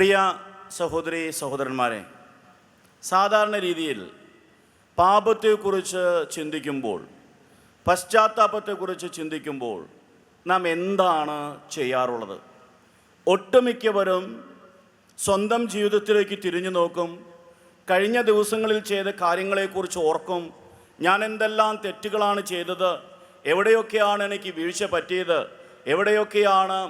പ്രിയ സഹോദരി സഹോദരന്മാരെ, സാധാരണ രീതിയിൽ പാപത്തെക്കുറിച്ച് ചിന്തിക്കുമ്പോൾ, പശ്ചാത്താപത്തെക്കുറിച്ച് ചിന്തിക്കുമ്പോൾ നാം എന്താണ് ചെയ്യാറുള്ളത്? ഒട്ടുമിക്കവരും സ്വന്തം ജീവിതത്തിലേക്ക് തിരിഞ്ഞു നോക്കും, കഴിഞ്ഞ ദിവസങ്ങളിൽ ചെയ്ത കാര്യങ്ങളെക്കുറിച്ച് ഓർക്കും. ഞാൻ എന്തെല്ലാം തെറ്റുകളാണ് ചെയ്തത്, എവിടെയൊക്കെയാണ് എനിക്ക് വീഴ്ച പറ്റിയത്, എവിടെയൊക്കെയാണ്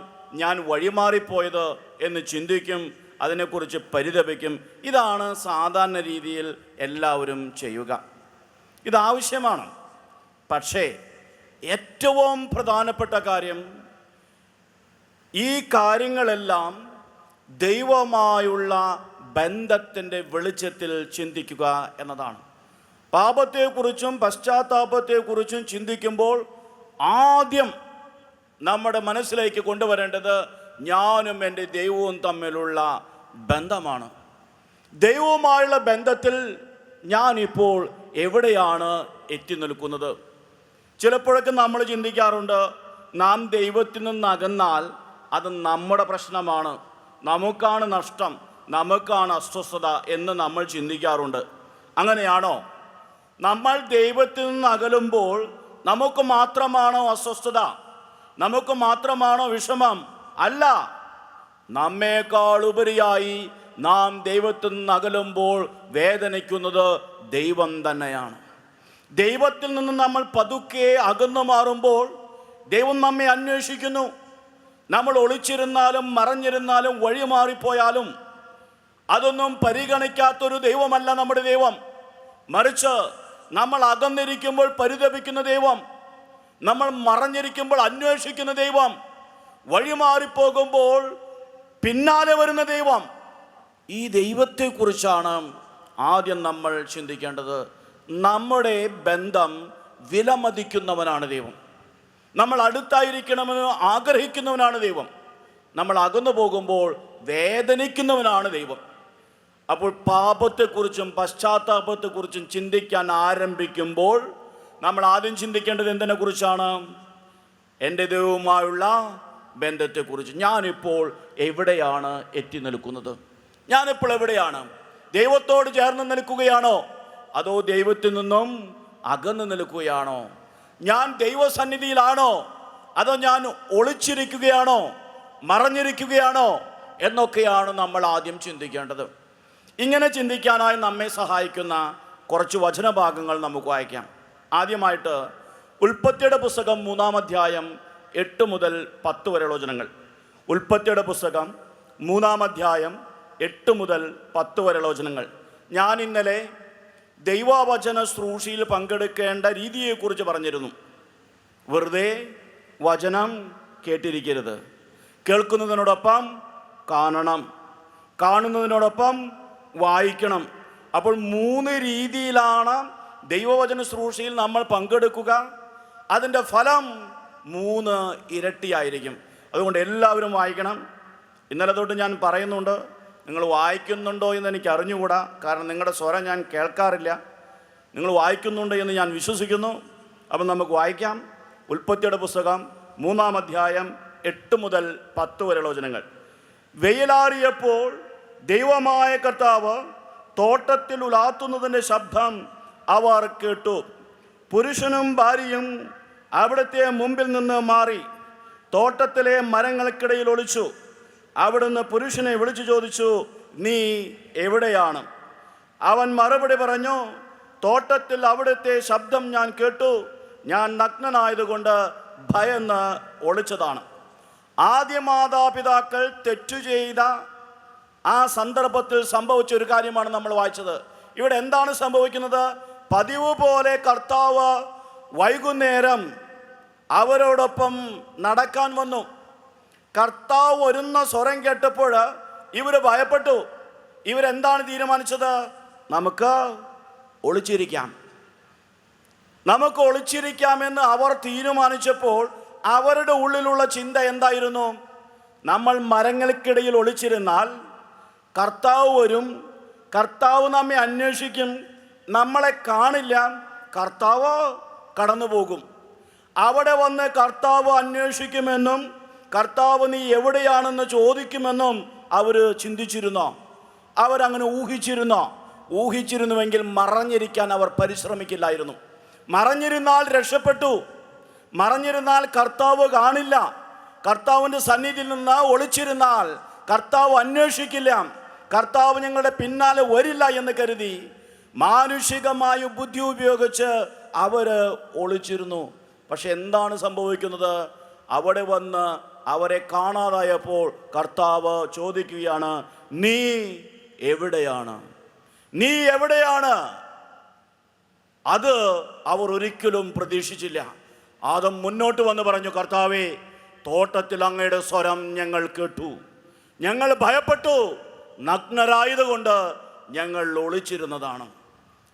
ഞാൻ വഴിമാറിപ്പോയത് എന്ന് ചിന്തിക്കും, അതിനെക്കുറിച്ച് പരിതപിക്കും. ഇതാണ് സാധാരണ രീതിയിൽ എല്ലാവരും ചെയ്യുക. ഇതാവശ്യമാണ്. പക്ഷേ ഏറ്റവും പ്രധാനപ്പെട്ട കാര്യം, ഈ കാര്യങ്ങളെല്ലാം ദൈവമായുള്ള ബന്ധത്തിൻ്റെ വെളിച്ചത്തിൽ ചിന്തിക്കുക എന്നതാണ്. പാപത്തെക്കുറിച്ചും പശ്ചാത്താപത്തെക്കുറിച്ചും ചിന്തിക്കുമ്പോൾ ആദ്യം നമ്മുടെ മനസ്സിലേക്ക് കൊണ്ടുവരേണ്ടത് ഞാനും എൻ്റെ ദൈവവും തമ്മിലുള്ള ബന്ധമാണ്. ദൈവവുമായുള്ള ബന്ധത്തിൽ ഞാനിപ്പോൾ എവിടെയാണ് എത്തി നിൽക്കുന്നത്? ചിലപ്പോഴൊക്കെ നമ്മൾ ചിന്തിക്കാറുണ്ട്, നാം ദൈവത്തിൽ നിന്ന് അകന്നാൽ അത് നമ്മുടെ പ്രശ്നമാണ്, നമുക്കാണ് നഷ്ടം, നമുക്കാണ് അസ്വസ്ഥത എന്ന് നമ്മൾ ചിന്തിക്കാറുണ്ട്. അങ്ങനെയാണോ? നമ്മൾ ദൈവത്തിൽ നിന്ന് അകലുമ്പോൾ നമുക്ക് മാത്രമാണോ അസ്വസ്ഥത? നമുക്ക് മാത്രമാണോ വിഷമം? അല്ല, നമ്മേക്കാൾ ഉപരിയായി നാം ദൈവത്തിൽ നിന്ന് അകലുമ്പോൾ വേദനിക്കുന്നത് ദൈവം തന്നെയാണ്. ദൈവത്തിൽ നിന്ന് നമ്മൾ പതുക്കെ അകന്നു മാറുമ്പോൾ ദൈവം നമ്മെ അന്വേഷിക്കുന്നു. നമ്മൾ ഒളിച്ചിരുന്നാലും മറഞ്ഞിരുന്നാലും വഴിമാറിപ്പോയാലും അതൊന്നും പരിഗണിക്കാത്തൊരു ദൈവമല്ല നമ്മുടെ ദൈവം. മറിച്ച് നമ്മൾ അകന്നിരിക്കുമ്പോൾ പരിതപിക്കുന്ന ദൈവം, നമ്മൾ മറഞ്ഞിരിക്കുമ്പോൾ അന്വേഷിക്കുന്ന ദൈവം, വഴിമാറിപ്പോകുമ്പോൾ പിന്നാലെ വരുന്ന ദൈവം. ഈ ദൈവത്തെക്കുറിച്ചാണ് ആദ്യം നമ്മൾ ചിന്തിക്കേണ്ടത്. നമ്മുടെ ബന്ധം വിലമതിക്കുന്നവനാണ് ദൈവം. നമ്മൾ അടുത്തായിരിക്കണമെന്ന് ആഗ്രഹിക്കുന്നവനാണ് ദൈവം. നമ്മൾ അകന്നു പോകുമ്പോൾ വേദനിക്കുന്നവനാണ് ദൈവം. അപ്പോൾ പാപത്തെക്കുറിച്ചും പശ്ചാത്താപത്തെക്കുറിച്ചും ചിന്തിക്കാൻ ആരംഭിക്കുമ്പോൾ നമ്മൾ ആദ്യം ചിന്തിക്കേണ്ടത് എന്തിനെക്കുറിച്ചാണ്? എൻ്റെ ദൈവവുമായുള്ള ബന്ധത്തെക്കുറിച്ച്. ഞാനിപ്പോൾ എവിടെയാണ് എത്തി നിൽക്കുന്നത്? ഞാനിപ്പോൾ എവിടെയാണ്? ദൈവത്തോട് ചേർന്ന് നിൽക്കുകയാണോ, അതോ ദൈവത്തിൽ നിന്നും അകന്നു നിൽക്കുകയാണോ? ഞാൻ ദൈവസന്നിധിയിലാണോ, അതോ ഞാൻ ഒളിച്ചിരിക്കുകയാണോ, മറഞ്ഞിരിക്കുകയാണോ എന്നൊക്കെയാണ് നമ്മൾ ആദ്യം ചിന്തിക്കേണ്ടത്. ഇങ്ങനെ ചിന്തിക്കാനായി നമ്മെ സഹായിക്കുന്ന കുറച്ച് വചനഭാഗങ്ങൾ നമുക്ക് വായിക്കാം. ആദ്യമായിട്ട് ഉൽപ്പത്തിയുടെ പുസ്തകം 3-ാം അധ്യായം 8 മുതൽ 10 വരെയുള്ള വചനങ്ങൾ. ഉൽപ്പത്തിയുടെ പുസ്തകം 3-ാം അധ്യായം 8 മുതൽ 10 വരെയുള്ള വചനങ്ങൾ. ഞാൻ ഇന്നലെ ദൈവവചന ശുശ്രൂഷയിൽ പങ്കെടുക്കേണ്ട രീതിയെക്കുറിച്ച് പറഞ്ഞിരുന്നു. വെറുതെ വചനം കേട്ടിരിക്കരുത്, കേൾക്കുന്നതിനോടൊപ്പം കാണണം, കാണുന്നതിനോടൊപ്പം വായിക്കണം. അപ്പോൾ 3 രീതിയിലാണ് ദൈവവചന ശുശ്രൂഷയിൽ നമ്മൾ പങ്കെടുക്കുക. അതിൻ്റെ ഫലം 3 ഇരട്ടിയായിരിക്കും. അതുകൊണ്ട് എല്ലാവരും വായിക്കണം. ഇന്നലെ തൊട്ട് ഞാൻ പറയുന്നുണ്ട്, നിങ്ങൾ വായിക്കുന്നുണ്ടോ എന്ന് എനിക്ക് അറിഞ്ഞുകൂടാ, കാരണം നിങ്ങളുടെ സ്വരം ഞാൻ കേൾക്കാറില്ല. നിങ്ങൾ വായിക്കുന്നുണ്ട് എന്ന് ഞാൻ വിശ്വസിക്കുന്നു. അപ്പം നമുക്ക് വായിക്കാം. ഉൽപ്പത്തിയുടെ പുസ്തകം 3-ാം അധ്യായം 8 മുതൽ 10 വരെയുള്ള വചനങ്ങൾ. വെയിലാറിയപ്പോൾ ദൈവമായ കർത്താവ് തോട്ടത്തിൽ ഉലാത്തുന്നതിൻ്റെ ശബ്ദം അവർ കേട്ടു. പുരുഷനും ഭാര്യയും അവിടുത്തെ മുമ്പിൽ നിന്ന് മാറി തോട്ടത്തിലെ മരങ്ങൾക്കിടയിൽ ഒളിച്ചു. അവിടുന്ന് പുരുഷനെ വിളിച്ചു ചോദിച്ചു, നീ എവിടെയാണ്? അവൻ മറുപടി പറഞ്ഞു, തോട്ടത്തിൽ അവിടുത്തെ ശബ്ദം ഞാൻ കേട്ടു, ഞാൻ നഗ്നനായതുകൊണ്ട് ഭയന്ന് ഒളിച്ചതാണ്. ആദ്യ മാതാപിതാക്കൾ തെറ്റു ചെയ്ത ആ സന്ദർഭത്തിൽ സംഭവിച്ച ഒരു കാര്യമാണ് നമ്മൾ വായിച്ചത്. ഇവിടെ എന്താണ് സംഭവിക്കുന്നത്? പതിവ് പോലെ കർത്താവ് വൈകുന്നേരം അവരോടൊപ്പം നടക്കാൻ വന്നു. കർത്താവ് വരുന്ന സ്വരം കേട്ടപ്പോൾ ഇവർ ഭയപ്പെട്ടു. ഇവരെന്താണ് തീരുമാനിച്ചത്? നമുക്ക് ഒളിച്ചിരിക്കാം, നമുക്ക് ഒളിച്ചിരിക്കാമെന്ന് അവർ തീരുമാനിച്ചപ്പോൾ അവരുടെ ഉള്ളിലുള്ള ചിന്ത എന്തായിരുന്നു? നമ്മൾ മരങ്ങൾക്കിടയിൽ ഒളിച്ചിരുന്നാൽ കർത്താവ് വരും, കർത്താവ് നമ്മെ അന്വേഷിക്കും, നമ്മളെ കാണില്ല, കർത്താവ് കടന്നു പോകും. അവിടെ വന്ന് കർത്താവ് അന്വേഷിക്കുമെന്നും കർത്താവ് നീ എവിടെയാണെന്ന് ചോദിക്കുമെന്നും അവർ ചിന്തിച്ചിരുന്നോ? അവരങ്ങനെ ഊഹിച്ചിരുന്നോ? ഊഹിച്ചിരുന്നുവെങ്കിൽ മറഞ്ഞിരിക്കാൻ അവർ പരിശ്രമിക്കില്ലായിരുന്നു. മറഞ്ഞിരുന്നാൽ രക്ഷപ്പെട്ടു. മറഞ്ഞിരുന്നാൽ കർത്താവ് കാണില്ല. കർത്താവിൻ്റെ സന്നിധിയിൽ നിന്ന് ഒളിച്ചിരുന്നാൽ കർത്താവ് അന്വേഷിക്കില്ല. കർത്താവ് ഞങ്ങളുടെ പിന്നാലെ വരില്ല എന്ന് കരുതി മാനുഷികമായ ബുദ്ധി ഉപയോഗിച്ച് അവർ ഒളിച്ചിരുന്നു. പക്ഷെ എന്താണ് സംഭവിക്കുന്നത്? അവിടെ വന്ന് അവരെ കാണാതായപ്പോൾ കർത്താവ് ചോദിക്കുകയാണ്, നീ എവിടെയാണ്? നീ എവിടെയാണ്? അത് അവർ ഒരിക്കലും പ്രതീക്ഷിച്ചില്ല. ആദം മുന്നോട്ട് വന്ന് പറഞ്ഞു, കർത്താവേ, തോട്ടത്തിൽ അങ്ങയുടെ സ്വരം ഞങ്ങൾ കേട്ടു, ഞങ്ങൾ ഭയപ്പെട്ടു, നഗ്നരായതുകൊണ്ട് ഞങ്ങൾ ഒളിച്ചിരുന്നതാണ്.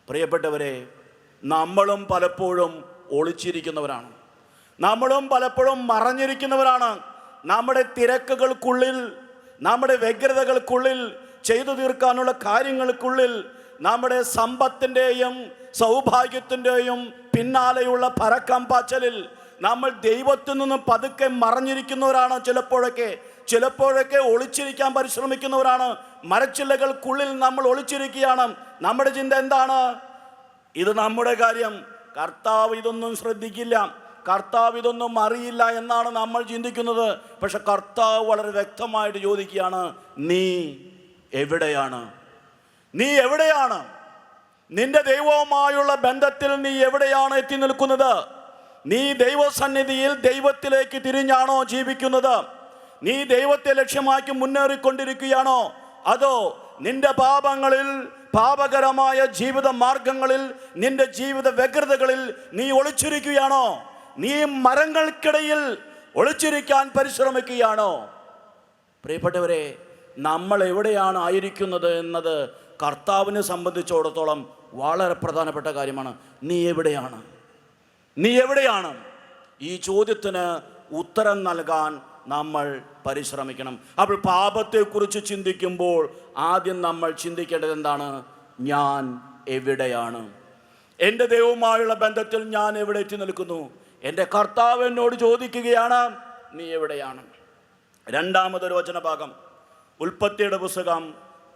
പ്രിയപ്പെട്ടവരെ, നമ്മളും പലപ്പോഴും ഒളിച്ചിരിക്കുന്നവരാണ്. നമ്മളും പലപ്പോഴും മറഞ്ഞിരിക്കുന്നവരാണ്. നമ്മുടെ തിരക്കുകൾക്കുള്ളിൽ, നമ്മുടെ വ്യഗ്രതകൾക്കുള്ളിൽ, ചെയ്തു തീർക്കാനുള്ള കാര്യങ്ങൾക്കുള്ളിൽ, നമ്മുടെ സമ്പത്തിൻ്റെയും സൗഭാഗ്യത്തിൻ്റെയും പിന്നാലെയുള്ള പരക്കംപാച്ചലിൽ നമ്മൾ ദൈവത്തിൽ നിന്നും പതുക്കെ മറഞ്ഞിരിക്കുന്നവരാണ്. ചിലപ്പോഴൊക്കെ ഒളിച്ചിരിക്കാൻ പരിശ്രമിക്കുന്നവരാണ്. മരച്ചില്ലകൾക്കുള്ളിൽ നമ്മൾ ഒളിച്ചിരിക്കുകയാണ്. നമ്മുടെ ചിന്ത എന്താണ്? ഇത് നമ്മുടെ കാര്യം, കർത്താവ് ഇതൊന്നും ശ്രദ്ധിക്കില്ല, കർത്താവ് ഇതൊന്നും അറിയില്ല എന്നാണ് നമ്മൾ ചിന്തിക്കുന്നത്. പക്ഷെ കർത്താവ് വളരെ വ്യക്തമായിട്ട് ചോദിക്കുകയാണ്, നീ എവിടെയാണ്? നീ എവിടെയാണ്? നിന്റെ ദൈവവുമായുള്ള ബന്ധത്തിൽ നീ എവിടെയാണ് എത്തി നിൽക്കുന്നത്? നീ ദൈവസന്നിധിയിൽ ദൈവത്തിലേക്ക് തിരിഞ്ഞാണോ ജീവിക്കുന്നത്? നീ ദൈവത്തെ ലക്ഷ്യമാക്കി മുന്നേറിക്കൊണ്ടിരിക്കുകയാണോ? അതോ നിന്റെ പാപങ്ങളിൽ, പാപകരമായ ജീവിത മാർഗങ്ങളിൽ, നിന്റെ ജീവിത വ്യഗ്രതകളിൽ നീ ഒളിച്ചിരിക്കുകയാണോ? നീ മരങ്ങൾക്കിടയിൽ ഒളിച്ചിരിക്കാൻ പരിശ്രമിക്കുകയാണോ? പ്രിയപ്പെട്ടവരെ, നമ്മൾ എവിടെയാണ് ആയിരിക്കുന്നത് എന്നത് കർത്താവിനെ സംബന്ധിച്ചിടത്തോളം വളരെ പ്രധാനപ്പെട്ട കാര്യമാണ്. നീ എവിടെയാണ്? നീ എവിടെയാണ്? ഈ ചോദ്യത്തിന് ഉത്തരം നൽകാൻ നമ്മൾ പരിശ്രമിക്കണം. അപ്പോൾ പാപത്തെക്കുറിച്ച് ചിന്തിക്കുമ്പോൾ ആദ്യം നമ്മൾ ചിന്തിക്കേണ്ടത് എന്താണ്? ഞാൻ എവിടെയാണ്? എൻ്റെ ദൈവവുമായുള്ള ബന്ധത്തിൽ ഞാൻ എവിടെ എത്തി നിൽക്കുന്നു? എൻ്റെ കർത്താവ് എന്നോട് ചോദിക്കുകയാണ്, നീ എവിടെയാണ്? രണ്ടാമതൊരു വചനഭാഗം, ഉൽപ്പത്തിയുടെ പുസ്തകം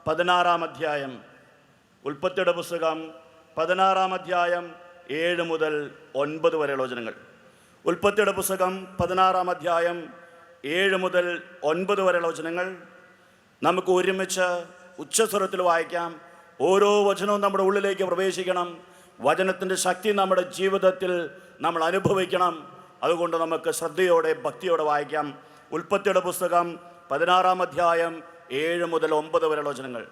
16-ാം അധ്യായം. ഉൽപ്പത്തിയുടെ പുസ്തകം 16-ാം അധ്യായം 7 മുതൽ 9 വരെയുള്ള വചനങ്ങൾ. ഉൽപ്പത്തിയുടെ പുസ്തകം 16-ാം അധ്യായം 7 മുതൽ 9 വരെയുള്ള വചനങ്ങൾ നമുക്ക് ഒരുമിച്ച് ഉച്ചസ്വരത്തിൽ വായിക്കാം. ഓരോ വചനവും നമ്മുടെ ഉള്ളിലേക്ക് പ്രവേശിക്കണം. വചനത്തിൻ്റെ ശക്തി നമ്മുടെ ജീവിതത്തിൽ നമ്മൾ അനുഭവിക്കണം. അതുകൊണ്ട് നമുക്ക് ശ്രദ്ധയോടെ, ഭക്തിയോടെ വായിക്കാം. ഉൽപ്പത്തിയുടെ പുസ്തകം 16-ാം അധ്യായം 7 മുതൽ 9 വരെയുള്ള വചനങ്ങൾ.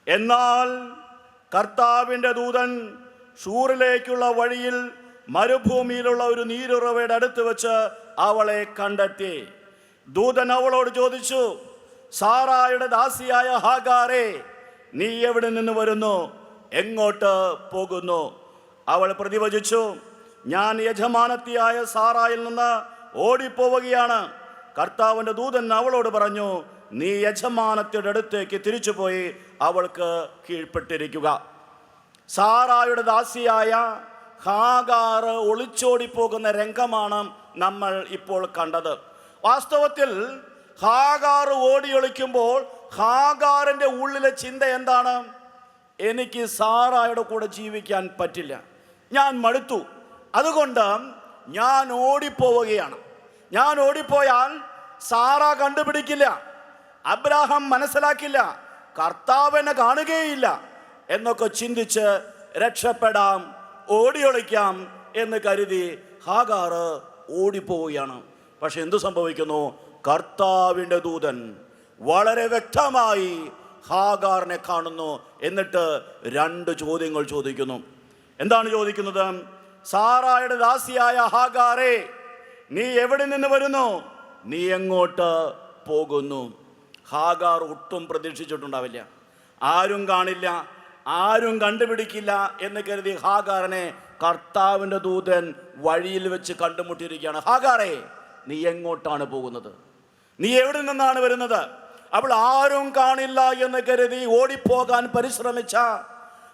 എന്നാൽ കർത്താവിൻ്റെ ദൂതൻ ഷൂറിലേക്കുള്ള വഴിയിൽ മരുഭൂമിയിലുള്ള ഒരു നീരുറവയുടെ അടുത്ത് വെച്ച് അവളെ കണ്ടെത്തി. ദൂതൻ അവളോട് ചോദിച്ചു, സാറായുടെ ദാസിയായ ഹാഗാറേ, നീ എവിടെ നിന്ന് വരുന്നു? എങ്ങോട്ട് പോകുന്നു? അവൾ പ്രതിവചിച്ചു, ഞാൻ യജമാനത്തിയായ സാറായിൽ നിന്ന് ഓടിപ്പോവുകയാണ്. കർത്താവിൻ്റെ ദൂതൻ അവളോട് പറഞ്ഞു, നീ യജമാനത്തിയുടെ അടുത്തേക്ക് തിരിച്ചുപോയി അവൾക്ക് കീഴ്പ്പെട്ടിരിക്കുക. സാറായുടെ ദാസിയായ ഹാഗാർ ഒളിച്ചോടിപ്പോകുന്ന രംഗമാണ് നമ്മൾ ഇപ്പോൾ കണ്ടത്. വാസ്തവത്തിൽ ഹാഗാർ ഓടിയൊളിക്കുമ്പോൾ ഹാഗാറിൻ്റെ ഉള്ളിലെ ചിന്ത എന്താണ്? എനിക്ക് സാറായുടെ കൂടെ ജീവിക്കാൻ പറ്റില്ല, ഞാൻ മടുത്തു, അതുകൊണ്ട് ഞാൻ ഓടിപ്പോവുകയാണ്. ഞാൻ ഓടിപ്പോയാൽ സാറ കണ്ടുപിടിക്കില്ല, അബ്രാഹാം മനസ്സിലാക്കില്ല, കർത്താവ് എന്നെ കാണുകയില്ല എന്നൊക്കെ ചിന്തിച്ച് രക്ഷപ്പെടാം, ഓടിയൊളിക്കാം എന്ന് കരുതി ഹാഗാർ ഓടിപ്പോവുകയാണ്. പക്ഷെ എന്തു സംഭവിക്കുന്നു? കർത്താവിൻ്റെ ദൂതൻ വളരെ വ്യക്തമായി ഹാഗാറിനെ കാണുന്നു. എന്നിട്ട് 2 ചോദ്യങ്ങൾ ചോദിക്കുന്നു. എന്താണ് ചോദിക്കുന്നത്? സാറായുടെ ദാസിയായ ഹാഗാറേ, നീ എവിടെ നിന്ന് വരുന്നു? നീ എങ്ങോട്ട് പോകുന്നു? ഹാഗാർ ഒട്ടും പ്രതീക്ഷിച്ചിട്ടുണ്ടാവില്ല. ആരും കാണില്ല, ആരും കണ്ടുപിടിക്കില്ല എന്ന് കരുതി ഹാഗാറിനെ കർത്താവിൻ്റെ ദൂതൻ വഴിയിൽ വെച്ച് കണ്ടുമുട്ടിയിരിക്കുകയാണ്. ഹാഗാറേ, നീ എങ്ങോട്ടാണ് പോകുന്നത്? നീ എവിടെ നിന്നാണ് വരുന്നത്? അവൾ ആരും കാണില്ല എന്ന് കരുതി ഓടിപ്പോകാൻ പരിശ്രമിച്ച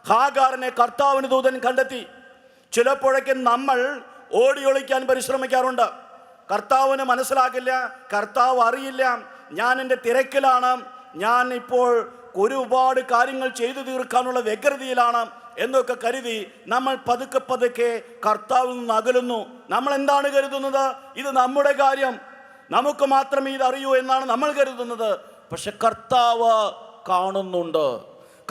ഹാഗാറിനെ കർത്താവിൻ്റെ ദൂതൻ കണ്ടെത്തി. ചിലപ്പോഴൊക്കെ നമ്മൾ ഓടിയൊളിക്കാൻ പരിശ്രമിക്കാറുണ്ട്. കർത്താവിന് മനസ്സിലാകില്ല, കർത്താവ് അറിയില്ല, ഞാൻ എൻ്റെ തിരക്കിലാണ്, ഞാൻ ഇപ്പോൾ ഒരുപാട് കാര്യങ്ങൾ ചെയ്തു തീർക്കാനുള്ള വ്യഗ്രതയിലാണ് എന്നൊക്കെ കരുതി നമ്മൾ പതുക്കെ പതുക്കെ കർത്താവിൽ നിന്ന് അകലുന്നു. നമ്മൾ എന്താണ് കരുതുന്നത്? ഇത് നമ്മുടെ കാര്യം, നമുക്ക് മാത്രമേ ഇതറിയൂ എന്നാണ് നമ്മൾ കരുതുന്നത്. പക്ഷെ കർത്താവ് കാണുന്നുണ്ട്,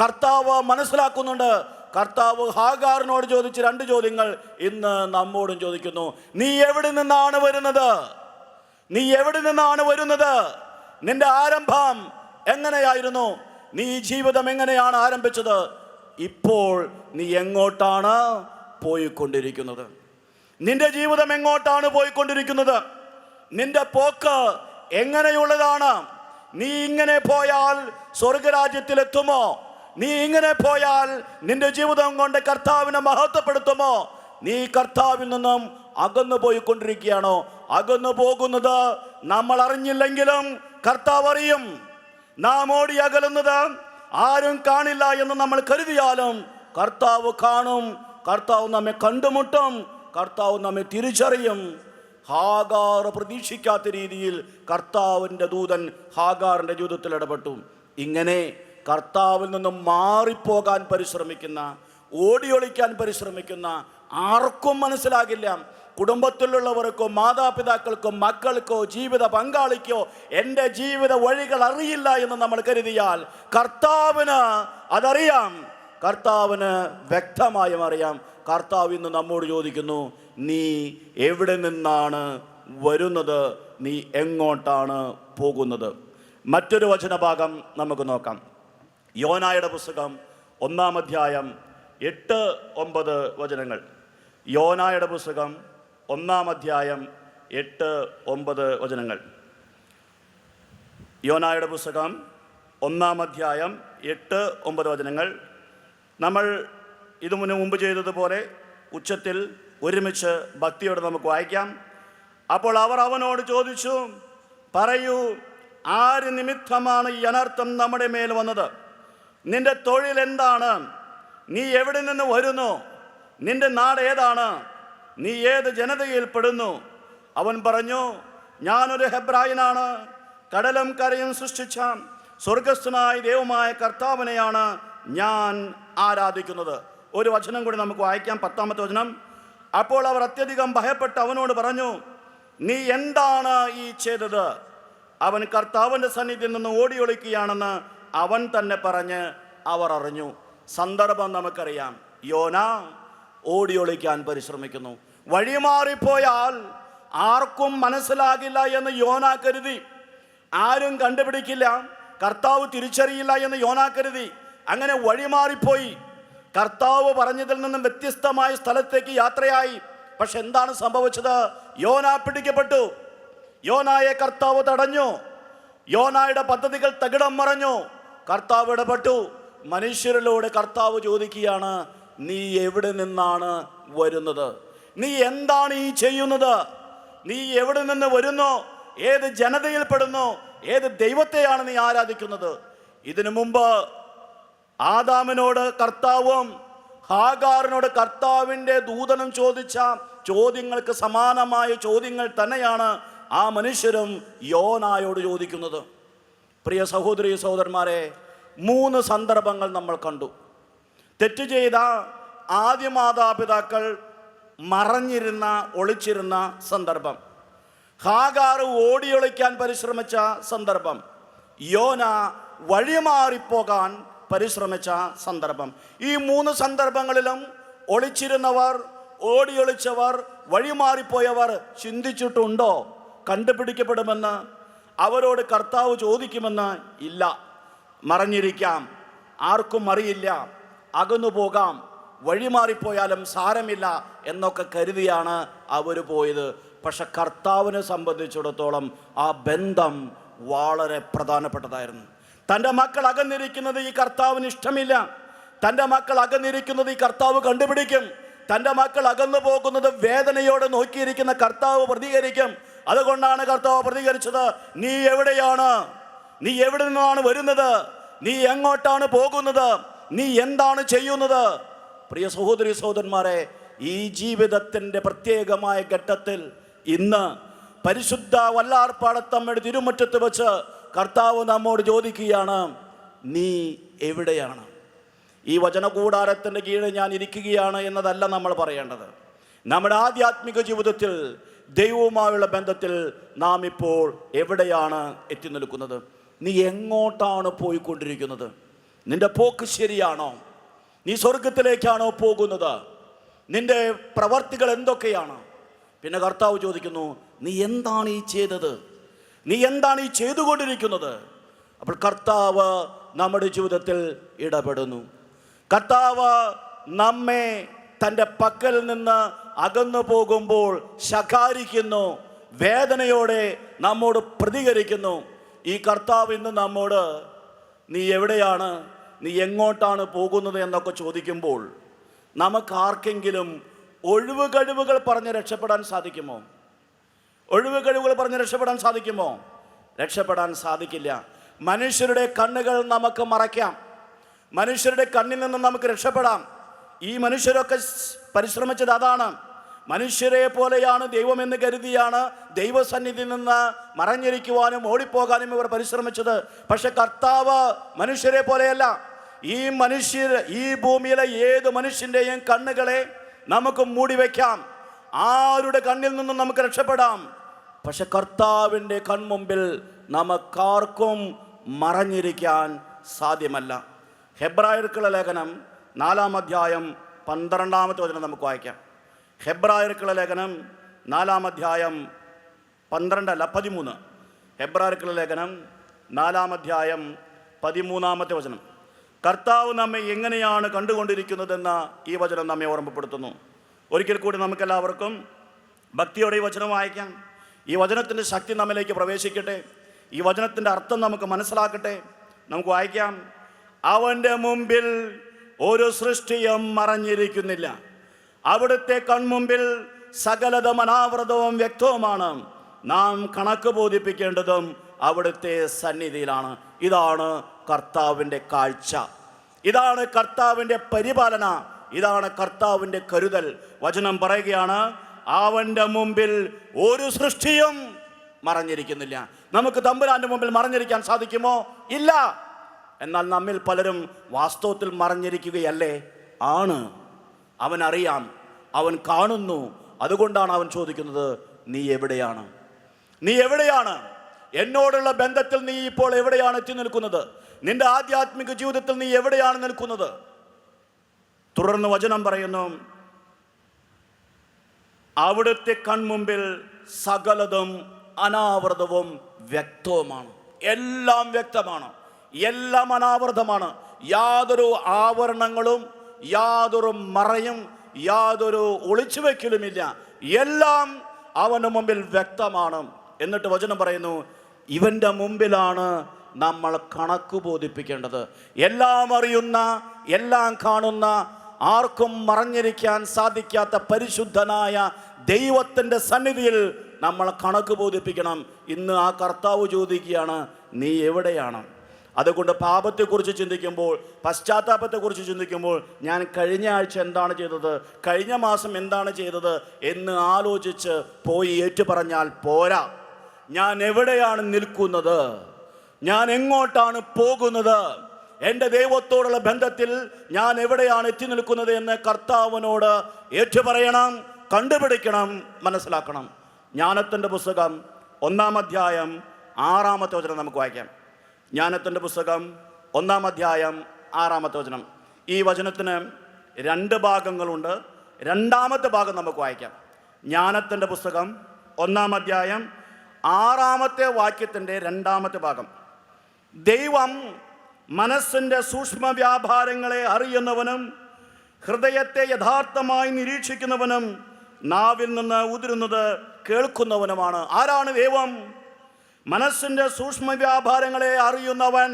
കർത്താവ് മനസ്സിലാക്കുന്നുണ്ട്. കർത്താവ് ഹാഗാറിനോട് ചോദിച്ച 2 ചോദ്യങ്ങൾ ഇന്ന് നമ്മോടും ചോദിക്കുന്നു. നീ എവിടെ നിന്നാണ് വരുന്നത്? നീ എവിടെ നിന്നാണ് വരുന്നത്? നിന്റെ ആരംഭം എങ്ങനെയായിരുന്നു? നീ ജീവിതം എങ്ങനെയാണ് ആരംഭിച്ചത്? ഇപ്പോൾ നീ എങ്ങോട്ടാണ് പോയിക്കൊണ്ടിരിക്കുന്നത്? നിന്റെ ജീവിതം എങ്ങോട്ടാണ് പോയിക്കൊണ്ടിരിക്കുന്നത്? നിന്റെ പോക്ക് എങ്ങനെയുള്ളതാണ്? നീ ഇങ്ങനെ പോയാൽ സ്വർഗരാജ്യത്തിലെത്തുമോ? നീ ഇങ്ങനെ പോയാൽ നിന്റെ ജീവിതം കൊണ്ട് കർത്താവിനെ മഹത്വപ്പെടുത്തുമോ? നീ കർത്താവിൽ നിന്നും അകന്നു പോയിക്കൊണ്ടിരിക്കുകയാണോ? അകന്നു പോകുന്നത് നമ്മൾ അറിഞ്ഞില്ലെങ്കിലും കർത്താവ് അറിയും. നാം ഓടി അകലുന്നത് ആരും കാണില്ല എന്ന് നമ്മൾ കരുതിയാലും കർത്താവ് കാണും. കർത്താവ് നമ്മെ കണ്ടുമുട്ടും. കർത്താവ് നമ്മെ തിരിച്ചറിയും. ഹാഗാർ പ്രതീക്ഷിക്കാത്ത രീതിയിൽ കർത്താവിൻ്റെ ദൂതൻ ഹാഗാറിൻ്റെ ജീവിതത്തിൽ ഇടപെട്ടു. ഇങ്ങനെ കർത്താവിൽ നിന്നും മാറിപ്പോകാൻ പരിശ്രമിക്കുന്ന, ഓടിയൊളിക്കാൻ പരിശ്രമിക്കുന്ന ആർക്കും മനസ്സിലാകില്ല. കുടുംബത്തിലുള്ളവർക്കോ മാതാപിതാക്കൾക്കോ മക്കൾക്കോ ജീവിത പങ്കാളിക്കോ എൻ്റെ ജീവിത വഴികൾ അറിയില്ല എന്ന് നമ്മൾ കരുതിയാൽ കർത്താവിന് അതറിയാം. കർത്താവിന് വ്യക്തമായും അറിയാം. കർത്താവ് ഇന്ന് നമ്മോട് ചോദിക്കുന്നു, നീ എവിടെ നിന്നാണ് വരുന്നത്? നീ എങ്ങോട്ടാണ് പോകുന്നത്? മറ്റൊരു വചനഭാഗം നമുക്ക് നോക്കാം. യോനായുടെ പുസ്തകം 1-ാം അധ്യായം 8-9 വചനങ്ങൾ. യോനായുടെ പുസ്തകം 1-ാം അധ്യായം 8-9 വചനങ്ങൾ. യോനായുടെ പുസ്തകം 1-ാം അധ്യായം 8-9 വചനങ്ങൾ. നമ്മൾ ഇതിനു മുമ്പ് ചെയ്തതുപോലെ ഉച്ചത്തിൽ ഒരുമിച്ച് ഭക്തിയോടെ നമുക്ക് വായിക്കാം. അപ്പോൾ അവർ അവനോട് ചോദിച്ചു, പറയൂ, ആര് നിമിത്തമാണ് ഈ അനർത്ഥം നമ്മുടെ മേൽ വന്നത്? നിന്റെ തൊഴിൽ എന്താണ്? നീ എവിടെ നിന്ന് വരുന്നു? നിന്റെ നാട് ഏതാണ്? നീ ഏത് ജനതയിൽ പെടുന്നു? അവൻ പറഞ്ഞു, ഞാനൊരു ഹെബ്രായനാണ്. കടലും കരയും സൃഷ്ടിച്ച സ്വർഗസ്ഥനായ ദൈവമായ കർത്താവിനെയാണ് ഞാൻ ആരാധിക്കുന്നത്. ഒരു വചനം കൂടി നമുക്ക് വായിക്കാം, 10-ാമത്തെ വചനം. അപ്പോൾ അവർ അത്യധികം ഭയപ്പെട്ട് അവനോട് പറഞ്ഞു, നീ എന്താണ് ഈ ചെയ്തത്? അവൻ കർത്താവിൻ്റെ സന്നിധിയിൽ നിന്ന് ഓടിയൊളിക്കുകയാണെന്ന് അവൻ തന്നെ പറഞ്ഞ് അവർ അറിഞ്ഞു. സന്ദർഭം നമുക്കറിയാം. യോന ഓടിയൊളിക്കാൻ പരിശ്രമിക്കുന്നു. വഴിമാറിപ്പോയാൽ ആർക്കും മനസ്സിലാകില്ല എന്ന് യോന കരുതി. ആരും കണ്ടുപിടിക്കില്ല, കർത്താവ് തിരിച്ചറിയില്ല എന്ന് യോന കരുതി. അങ്ങനെ വഴിമാറിപ്പോയി. കർത്താവ് പറഞ്ഞതിൽ നിന്നും വ്യത്യസ്തമായ സ്ഥലത്തേക്ക് യാത്രയായി. പക്ഷെ എന്താണ് സംഭവിച്ചത്? യോന പിടിക്കപ്പെട്ടു. യോനായെ കർത്താവ് തടഞ്ഞു. യോനായുടെ പദ്ധതികൾ തകിടം മറഞ്ഞു. കർത്താവ് ഇടപെട്ടു. മനുഷ്യരിലൂടെ കർത്താവ് ചോദിക്കുകയാണ്, നീ എവിടെ നിന്നാണ് വരുന്നത്? നീ എന്താണ് ഈ ചെയ്യുന്നത്? നീ എവിടെ നിന്ന് വരുന്നു? ഏത് ജനതയിൽപ്പെടുന്നു? ഏത് ദൈവത്തെയാണ് നീ ആരാധിക്കുന്നത്? ഇതിനു മുമ്പ് ആദാമിനോട് കർത്താവും ഹാഗാറിനോട് കർത്താവിൻ്റെ ദൂതനും ചോദിച്ച ചോദ്യങ്ങൾക്ക് സമാനമായ ചോദ്യങ്ങൾ തന്നെയാണ് ആ മനുഷ്യരും യോനായോട് ചോദിക്കുന്നത്. പ്രിയ സഹോദരി സഹോദരന്മാരെ, 3 സന്ദർഭങ്ങൾ നമ്മൾ കണ്ടു. തെറ്റ് ചെയ്ത ആദ്യ മാതാപിതാക്കൾ മറഞ്ഞിരുന്ന, ഒളിച്ചിരുന്ന സന്ദർഭം, ഹാഗാർ ഓടിയൊളിക്കാൻ പരിശ്രമിച്ച സന്ദർഭം, യോന വഴിമാറിപ്പോകാൻ പരിശ്രമിച്ച സന്ദർഭം. ഈ 3 സന്ദർഭങ്ങളിലും ഒളിച്ചിരുന്നവർ, ഓടിയൊളിച്ചവർ, വഴിമാറിപ്പോയവർ ചിന്തിച്ചിട്ടുണ്ടോ കണ്ടുപിടിക്കപ്പെടുമെന്ന്? അവരോട് കർത്താവ് ചോദിക്കുമെന്ന്? ഇല്ല. മറഞ്ഞിരിക്കാം, ആർക്കും അറിയില്ല, അകന്നു പോകാം, വഴിമാറിപ്പോയാലും സാരമില്ല എന്നൊക്കെ കരുതിയാണ് അവർ പോയത്. പക്ഷെ കർത്താവിനെ സംബന്ധിച്ചിടത്തോളം ആ ബന്ധം വളരെ പ്രധാനപ്പെട്ടതായിരുന്നു. തൻ്റെ മക്കൾ അകന്നിരിക്കുന്നത് ഈ കർത്താവിന് ഇഷ്ടമില്ല. തൻ്റെ മക്കൾ അകന്നിരിക്കുന്നത് ഈ കർത്താവ് കണ്ടുപിടിക്കും. തൻ്റെ മക്കൾ അകന്നു പോകുന്നത് വേദനയോടെ നോക്കിയിരിക്കുന്ന കർത്താവ് പ്രതികരിക്കും. അതുകൊണ്ടാണ് കർത്താവ് പ്രതികരിച്ചത്, നീ എവിടെയാണ്? നീ എവിടെ നിന്നാണ് വരുന്നത്? നീ എങ്ങോട്ടാണ് പോകുന്നത്? നീ എന്താണ് ചെയ്യുന്നത്? പ്രിയ സഹോദരി സഹോദരന്മാരെ, ഈ ജീവിതത്തിൻ്റെ പ്രത്യേകമായ ഘട്ടത്തിൽ ഇന്ന് പരിശുദ്ധ വല്ലാർപാടത്തമ്മയുടെ തിരുമുറ്റത്ത് വെച്ച് കർത്താവ് നമ്മോട് ചോദിക്കുകയാണ്, നീ എവിടെയാണ്? ഈ വചനകൂടാരത്തിൻ്റെ കീഴിൽ ഞാൻ ഇരിക്കുകയാണ് എന്നതല്ല നമ്മൾ പറയേണ്ടത്. നമ്മുടെ ആധ്യാത്മിക ജീവിതത്തിൽ ദൈവവുമായുള്ള ബന്ധത്തിൽ നാം ഇപ്പോൾ എവിടെയാണ് എത്തി നിൽക്കുന്നത്? നീ എങ്ങോട്ടാണ് പോയിക്കൊണ്ടിരിക്കുന്നത്? നിന്റെ പോക്ക് ശരിയാണോ? നീ സ്വർഗത്തിലേക്കാണോ പോകുന്നത്? നിന്റെ പ്രവർത്തികൾ എന്തൊക്കെയാണ്? പിന്നെ കർത്താവ് ചോദിക്കുന്നു, നീ എന്താണ് ഈ ചെയ്തത്? നീ എന്താണ് ഈ ചെയ്തുകൊണ്ടിരിക്കുന്നത്? അപ്പോൾ കർത്താവ് നമ്മുടെ ജീവിതത്തിൽ ഇടപെടുന്നു. കർത്താവ് നമ്മെ തൻ്റെ പക്കൽ നിന്ന് അകന്നു പോകുമ്പോൾ ശകാരിക്കുന്നു, വേദനയോടെ നമ്മോട് പ്രതികരിക്കുന്നു. ഈ കർത്താവ് ഇന്ന് നമ്മോട് നീ എവിടെയാണ്, നീ എങ്ങോട്ടാണ് പോകുന്നത് എന്നൊക്കെ ചോദിക്കുമ്പോൾ നമുക്ക് ആർക്കെങ്കിലും ഒഴിവ് കഴിവുകൾ പറഞ്ഞ് രക്ഷപ്പെടാൻ സാധിക്കുമോ? ഒഴിവ് കഴിവുകൾ പറഞ്ഞ് രക്ഷപ്പെടാൻ സാധിക്കുമോ? രക്ഷപ്പെടാൻ സാധിക്കില്ല. മനുഷ്യരുടെ കണ്ണുകൾ നമുക്ക് മറയ്ക്കാം, മനുഷ്യരുടെ കണ്ണിൽ നിന്ന് നമുക്ക് രക്ഷപ്പെടാം. ഈ മനുഷ്യരൊക്കെ പരിശ്രമിച്ചത് അതാണ്. മനുഷ്യരെ പോലെയാണ് ദൈവമെന്ന് കരുതിയാണ് ദൈവസന്നിധിയിൽ നിന്ന് മറഞ്ഞിരിക്കുവാനും ഓടിപ്പോകാനും ഇവർ പരിശ്രമിച്ചത്. പക്ഷെ കർത്താവ് മനുഷ്യരെ പോലെയല്ല. ഈ ഭൂമിയിലെ ഏത് മനുഷ്യൻ്റെയും കണ്ണുകളെ നമുക്ക് മൂടിവെക്കാം, ആരുടെ കണ്ണിൽ നിന്നും നമുക്ക് രക്ഷപ്പെടാം. പക്ഷെ കർത്താവിൻ്റെ കൺമുമ്പിൽ നമുക്കാർക്കും മറഞ്ഞിരിക്കാൻ സാധ്യമല്ല. ഹെബ്രായർക്കുള്ള ലേഖനം 4-ാം അധ്യായം 12-ാമത്തെ വചനം നമുക്ക് വായിക്കാം. ഹെബ്രായർക്കുള്ള ലേഖനം 4-ാം അധ്യായം 13. ഹെബ്രായർക്കുള്ള ലേഖനം 4-ാം അധ്യായം 13-ാമത്തെ വചനം. കർത്താവ് നമ്മെ എങ്ങനെയാണ് കണ്ടുകൊണ്ടിരിക്കുന്നതെന്ന് ഈ വചനം നമ്മെ ഓർമ്മപ്പെടുത്തുന്നു. ഒരിക്കൽ കൂടി നമുക്കെല്ലാവർക്കും ഭക്തിയോടെ ഈ വചനം വായിക്കാം. ഈ വചനത്തിൻ്റെ ശക്തി നമ്മിലേക്ക് പ്രവേശിക്കട്ടെ. ഈ വചനത്തിൻ്റെ അർത്ഥം നമുക്ക് മനസ്സിലാക്കട്ടെ. നമുക്ക് വായിക്കാം. അവൻ്റെ മുമ്പിൽ ഒരു സൃഷ്ടിയും മറഞ്ഞിരിക്കുന്നില്ല. അവിടുത്തെ കൺമുമ്പിൽ സകലതും അനാവൃതവും വ്യക്തവുമാണ്. നാം കണക്ക് ബോധിപ്പിക്കേണ്ടതും അവിടുത്തെ സന്നിധിയിലാണ്. ഇതാണ് കർത്താവിൻ്റെ കാഴ്ച, ഇതാണ് കർത്താവിൻ്റെ പരിപാലന, ഇതാണ് കർത്താവിൻ്റെ കരുതൽ. വചനം പറയുകയാണ്, അവൻ്റെ മുമ്പിൽ ഒരു സൃഷ്ടിയും മറഞ്ഞിരിക്കുന്നില്ല. നമുക്ക് തമ്പുരാൻ്റെ മുമ്പിൽ മറഞ്ഞിരിക്കാൻ സാധിക്കുമോ? ഇല്ല. എന്നാൽ നമ്മിൽ പലരും വാസ്തവത്തിൽ മറഞ്ഞിരിക്കുകയല്ലേ? ആണ്. അവൻ അറിയാം, അവൻ കാണുന്നു. അതുകൊണ്ടാണ് അവൻ ചോദിക്കുന്നത്, നീ എവിടെയാണ്? നീ എവിടെയാണ്? എന്നോടുള്ള ബന്ധത്തിൽ നീ ഇപ്പോൾ എവിടെയാണ് എത്തി നിൽക്കുന്നത്? നിന്റെ ആധ്യാത്മിക ജീവിതത്തിൽ നീ എവിടെയാണ് നിൽക്കുന്നത്? തുടർന്ന് വചനം പറയുന്നു, അവിടുത്തെ കൺമുമ്പിൽ സകലതും അനാവൃതവും വ്യക്തവുമാണ്. എല്ലാം വ്യക്തമാണ്, എല്ലാം അനാവൃതമാണ്. യാതൊരു ആവരണങ്ങളും യാതൊരു മറയും യാതൊരു ഒളിച്ചുവെക്കലുമില്ല. എല്ലാം അവൻ്റെ മുമ്പിൽ വ്യക്തമാണ്. എന്നിട്ട് വചനം പറയുന്നു, ഇവൻ്റെ മുമ്പിലാണ് നമ്മൾ കണക്ക് ബോധിപ്പിക്കേണ്ടത്. എല്ലാം അറിയുന്ന, എല്ലാം കാണുന്ന, ആർക്കും മറഞ്ഞിരിക്കാൻ സാധിക്കാത്ത പരിശുദ്ധനായ ദൈവത്തിൻ്റെ സന്നിധിയിൽ നമ്മൾ കണക്ക് ബോധിപ്പിക്കണം. ഇന്ന് ആ കർത്താവ് ചോദിക്കുകയാണ്, നീ എവിടെയാണ്? അതുകൊണ്ട് പാപത്തെക്കുറിച്ച് ചിന്തിക്കുമ്പോൾ, പശ്ചാത്താപത്തെക്കുറിച്ച് ചിന്തിക്കുമ്പോൾ, ഞാൻ കഴിഞ്ഞ ആഴ്ച എന്താണ് ചെയ്തത്, കഴിഞ്ഞ മാസം എന്താണ് ചെയ്തത് എന്ന് ആലോചിച്ച് പോയി ഏറ്റുപറഞ്ഞാൽ പോരാ. ഞാൻ എവിടെയാണ് നിൽക്കുന്നത്? ഞാൻ എങ്ങോട്ടാണ് പോകുന്നത്? എൻ്റെ ദൈവത്തോടുള്ള ബന്ധത്തിൽ ഞാൻ എവിടെയാണ് എത്തി നിൽക്കുന്നത് എന്ന് കർത്താവിനോട് ഏറ്റുപറയണം, കണ്ടുപിടിക്കണം, മനസ്സിലാക്കണം. ജ്ഞാനത്തിൻ്റെ പുസ്തകം 1-ാം അധ്യായം 6-ാമത്തെ വചനം നമുക്ക് വായിക്കാം. ജ്ഞാനത്തിൻ്റെ പുസ്തകം 1-ാം അധ്യായം 6-ാമത്തെ വചനം. ഈ വചനത്തിന് 2 ഭാഗങ്ങളുണ്ട്. 2-ാമത്തെ ഭാഗം നമുക്ക് വായിക്കാം. ജ്ഞാനത്തിൻ്റെ പുസ്തകം 1-ാം അധ്യായം 6-ാമത്തെ വാക്യത്തിൻ്റെ 2-ാമത്തെ ഭാഗം. ദൈവം മനസ്സിൻ്റെ സൂക്ഷ്മ വ്യാപാരങ്ങളെ അറിയുന്നവനും ഹൃദയത്തെ യഥാർത്ഥമായി നിരീക്ഷിക്കുന്നവനും നാവിൽ നിന്ന് ഉതിരുന്നത് കേൾക്കുന്നവനുമാണ്. ആരാണ് ദൈവം? മനസ്സിൻ്റെ സൂക്ഷ്മ വ്യാപാരങ്ങളെ അറിയുന്നവൻ.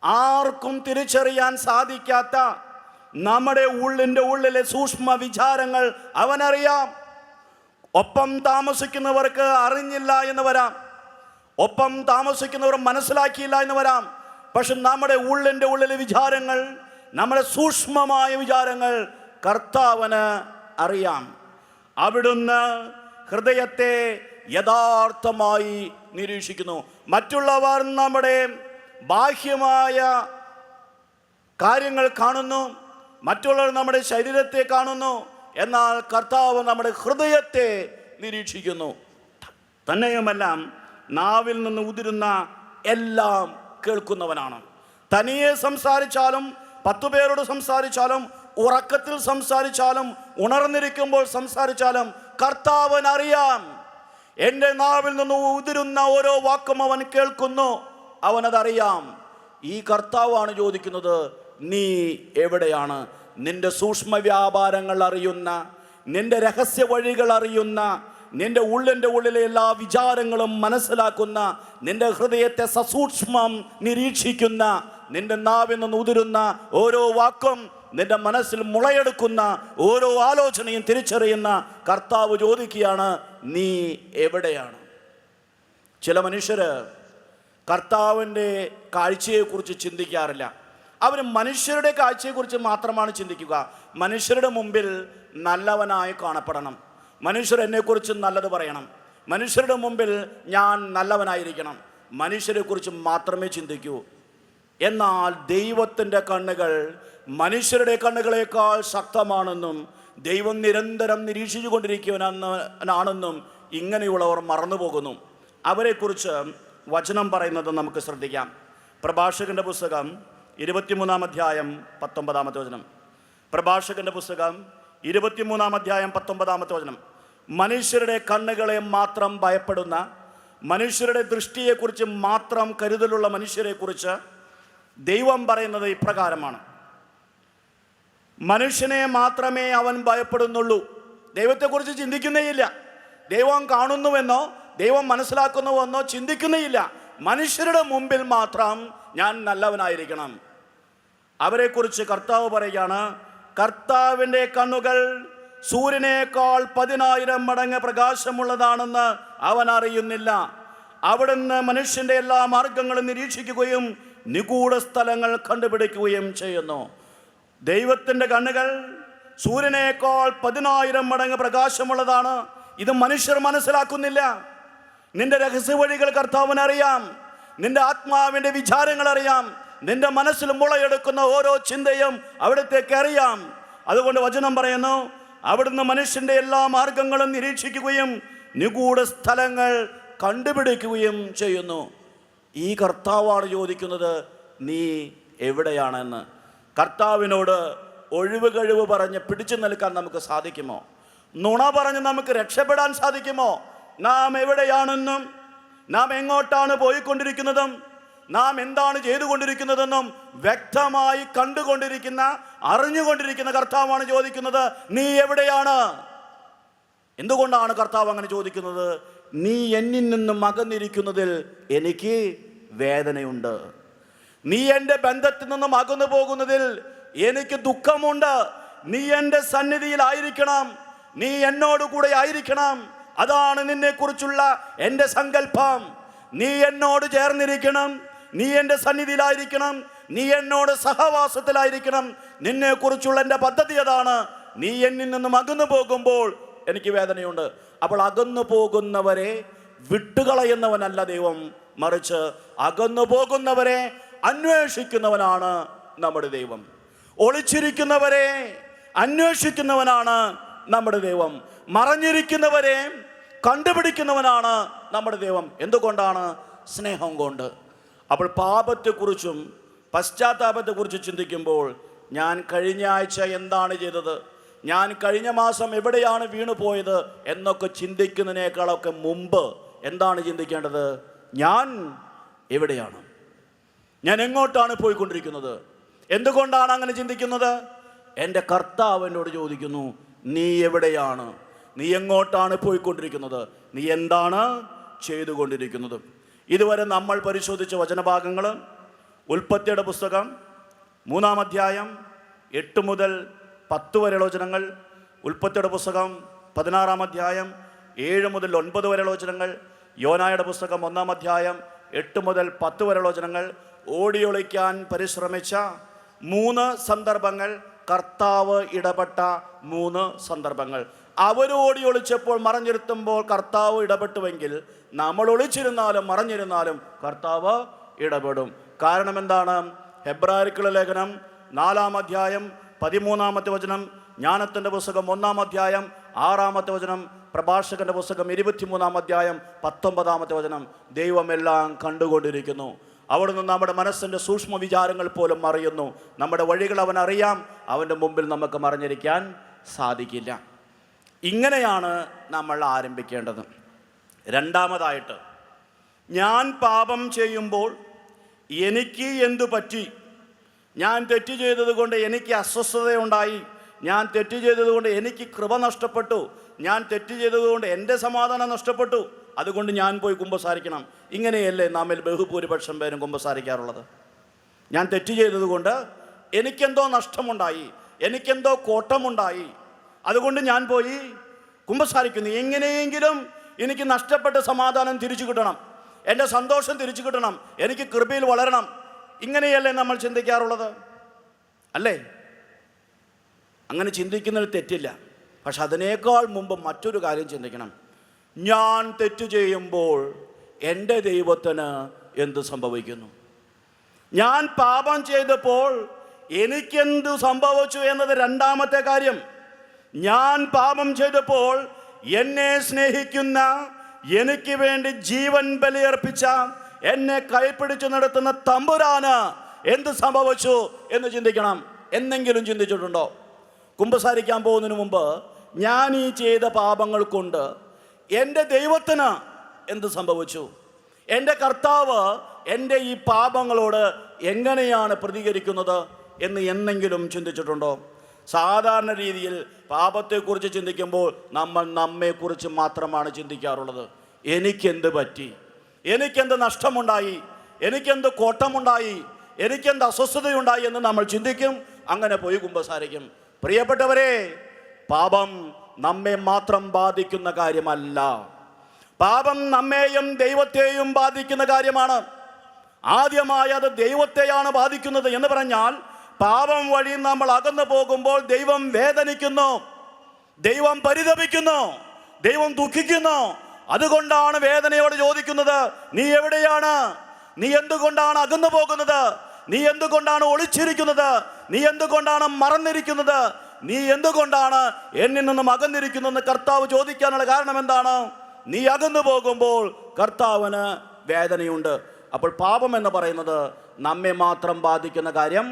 ആർക്കും തിരിച്ചറിയാൻ സാധിക്കാത്ത നമ്മുടെ ഉള്ളിലെ സൂക്ഷ്മ വിചാരങ്ങൾ അവനറിയാം. ഒപ്പം താമസിക്കുന്നവർക്ക് അറിഞ്ഞില്ല എന്ന് വരാം, ഒപ്പം താമസിക്കുന്നവർ മനസ്സിലാക്കിയില്ല എന്ന് വരാം. പക്ഷെ നമ്മുടെ ഉള്ളിലെ വിചാരങ്ങൾ, നമ്മുടെ സൂക്ഷ്മമായ വിചാരങ്ങൾ കർത്താവിന് അറിയാം. അവിടുന്ന് ഹൃദയത്തെ യഥാർത്ഥമായി നിരീക്ഷിക്കുന്നു. മറ്റുള്ളവർ നമ്മുടെ ബാഹ്യമായ കാര്യങ്ങൾ കാണുന്നു, മറ്റുള്ളവർ നമ്മുടെ ശരീരത്തെ കാണുന്നു, എന്നാൽ കർത്താവ് നമ്മുടെ ഹൃദയത്തെ നിരീക്ഷിക്കുന്നു. തന്നെയുമെല്ലാം നാവിൽ നിന്ന് ഉതിരുന്ന എല്ലാം കേൾക്കുന്നവനാണ്. തനിയെ സംസാരിച്ചാലും 10 പേരോട് സംസാരിച്ചാലും ഉറക്കത്തിൽ സംസാരിച്ചാലും ഉണർന്നിരിക്കുമ്പോൾ സംസാരിച്ചാലും കർത്താവിനറിയാം. എൻ്റെ നാവിൽ നിന്ന് ഉതിരുന്ന ഓരോ വാക്കും അവൻ കേൾക്കുന്നു, അവനതറിയാം. ഈ കർത്താവാണ് ചോദിക്കുന്നത്, നീ എവിടെയാണ്? നിന്റെ സൂക്ഷ്മ വ്യാപാരങ്ങൾ അറിയുന്ന, നിന്റെ രഹസ്യ വഴികൾ അറിയുന്ന, നിന്റെ ഉള്ളിൻ്റെ ഉള്ളിലെ എല്ലാ വിചാരങ്ങളും മനസ്സിലാക്കുന്ന, നിന്റെ ഹൃദയത്തെ സസൂക്ഷ്മം നിരീക്ഷിക്കുന്ന, നിന്റെ നാവിൽ നിന്ന് ഉതിരുന്ന ഓരോ വാക്കും, നിന്റെ മനസ്സിൽ മുളയെടുക്കുന്ന ഓരോ ആലോചനയും തിരിച്ചറിയുന്ന കർത്താവ് ചോദിക്കുകയാണ്, നീ എവിടെയാണ്? ചില മനുഷ്യര് കർത്താവിൻ്റെ കാഴ്ചയെക്കുറിച്ച് ചിന്തിക്കാറില്ല. അവർ മനുഷ്യരുടെ കാഴ്ചയെക്കുറിച്ച് മാത്രമാണ് ചിന്തിക്കുക. മനുഷ്യരുടെ മുമ്പിൽ നല്ലവനായി കാണപ്പെടണം, മനുഷ്യർ എന്നെക്കുറിച്ച് നല്ലത് പറയണം, മനുഷ്യരുടെ മുമ്പിൽ ഞാൻ നല്ലവനായിരിക്കണം, മനുഷ്യരെക്കുറിച്ച് മാത്രമേ ചിന്തിക്കൂ. എന്നാൽ ദൈവത്തിൻ്റെ കണ്ണുകൾ മനുഷ്യരുടെ കണ്ണുകളേക്കാൾ ശക്തമാണെന്നും ദൈവം നിരന്തരം നിരീക്ഷിച്ചു കൊണ്ടിരിക്കുന്നവനാണെന്നും ഇങ്ങനെയുള്ളവർ മറന്നുപോകുന്നു. അവരെക്കുറിച്ച് വചനം പറയുന്നത് നമുക്ക് ശ്രദ്ധിക്കാം. പ്രഭാഷകൻ്റെ പുസ്തകം 23-ാം അധ്യായം 19-ാമത്തെ വചനം. പ്രഭാഷകൻ്റെ പുസ്തകം 23-ാം അധ്യായം 19-ാമത്തെ വചനം. മനുഷ്യരുടെ കണ്ണുകളെ മാത്രം ഭയപ്പെടുന്ന, മനുഷ്യരുടെ ദൃഷ്ടിയെക്കുറിച്ച് മാത്രം കരുതലുള്ള മനുഷ്യരെക്കുറിച്ച് ദൈവം പറയുന്നത് ഇപ്രകാരമാണ്: മനുഷ്യനെ മാത്രമേ അവൻ ഭയപ്പെടുന്നുള്ളൂ, ദൈവത്തെക്കുറിച്ച് ചിന്തിക്കുന്നേയില്ല. ദൈവം കാണുന്നുവെന്നോ ദൈവം മനസ്സിലാക്കുന്നുവെന്നോ ചിന്തിക്കുന്നേയില്ല. മനുഷ്യരുടെ മുമ്പിൽ മാത്രം ഞാൻ നല്ലവനായിരിക്കണം. അവരെക്കുറിച്ച് കർത്താവ് പറയുകയാണ്, കർത്താവിൻ്റെ കണ്ണുകൾ സൂര്യനേക്കാൾ 10,000 മടങ്ങ് പ്രകാശമുള്ളതാണെന്ന് അവൻ അറിയുന്നില്ല. അവിടുന്ന് മനുഷ്യൻ്റെ എല്ലാ മാർഗങ്ങളും നിരീക്ഷിക്കുകയും നിഗൂഢ സ്ഥലങ്ങൾ കണ്ടുപിടിക്കുകയും ചെയ്യുന്നു. ദൈവത്തിൻ്റെ കണ്ണുകൾ സൂര്യനേക്കാൾ 10,000 മടങ്ങ് പ്രകാശമുള്ളതാണ്. ഇത് മനുഷ്യർ മനസ്സിലാക്കുന്നില്ല. നിന്റെ രഹസ്യ വഴികൾ കർത്താവിനറിയാം, നിന്റെ ആത്മാവിൻ്റെ വിചാരങ്ങൾ അറിയാം, നിന്റെ മനസ്സിൽ മുളയെടുക്കുന്ന ഓരോ ചിന്തയും അവിടത്തേക്ക് അറിയാം. അതുകൊണ്ട് വചനം പറയുന്നു, അവിടുന്ന് മനുഷ്യൻ്റെ എല്ലാ മാർഗങ്ങളും നിരീക്ഷിക്കുകയും നിഗൂഢ സ്ഥലങ്ങൾ കണ്ടുപിടിക്കുകയും ചെയ്യുന്നു. ഈ കർത്താവാണ് ചോദിക്കുന്നത്, നീ എവിടെയാണെന്ന്. കർത്താവിനോട് ഒഴിവ് കഴിവ് പറഞ്ഞ് പിടിച്ചു നിൽക്കാൻ നമുക്ക് സാധിക്കുമോ? നുണ പറഞ്ഞ് നമുക്ക് രക്ഷപ്പെടാൻ സാധിക്കുമോ? നാം എവിടെയാണെന്നും നാം എങ്ങോട്ടാണ് പോയിക്കൊണ്ടിരിക്കുന്നതും നാം എന്താണ് ചെയ്തുകൊണ്ടിരിക്കുന്നതെന്നും വ്യക്തമായി കണ്ടുകൊണ്ടിരിക്കുന്ന, അറിഞ്ഞുകൊണ്ടിരിക്കുന്ന കർത്താവാണ് ചോദിക്കുന്നത്, നീ എവിടെയാണ്? എന്തുകൊണ്ടാണ് കർത്താവ് അങ്ങനെ ചോദിക്കുന്നത്? നീ എന്നിൽ നിന്നും അകന്നിരിക്കുന്നതിൽ എനിക്ക് വേദനയുണ്ട്. നീ എൻ്റെ ബന്ധത്തിൽ നിന്നും അകന്നു പോകുന്നതിൽ എനിക്ക് ദുഃഖമുണ്ട്. നീ എൻ്റെ സന്നിധിയിലായിരിക്കണം, നീ എന്നോട് കൂടെ ആയിരിക്കണം. അതാണ് നിന്നെക്കുറിച്ചുള്ള എൻ്റെ സങ്കല്പം. നീ എന്നോട് ചേർന്നിരിക്കണം, നീ എൻ്റെ സന്നിധിയിലായിരിക്കണം, നീ എന്നോട് സഹവാസത്തിലായിരിക്കണം. നിന്നെക്കുറിച്ചുള്ള എൻ്റെ പദ്ധതി അതാണ്. നീ എന്നിൽ നിന്നും അകന്നു പോകുമ്പോൾ എനിക്ക് വേദനയുണ്ട്. അപ്പോൾ അകന്നു പോകുന്നവരെ വിട്ടുകളയുന്നവനല്ല ദൈവം, മറിച്ച് അകന്നു പോകുന്നവരെ അന്വേഷിക്കുന്നവനാണ് നമ്മുടെ ദൈവം. ഒളിച്ചിരിക്കുന്നവരെ അന്വേഷിക്കുന്നവനാണ് നമ്മുടെ ദൈവം. മറഞ്ഞിരിക്കുന്നവരെ കണ്ടുപിടിക്കുന്നവനാണ് നമ്മുടെ ദൈവം. എന്തുകൊണ്ടാണ്? സ്നേഹം കൊണ്ട്. അപ്പോൾ പാപത്തെക്കുറിച്ചും പശ്ചാത്താപത്തെക്കുറിച്ച് ചിന്തിക്കുമ്പോൾ ഞാൻ കഴിഞ്ഞ ആഴ്ച എന്താണ് ചെയ്തത്, ഞാൻ കഴിഞ്ഞ മാസം എവിടെയാണ് വീണുപോയത് എന്നൊക്കെ ചിന്തിക്കുന്നതിനേക്കാളൊക്കെ മുമ്പ് എന്താണ് ചിന്തിക്കേണ്ടത്? ഞാൻ എവിടെയാണ്, ഞാൻ എങ്ങോട്ടാണ് പോയിക്കൊണ്ടിരിക്കുന്നത്? എന്തുകൊണ്ടാണ് അങ്ങനെ ചിന്തിക്കുന്നത്? എൻ്റെ കർത്താവ് എന്നോട് ചോദിക്കുന്നു, നീ എവിടെയാണ്? നീ എങ്ങോട്ടാണ് പോയിക്കൊണ്ടിരിക്കുന്നത്? നീ എന്താണ് ചെയ്തുകൊണ്ടിരിക്കുന്നത്? ഇതുവരെ നമ്മൾ പരിശോധിച്ച വചനഭാഗങ്ങൾ ഉൽപ്പത്തിയുടെ പുസ്തകം 3-ാം അധ്യായം 8 മുതൽ 10 വരെയുള്ള വചനങ്ങൾ, ഉൽപ്പത്തിയുടെ പുസ്തകം 16-ാം അധ്യായം 7 മുതൽ 9 വരെയുള്ള വചനങ്ങൾ, യോനായുടെ പുസ്തകം 1-ാം അധ്യായം 8 മുതൽ 10 വരെയുള്ള വചനങ്ങൾ, ഓടിയൊളിക്കാൻ പരിശ്രമിച്ച 3 സന്ദർഭങ്ങൾ, കർത്താവ് ഇടപെട്ട 3 സന്ദർഭങ്ങൾ. അവരോടി ഒളിച്ചപ്പോൾ മറഞ്ഞിരുത്തുമ്പോൾ കർത്താവ് ഇടപെട്ടുവെങ്കിൽ നമ്മൾ ഒളിച്ചിരുന്നാലും മറഞ്ഞിരുന്നാലും കർത്താവ് ഇടപെടും. കാരണം എന്താണ്? ഹെബ്രായർക്കുള്ള ലേഖനം 4-ാം അധ്യായം 13-ാമത്തെ വചനം, ജ്ഞാനത്തിൻ്റെ പുസ്തകം 1-ാം അധ്യായം 6-ാമത്തെ വചനം, പ്രഭാഷകന്റെ പുസ്തകം 23-ാം അധ്യായം 19-ാമത്തെ വചനം. ദൈവമെല്ലാം കണ്ടുകൊണ്ടിരിക്കുന്നു. അവിടുന്ന് നമ്മുടെ മനസ്സിൻ്റെ സൂക്ഷ്മ വിചാരങ്ങൾ പോലും അറിയുന്നു. നമ്മുടെ വഴികൾ അവൻ അറിയാം. അവൻ്റെ മുമ്പിൽ നമുക്ക് മറഞ്ഞിരിക്കാൻ സാധിക്കില്ല. ഇങ്ങനെയാണ് നമ്മൾ ആരംഭിക്കേണ്ടത്. രണ്ടാമതായിട്ട്, ഞാൻ പാപം ചെയ്യുമ്പോൾ എനിക്ക് എന്തു പറ്റി? ഞാൻ തെറ്റ് ചെയ്തത് കൊണ്ട് എനിക്ക് അസ്വസ്ഥതയുണ്ടായി. ഞാൻ തെറ്റ് ചെയ്തതുകൊണ്ട് എനിക്ക് കൃപ നഷ്ടപ്പെട്ടു. ഞാൻ തെറ്റ് ചെയ്തതുകൊണ്ട് എൻ്റെ സമാധാനം നഷ്ടപ്പെട്ടു. അതുകൊണ്ട് ഞാൻ പോയി കുമ്പസാരിക്കണം. ഇങ്ങനെയല്ലേ നമ്മിൽ ബഹുഭൂരിപക്ഷം പേരും കുമ്പസാരിക്കാറുള്ളത്? ഞാൻ തെറ്റ് ചെയ്തതുകൊണ്ട് എനിക്കെന്തോ നഷ്ടമുണ്ടായി, എനിക്കെന്തോ കോട്ടമുണ്ടായി, അതുകൊണ്ട് ഞാൻ പോയി കുമ്പസാരിക്കുന്നു. എങ്ങനെയെങ്കിലും എനിക്ക് നഷ്ടപ്പെട്ട സമാധാനം തിരിച്ചു കിട്ടണം, എൻ്റെ സന്തോഷം തിരിച്ചു കിട്ടണം, എനിക്ക് കൃപയിൽ വളരണം. ഇങ്ങനെയല്ലേ നമ്മൾ ചിന്തിക്കാറുള്ളത്? അല്ലേ? അങ്ങനെ ചിന്തിക്കുന്നതിൽ തെറ്റില്ല. പക്ഷെ അതിനേക്കാൾ മുമ്പ് മറ്റൊരു കാര്യം ചിന്തിക്കണം. ഞാൻ തെറ്റ് ചെയ്യുമ്പോൾ എൻ്റെ ദൈവത്തിന് എന്ത് സംഭവിക്കുന്നു? ഞാൻ പാപം ചെയ്തപ്പോൾ എനിക്കെന്ത് സംഭവിച്ചു എന്നത് രണ്ടാമത്തെ കാര്യം. ഞാൻ പാപം ചെയ്തപ്പോൾ എന്നെ സ്നേഹിക്കുന്ന, എനിക്ക് വേണ്ടി ജീവൻ ബലിയർപ്പിച്ച, എന്നെ കൈപ്പിടിച്ചു നടത്തുന്ന തമ്പുരാന് എന്ത് സംഭവിച്ചു എന്ന് ചിന്തിക്കണം. എന്നെങ്കിലും ചിന്തിച്ചിട്ടുണ്ടോ? കുമ്പസാരിക്കാൻ പോകുന്നതിന് മുമ്പ് ഞാൻ ഈ ചെയ്ത പാപങ്ങൾ കൊണ്ട് എൻ്റെ ദൈവത്തിന് എന്ത് സംഭവിച്ചു? എൻ്റെ കർത്താവ് എൻ്റെ ഈ പാപങ്ങളോട് എങ്ങനെയാണ് പ്രതികരിക്കുന്നത് എന്ന് എന്നെങ്കിലും ചിന്തിച്ചിട്ടുണ്ടോ? സാധാരണ രീതിയിൽ പാപത്തെക്കുറിച്ച് ചിന്തിക്കുമ്പോൾ നമ്മൾ നമ്മെക്കുറിച്ച് മാത്രമാണ് ചിന്തിക്കാറുള്ളത്. എനിക്കെന്ത് പറ്റി? എനിക്കെന്ത് നഷ്ടമുണ്ടായി? എനിക്കെന്ത് കോട്ടമുണ്ടായി? എനിക്കെന്ത് അസ്വസ്ഥതയുണ്ടായി എന്ന് നമ്മൾ ചിന്തിക്കും. അങ്ങനെ പോയി കുമ്പസാരിക്കും. പ്രിയപ്പെട്ടവരെ, പാപം നമ്മെ മാത്രം ബാധിക്കുന്ന കാര്യമല്ല. പാപം നമ്മെയും ദൈവത്തെയും ബാധിക്കുന്ന കാര്യമാണ്. ആദ്യമായി അത് ദൈവത്തെയാണ് ബാധിക്കുന്നത്. എന്ന് പറഞ്ഞാൽ പാപം വഴി നമ്മൾ അകന്നു പോകുമ്പോൾ ദൈവം വേദനിക്കുന്നു, ദൈവം പരിതപിക്കുന്നു, ദൈവം ദുഃഖിക്കുന്നു. അതുകൊണ്ടാണ് വേദനയോട് ചോദിക്കുന്നത്, നീ എവിടെയാണ്? നീ എന്തുകൊണ്ടാണ് അകന്നു പോകുന്നത്? നീ എന്തുകൊണ്ടാണ് ഒളിച്ചിരിക്കുന്നത്? നീ എന്തുകൊണ്ടാണ് മറന്നിരിക്കുന്നത്? നീ എന്തുകൊണ്ടാണ് എന്നിൽ നിന്നും അകന്നിരിക്കുന്നതെന്ന് കർത്താവ് ചോദിക്കാനുള്ള കാരണം എന്താണ്? നീ അകന്നു പോകുമ്പോൾ കർത്താവിന് വേദനയുണ്ട്. അപ്പോൾ പാപം എന്ന് പറയുന്നത് നമ്മെ മാത്രം ബാധിക്കുന്ന കാര്യം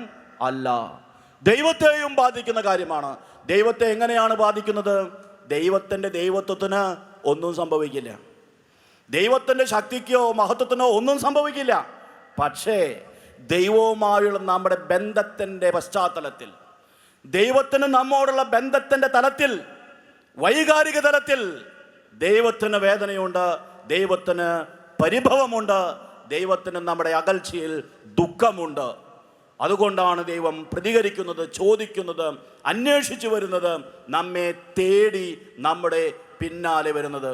അല്ല, ദൈവത്തെയും ബാധിക്കുന്ന കാര്യമാണ്. ദൈവത്തെ എങ്ങനെയാണ് ബാധിക്കുന്നത്? ദൈവത്തിൻ്റെ ദൈവത്വത്തിന് ഒന്നും സംഭവിക്കില്ല, ദൈവത്തിൻ്റെ ശക്തിക്കോ മഹത്വത്തിനോ ഒന്നും സംഭവിക്കില്ല. പക്ഷേ ദൈവവുമായുള്ള നമ്മുടെ ബന്ധത്തിൻ്റെ പശ്ചാത്തലത്തിൽ, ദൈവത്തിന് നമ്മോടുള്ള ബന്ധത്തിൻ്റെ തലത്തിൽ, വൈകാരിക തലത്തിൽ ദൈവത്തിന് വേദനയുണ്ട്, ദൈവത്തിന് പരിഭവമുണ്ട്, ദൈവത്തിന് നമ്മുടെ അകൽച്ചയിൽ ദുഃഖമുണ്ട്. അതുകൊണ്ടാണ് ദൈവം പ്രതികരിക്കുന്നത്, ചോദിക്കുന്നത്, അന്വേഷിച്ചു വരുന്നത്, നമ്മെ തേടി നമ്മുടെ പിന്നാലെ വരുന്നത്.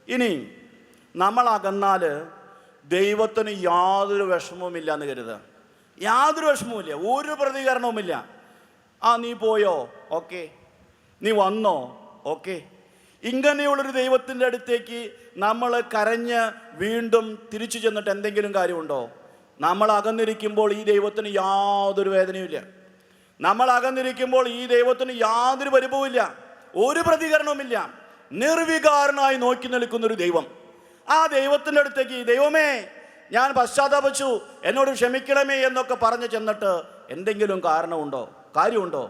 ഇനി നമ്മൾ അകന്നാൽ ദൈവത്തിന് യാതൊരു വിഷമവുമില്ല എന്ന് കരുതുക. യാതൊരു വിഷമവുമില്ല, ഒരു പ്രതികരണവുമില്ല. നീ പോയോ? ഓക്കെ. നീ വന്നോ? ഓക്കെ. ഇങ്ങനെയുള്ളൊരു ദൈവത്തിൻ്റെ അടുത്തേക്ക് നമ്മൾ കരഞ്ഞ് വീണ്ടും തിരിച്ചു ചെന്നിട്ട് എന്തെങ്കിലും കാര്യമുണ്ടോ? നമ്മൾ അകന്നിരിക്കുമ്പോൾ ഈ ദൈവത്തിന് യാതൊരു വേദനയുമില്ല. നമ്മൾ അകന്നിരിക്കുമ്പോൾ ഈ ദൈവത്തിന് യാതൊരു പരിഭവമില്ല, ഒരു പ്രതികരണവുമില്ല. നിർവികാരനായി നോക്കി നിൽക്കുന്നൊരു ദൈവം. ആ ദൈവത്തിൻ്റെ അടുത്തേക്ക്, ദൈവമേ ഞാൻ പശ്ചാത്താപിച്ചു, എന്നോട് ക്ഷമിക്കണമേ എന്നൊക്കെ പറഞ്ഞു ചെന്നിട്ട് എന്തെങ്കിലും കാരണമുണ്ടോ, കാര്യമുണ്ടോ?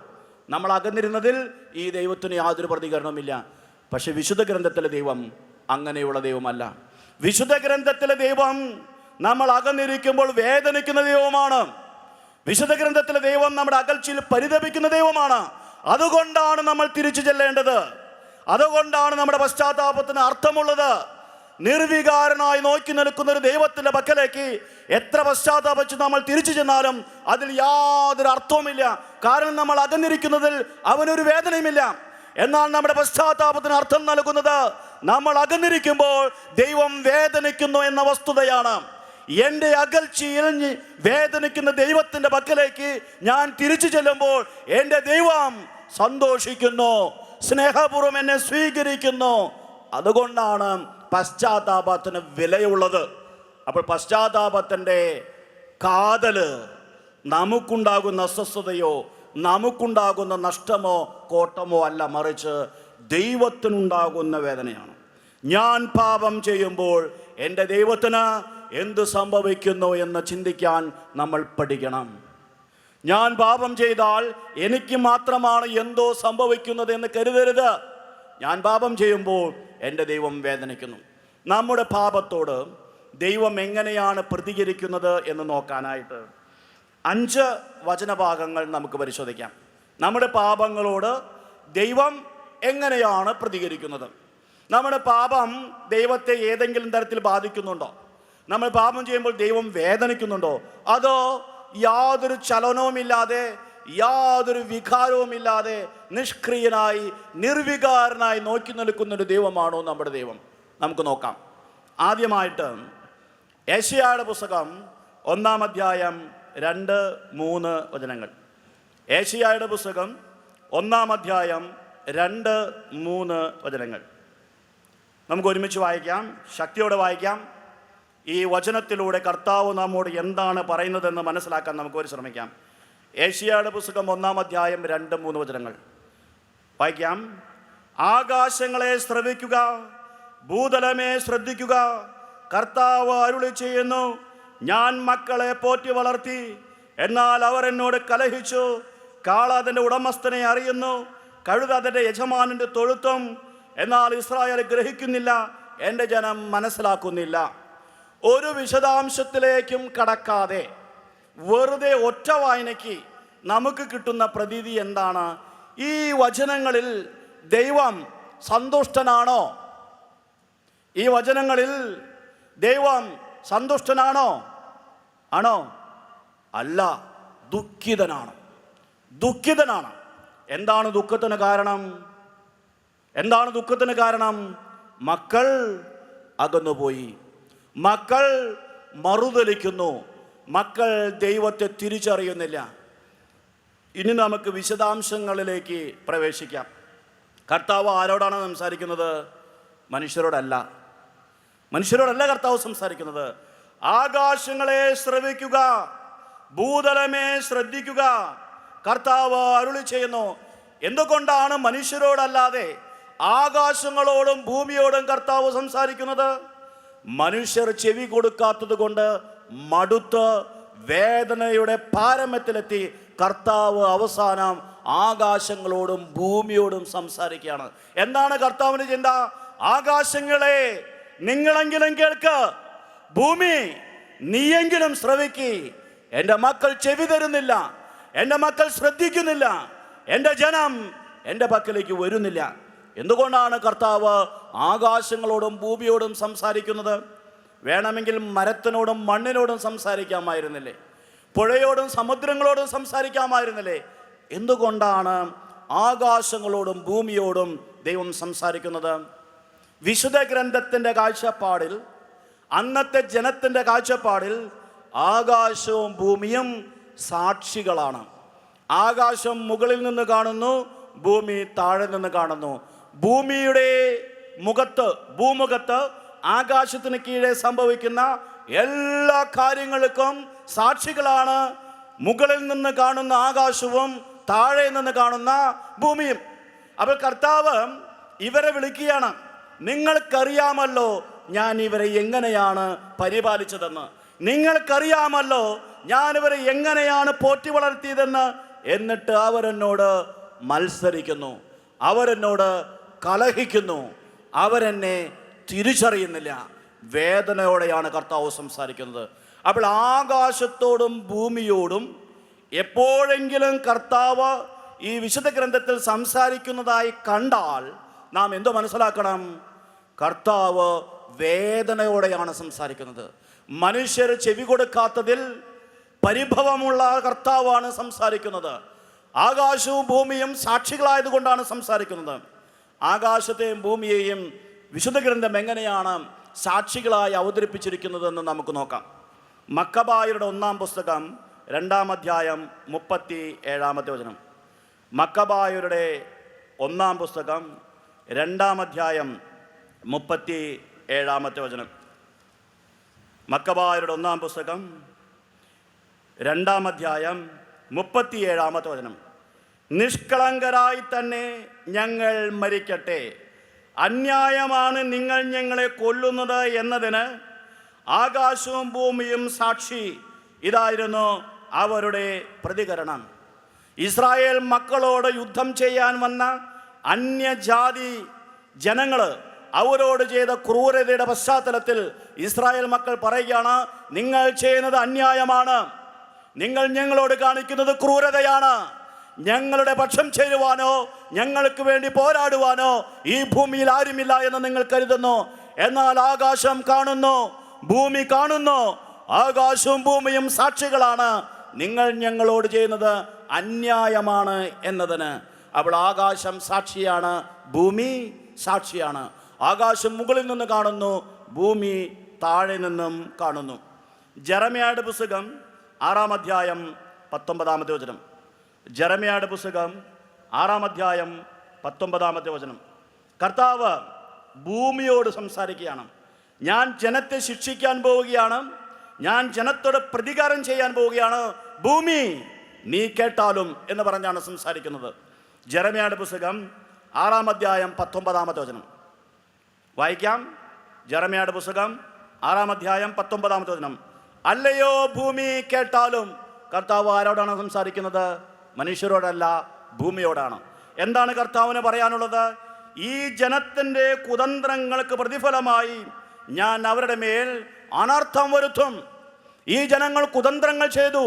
നമ്മൾ അകന്നിരുന്നതിൽ ഈ ദൈവത്തിന് യാതൊരു പ്രതികരണവുമില്ല. പക്ഷെ വിശുദ്ധ ഗ്രന്ഥത്തിലെ ദൈവം അങ്ങനെയുള്ള ദൈവമല്ല. വിശുദ്ധ ഗ്രന്ഥത്തിലെ ദൈവം നമ്മൾ അകന്നിരിക്കുമ്പോൾ വേദനിക്കുന്ന ദൈവമാണ്. വിശുദ്ധ ഗ്രന്ഥത്തിലെ ദൈവം നമ്മുടെ അകൽച്ചയിൽ പരിതപിക്കുന്ന ദൈവമാണ്. അതുകൊണ്ടാണ് നമ്മൾ തിരിച്ചു ചെല്ലേണ്ടത്. അതുകൊണ്ടാണ് നമ്മുടെ പശ്ചാത്താപത്തിന് അർത്ഥമുള്ളത്. നിർവികാരനായി നോക്കി നിൽക്കുന്ന ഒരു ദൈവത്തിൻ്റെ പക്കലേക്ക് എത്ര പശ്ചാത്താപിച്ച് നമ്മൾ തിരിച്ചു ചെന്നാലും അതിൽ യാതൊരു അർത്ഥവുമില്ല. കാരണം നമ്മൾ അകന്നിരിക്കുന്നതിൽ അവനൊരു വേദനയുമില്ല. എന്നാൽ നമ്മുടെ പശ്ചാത്താപത്തിന് അർത്ഥം നൽകുന്നത് നമ്മൾ അകന്നിരിക്കുമ്പോൾ ദൈവം വേദനിക്കുന്നു എന്ന വസ്തുതയാണ്. എൻ്റെ അകൽച്ചയിൽ വേദനിക്കുന്ന ദൈവത്തിൻ്റെ പക്കലേക്ക് ഞാൻ തിരിച്ചു ചെല്ലുമ്പോൾ എൻ്റെ ദൈവം സന്തോഷിക്കുന്നു, സ്നേഹപൂർവ്വം എന്നെ സ്വീകരിക്കുന്നു. അതുകൊണ്ടാണ് പശ്ചാത്താപത്തിന് വിലയുള്ളത്. അപ്പോൾ പശ്ചാത്താപത്തിൻ്റെ കാതല് നമുക്കുണ്ടാകുന്ന അസ്വസ്ഥതയോ നമുക്കുണ്ടാകുന്ന നഷ്ടമോ കോട്ടമോ അല്ല, മറിച്ച് ദൈവത്തിനുണ്ടാകുന്ന വേദനയാണ്. ഞാൻ പാപം ചെയ്യുമ്പോൾ എൻ്റെ ദൈവത്തിന് എന്ത് സംഭവിക്കുന്നു എന്ന് ചിന്തിക്കാൻ നമ്മൾ പഠിക്കണം. ഞാൻ പാപം ചെയ്താൽ എനിക്ക് മാത്രമാണ് എന്തോ സംഭവിക്കുന്നത് എന്ന് കരുതരുത്. ഞാൻ പാപം ചെയ്യുമ്പോൾ എൻ്റെ ദൈവം വേദനിക്കുന്നു. നമ്മുടെ പാപത്തോട് ദൈവം എങ്ങനെയാണ് പ്രതികരിക്കുന്നത് എന്ന് നോക്കാനായിട്ട് 5 വചനഭാഗങ്ങൾ നമുക്ക് പരിശോധിക്കാം. നമ്മുടെ പാപങ്ങളോട് ദൈവം എങ്ങനെയാണ് പ്രതികരിക്കുന്നത്? നമ്മുടെ പാപം ദൈവത്തെ ഏതെങ്കിലും തരത്തിൽ ബാധിക്കുന്നുണ്ടോ? നമ്മൾ പാപം ചെയ്യുമ്പോൾ ദൈവം വേദനിക്കുന്നുണ്ടോ? അതോ യാതൊരു ചലനവുമില്ലാതെ യാതൊരു വികാരവുമില്ലാതെ നിഷ്ക്രിയനായി നിർവികാരനായി നോക്കി നിൽക്കുന്നൊരു ദൈവമാണോ നമ്മുടെ ദൈവം? നമുക്ക് നോക്കാം. ആദ്യമായിട്ട് യെശയ്യായുടെ പുസ്തകം 1-ാം അധ്യായം 2-3 വചനങ്ങൾ. യെശയ്യായുടെ പുസ്തകം 1-ാം അധ്യായം 2-3 വചനങ്ങൾ നമുക്ക് ഒരുമിച്ച് വായിക്കാം, ശക്തിയോടെ വായിക്കാം. ഈ വചനത്തിലൂടെ കർത്താവ് നമ്മോട് എന്താണ് പറയുന്നതെന്ന് മനസ്സിലാക്കാൻ നമുക്ക് ശ്രമിക്കാം. യെശയ്യായുടെ പുസ്തകം 1-ാം അധ്യായം 2-3 വചനങ്ങൾ വായിക്കാം. ആകാശങ്ങളെ ശ്രവിക്കുക, ഭൂതലമേ ശ്രദ്ധിക്കുക, കർത്താവ് അരുളി ചെയ്യുന്നു, ഞാൻ മക്കളെ പോറ്റി വളർത്തി, എന്നാൽ അവർ എന്നോട് കലഹിച്ചു. കാള അതിൻ്റെ ഉടമസ്ഥനെ അറിയുന്നു, കഴുത അതിൻ്റെ യജമാനൻ്റെ തൊഴുത്തും, എന്നാൽ ഇസ്രായേൽ ഗ്രഹിക്കുന്നില്ല, എൻ്റെ ജനം മനസ്സിലാക്കുന്നില്ല. ഒരു വിശദാംശത്തിലേക്കും കടക്കാതെ വെറുതെ ഒറ്റ വായനയ്ക്ക് നമുക്ക് കിട്ടുന്ന പ്രതീതി എന്താണ്? ഈ വചനങ്ങളിൽ ദൈവം സന്തുഷ്ടനാണോ? ഈ വചനങ്ങളിൽ ദൈവം സന്തുഷ്ടനാണോ? ആണോ? അല്ല, ദുഃഖിതനാണ്. ദുഃഖിതനാണ്. എന്താണ് ദുഃഖത്തിന് കാരണം? എന്താണ് ദുഃഖത്തിന് കാരണം? മക്കൾ അകന്നുപോയി, മക്കൾ മറുതലിക്കുന്നു, മക്കൾ ദൈവത്തെ തിരിച്ചറിയുന്നില്ല. ഇനി നമുക്ക് വിശദാംശങ്ങളിലേക്ക് പ്രവേശിക്കാം. കർത്താവ് ആരോടാണ് സംസാരിക്കുന്നത്? മനുഷ്യരോടല്ല. മനുഷ്യരോടല്ല കർത്താവ് സംസാരിക്കുന്നത്. ആകാശങ്ങളെ ശ്രവിക്കുക, ഭൂതലമേ ശ്രദ്ധിക്കുക, കർത്താവ് അരുളി ചെയ്യുന്നു. എന്തുകൊണ്ടാണ് മനുഷ്യരോടല്ലാതെ ആകാശങ്ങളോടും ഭൂമിയോടും കർത്താവ് സംസാരിക്കുന്നത്? മനുഷ്യർ ചെവി കൊടുക്കാത്തത് കൊണ്ട് മടുത്ത് വേദനയുടെ പാരമ്യത്തിലെത്തി കർത്താവ് അവസാനം ആകാശങ്ങളോടും ഭൂമിയോടും സംസാരിക്കുകയാണ്. എന്താണ് കർത്താവിൻ്റെ ചിന്ത? ആകാശങ്ങളെ നിങ്ങളെങ്കിലും കേൾക്ക്, ഭൂമി നീയെങ്കിലും ശ്രവിക്ക്. എൻ്റെ മക്കൾ ചെവി തരുന്നില്ല, എൻ്റെ മക്കൾ ശ്രദ്ധിക്കുന്നില്ല, എൻ്റെ ജനം എൻ്റെ പക്കലേക്ക് വരുന്നില്ല. എന്തുകൊണ്ടാണ് കർത്താവ് ആകാശങ്ങളോടും ഭൂമിയോടും സംസാരിക്കുന്നത്? വേണമെങ്കിൽ മരത്തിനോടും മണ്ണിനോടും സംസാരിക്കാമായിരുന്നില്ലേ? പുഴയോടും സമുദ്രങ്ങളോടും സംസാരിക്കാമായിരുന്നില്ലേ? എന്തുകൊണ്ടാണ് ആകാശങ്ങളോടും ഭൂമിയോടും ദൈവം സംസാരിക്കുന്നത്? വിശുദ്ധ ഗ്രന്ഥത്തിൻ്റെ കാഴ്ചപ്പാടിൽ, അന്നത്തെ ജനത്തിൻ്റെ കാഴ്ചപ്പാടിൽ ആകാശവും ഭൂമിയും സാക്ഷികളാണ്. ആകാശം മുകളിൽ നിന്ന് കാണുന്നു, ഭൂമി താഴെ നിന്ന് കാണുന്നു. ഭൂമിയുടെ ഭൂമുഖത്ത് ആകാശത്തിന് കീഴെ സംഭവിക്കുന്ന എല്ലാ കാര്യങ്ങൾക്കും സാക്ഷികളാണ് മുകളിൽ നിന്ന് കാണുന്ന ആകാശവും താഴെ നിന്ന് കാണുന്ന ഭൂമിയും. അപ്പോൾ കർത്താവ് ഇവരെ വിളിക്കുകയാണ്, നിങ്ങൾക്കറിയാമല്ലോ ഞാൻ ഇവരെ എങ്ങനെയാണ് പരിപാലിച്ചതെന്ന്, നിങ്ങൾക്കറിയാമല്ലോ ഞാൻ ഇവരെ എങ്ങനെയാണ് പോറ്റി വളർത്തിയതെന്ന്. എന്നിട്ട് അവരെന്നോട് മത്സരിക്കുന്നു, അവരെന്നോട് കലഹിക്കുന്നു, അവരെന്നെ തിരിച്ചറിയുന്നില്ല. വേദനയോടെയാണ് കർത്താവ് സംസാരിക്കുന്നത്. അപ്പോൾ ആകാശത്തോടും ഭൂമിയോടും എപ്പോഴെങ്കിലും കർത്താവ് ഈ വിശുദ്ധ ഗ്രന്ഥത്തിൽ സംസാരിക്കുന്നതായി കണ്ടാൽ നാം എന്തോ മനസ്സിലാക്കണം? കർത്താവ് വേദനയോടെയാണ് സംസാരിക്കുന്നത്. മനുഷ്യർ ചെവി കൊടുക്കാത്തതിൽ പരിഭവമുള്ള കർത്താവാണ് സംസാരിക്കുന്നത്. ആകാശവും ഭൂമിയും സാക്ഷികളായതുകൊണ്ടാണ് സംസാരിക്കുന്നത്. ആകാശത്തെയും ഭൂമിയെയും വിശുദ്ധ ഗ്രന്ഥം എങ്ങനെയാണ് സാക്ഷികളായി അവതരിപ്പിച്ചിരിക്കുന്നതെന്ന് നമുക്ക് നോക്കാം. മക്കബായരുടെ 1-ാം പുസ്തകം 2-ാം അധ്യായം 37-ാമത്തെ വചനം. മക്കബായരുടെ ഒന്നാം പുസ്തകം 2-ാം അധ്യായം 37-ാമത്തെ വചനം. മക്കബായരുടെ 1-ാം പുസ്തകം 2-ാം അധ്യായം 37-ാമത്തെ വചനം. നിഷ്കളങ്കരായി തന്നെ ഞങ്ങൾ മരിക്കട്ടെ, അന്യായമാണ് നിങ്ങൾ ഞങ്ങളെ കൊല്ലുന്നത് എന്നതിന് ആകാശവും ഭൂമിയും സാക്ഷി. ഇതായിരുന്നു അവരുടെ പ്രതികരണം. ഇസ്രായേൽ മക്കളോട് യുദ്ധം ചെയ്യാൻ വന്ന അന്യജാതി ജനങ്ങൾ അവരോട് ചെയ്ത ക്രൂരതയുടെ പശ്ചാത്തലത്തിൽ ഇസ്രായേൽ മക്കൾ പറയുകയാണ്, നിങ്ങൾ ചെയ്യുന്നത് അന്യായമാണ്, നിങ്ങൾ ഞങ്ങളോട് കാണിക്കുന്നത് ക്രൂരതയാണ്. ഞങ്ങളുടെ പക്ഷം ചേരുവാനോ ഞങ്ങൾക്ക് വേണ്ടി പോരാടുവാനോ ഈ ഭൂമിയിൽ ആരുമില്ല എന്ന് നിങ്ങൾ കരുതുന്നു. എന്നാൽ ആകാശം കാണുന്നു, ഭൂമി കാണുന്നു, ആകാശവും ഭൂമിയും സാക്ഷികളാണ് നിങ്ങൾ ഞങ്ങളോട് ചെയ്യുന്നത് അന്യായമാണ് എന്നതിന്. അപ്പോൾ ആകാശം സാക്ഷിയാണ്, ഭൂമി സാക്ഷിയാണ്. ആകാശം മുകളിൽ നിന്ന് കാണുന്നു, ഭൂമി താഴെ നിന്നും കാണുന്നു. ജെറമ്യായുടെ പുസ്തകം 6-ാം അധ്യായം 19-ാമത്തെ വചനം. ജെറമ്യായുടെ പുസ്തകം 6-ാം അധ്യായം 19-ാമത്തെ വചനം. കർത്താവ് ഭൂമിയോട് സംസാരിക്കുകയാണ്. ഞാൻ ജനത്തെ ശിക്ഷിക്കാൻ പോവുകയാണ്, ഞാൻ ജനത്തോട് പ്രതികാരം ചെയ്യാൻ പോവുകയാണ്, ഭൂമി നീ കേട്ടാലും എന്ന് പറഞ്ഞാണ് സംസാരിക്കുന്നത്. ജെറമ്യായുടെ പുസ്തകം 6-ാം അധ്യായം 19-ാമത്തെ വചനം വായിക്കാം. ജെറമ്യായുടെ പുസ്തകം 6-ാം അധ്യായം 19-ാമത്തെ വചനം. അല്ലയോ ഭൂമി കേട്ടാലും. കർത്താവ് ആരോടാണ് സംസാരിക്കുന്നത്? മനുഷ്യരോടല്ല, ഭൂമിയോടാണ്. എന്താണ് കർത്താവിന് പറയാനുള്ളത്? ഈ ജനത്തിൻ്റെ കുതന്ത്രങ്ങൾക്ക് പ്രതിഫലമായി ഞാൻ അവരുടെ മേൽ അനർത്ഥം വരുത്തും. ഈ ജനങ്ങൾ കുതന്ത്രങ്ങൾ ചെയ്തു,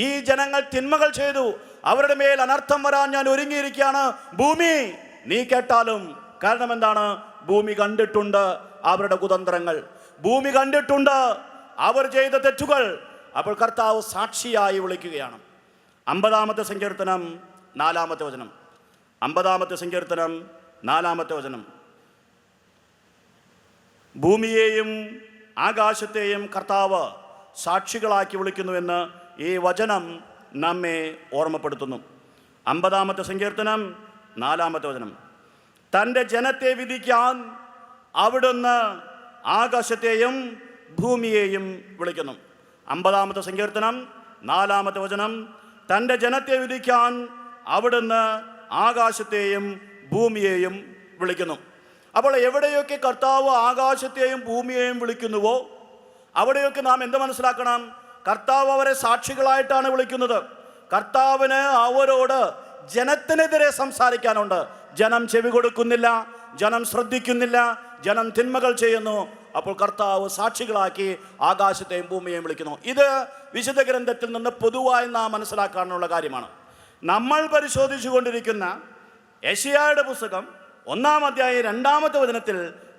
ഈ ജനങ്ങൾ തിന്മകൾ ചെയ്തു, അവരുടെ മേൽ അനർത്ഥം വരാൻ ഞാൻ ഒരുങ്ങിയിരിക്കുകയാണ്. ഭൂമി നീ കേട്ടാലും. കാരണം എന്താണ്? ഭൂമി കണ്ടിട്ടുണ്ട് അവരുടെ കുതന്ത്രങ്ങൾ, ഭൂമി കണ്ടിട്ടുണ്ട് അവർ ചെയ്ത തെറ്റുകൾ. അപ്പോൾ കർത്താവ് സാക്ഷിയായി വിളിക്കുകയാണ്. 50-ാമത്തെ സങ്കീർത്തനം 4-ാമത്തെ വചനം. 50-ാമത്തെ സങ്കീർത്തനം 4-ാമത്തെ വചനം. ഭൂമിയെയും ആകാശത്തെയും കർത്താവ് സാക്ഷികളാക്കി വിളിക്കുന്നുവെന്ന് ഈ വചനം നമ്മെ ഓർമ്മപ്പെടുത്തുന്നു. 50-ാമത്തെ സങ്കീർത്തനം 4-ാമത്തെ വചനം. തൻ്റെ ജനത്തെ വിധിക്കാൻ അവിടുന്ന് ആകാശത്തെയും ഭൂമിയെയും വിളിക്കുന്നു. 50-ാമത്തെ സങ്കീർത്തനം 4-ാമത്തെ വചനം. തൻ്റെ ജനത്തെ വിധിക്കാൻ അവിടുന്ന് ആകാശത്തെയും ഭൂമിയെയും വിളിക്കുന്നു. അപ്പോൾ എവിടെയൊക്കെ കർത്താവ് ആകാശത്തെയും ഭൂമിയെയും വിളിക്കുന്നുവോ അവിടെയൊക്കെ നാം എന്ത് മനസ്സിലാക്കണം? കർത്താവ് അവരെ സാക്ഷികളായിട്ടാണ് വിളിക്കുന്നത്. കർത്താവിന് അവരോട് ജനത്തിനെതിരെ സംസാരിക്കാനുണ്ട്. ജനം ചെവി കൊടുക്കുന്നില്ല, ജനം ശ്രദ്ധിക്കുന്നില്ല, ജനം തിന്മകൾ ചെയ്യുന്നു. അപ്പോൾ കർത്താവ് സാക്ഷികളാക്കി ആകാശത്തെയും ഭൂമിയെയും വിളിക്കുന്നു. ഇത് വിശുദ്ധ ഗ്രന്ഥത്തിൽ നിന്ന് പൊതുവായി നാം മനസ്സിലാക്കാനുള്ള കാര്യമാണ്. നമ്മൾ പരിശോധിച്ചു കൊണ്ടിരിക്കുന്ന യെശയ്യായുടെ പുസ്തകം 1-ാം അധ്യായം 2-ാമത്തെ വചനത്തിൽ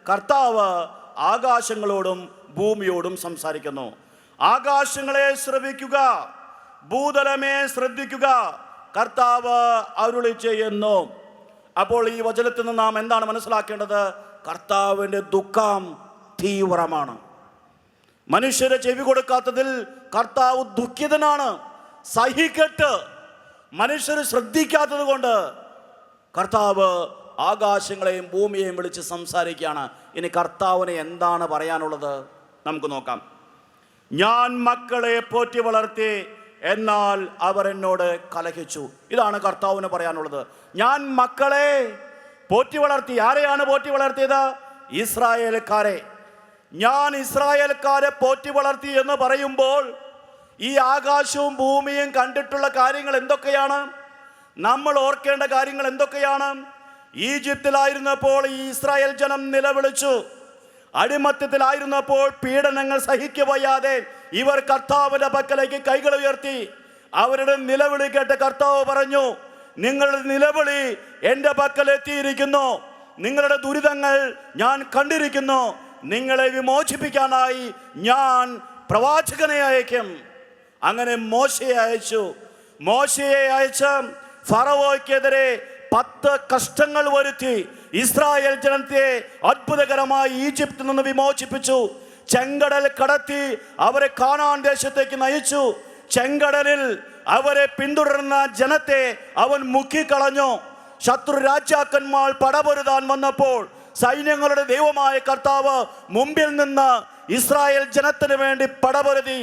കർത്താവ് ആകാശങ്ങളോടും ഭൂമിയോടും സംസാരിക്കുന്നു. ആകാശങ്ങളെ ശ്രവിക്കുക, ഭൂതലമേ ശ്രദ്ധിക്കുക, കർത്താവ് അരുളി ചെയ്യുന്നു. അപ്പോൾ ഈ വചനത്തിൽ നിന്ന് നാം എന്താണ് മനസ്സിലാക്കേണ്ടത്? കർത്താവിൻ്റെ ദുഃഖം തീവ്രമാണ്. മനുഷ്യരെ ചെവി കൊടുക്കാത്തതിൽ കർത്താവ് ദുഃഖിതനാണ്. സഹിക്കെട്ട് മനുഷ്യർ ശ്രദ്ധിക്കാത്തത് കൊണ്ട് കർത്താവ് ആകാശങ്ങളെയും ഭൂമിയെയും വിളിച്ച് സംസാരിക്കുകയാണ്. ഇനി കർത്താവിന് എന്താണ് പറയാനുള്ളത്? നമുക്ക് നോക്കാം. ഞാൻ മക്കളെ പോറ്റി വളർത്തി, എന്നാൽ അവർ എന്നോട് കലഹിച്ചു. ഇതാണ് കർത്താവിന് പറയാനുള്ളത്. ഞാൻ മക്കളെ പോറ്റി വളർത്തി. ആരെയാണ് പോറ്റി വളർത്തിയത്? ഇസ്രായേൽക്കാരെ. ഞാൻ ഇസ്രായേൽക്കാരെ പോറ്റി വളർത്തി എന്ന് പറയുമ്പോൾ ഈ ആകാശവും ഭൂമിയും കണ്ടിട്ടുള്ള കാര്യങ്ങൾ എന്തൊക്കെയാണ്? നമ്മൾ ഓർക്കേണ്ട കാര്യങ്ങൾ എന്തൊക്കെയാണ്? ഈജിപ്തിലായിരുന്നപ്പോൾ ഈ ഇസ്രായേൽ ജനം നിലവിളിച്ചു. അടിമത്തത്തിലായിരുന്നപ്പോൾ പീഡനങ്ങൾ സഹിക്കവയ്യാതെ ഇവർ കർത്താവിന്റെ പക്കലേക്ക് കൈകൾ ഉയർത്തി. അവരുടെ നിലവിളി കേട്ട് കർത്താവ് പറഞ്ഞു, നിങ്ങളുടെ നിലവിളി എൻ്റെ പക്കൽ എത്തിയിരിക്കുന്നു, നിങ്ങളുടെ ദുരിതങ്ങൾ ഞാൻ കണ്ടിരിക്കുന്നു, നിങ്ങളെ വിമോചിപ്പിക്കാനായി ഞാൻ പ്രവാചകനെ അയക്കും. അങ്ങനെ മോശയെ അയച്ചു. മോശയെ അയച്ച് ഫറവോയ്ക്കെതിരെ 10 കഷ്ടങ്ങൾ വരുത്തി ഇസ്രായേൽ ജനത്തെ അത്ഭുതകരമായി ഈജിപ്തിൽ നിന്ന് വിമോചിപ്പിച്ചു. ചെങ്കടൽ കടത്തി അവരെ കാനാൻ ദേശത്തേക്ക് നയിച്ചു. ചെങ്കടലിൽ അവരെ പിന്തുടർന്ന ജനത്തെ അവൻ മുക്കിക്കളഞ്ഞു. ശത്രു രാജാക്കന്മാർ പടപൊരുതാൻ വന്നപ്പോൾ സൈന്യങ്ങളുടെ ദൈവമായ കർത്താവ് മുമ്പിൽ നിന്ന് ഇസ്രായേൽ ജനത്തിന് വേണ്ടി പടപൊരുതി.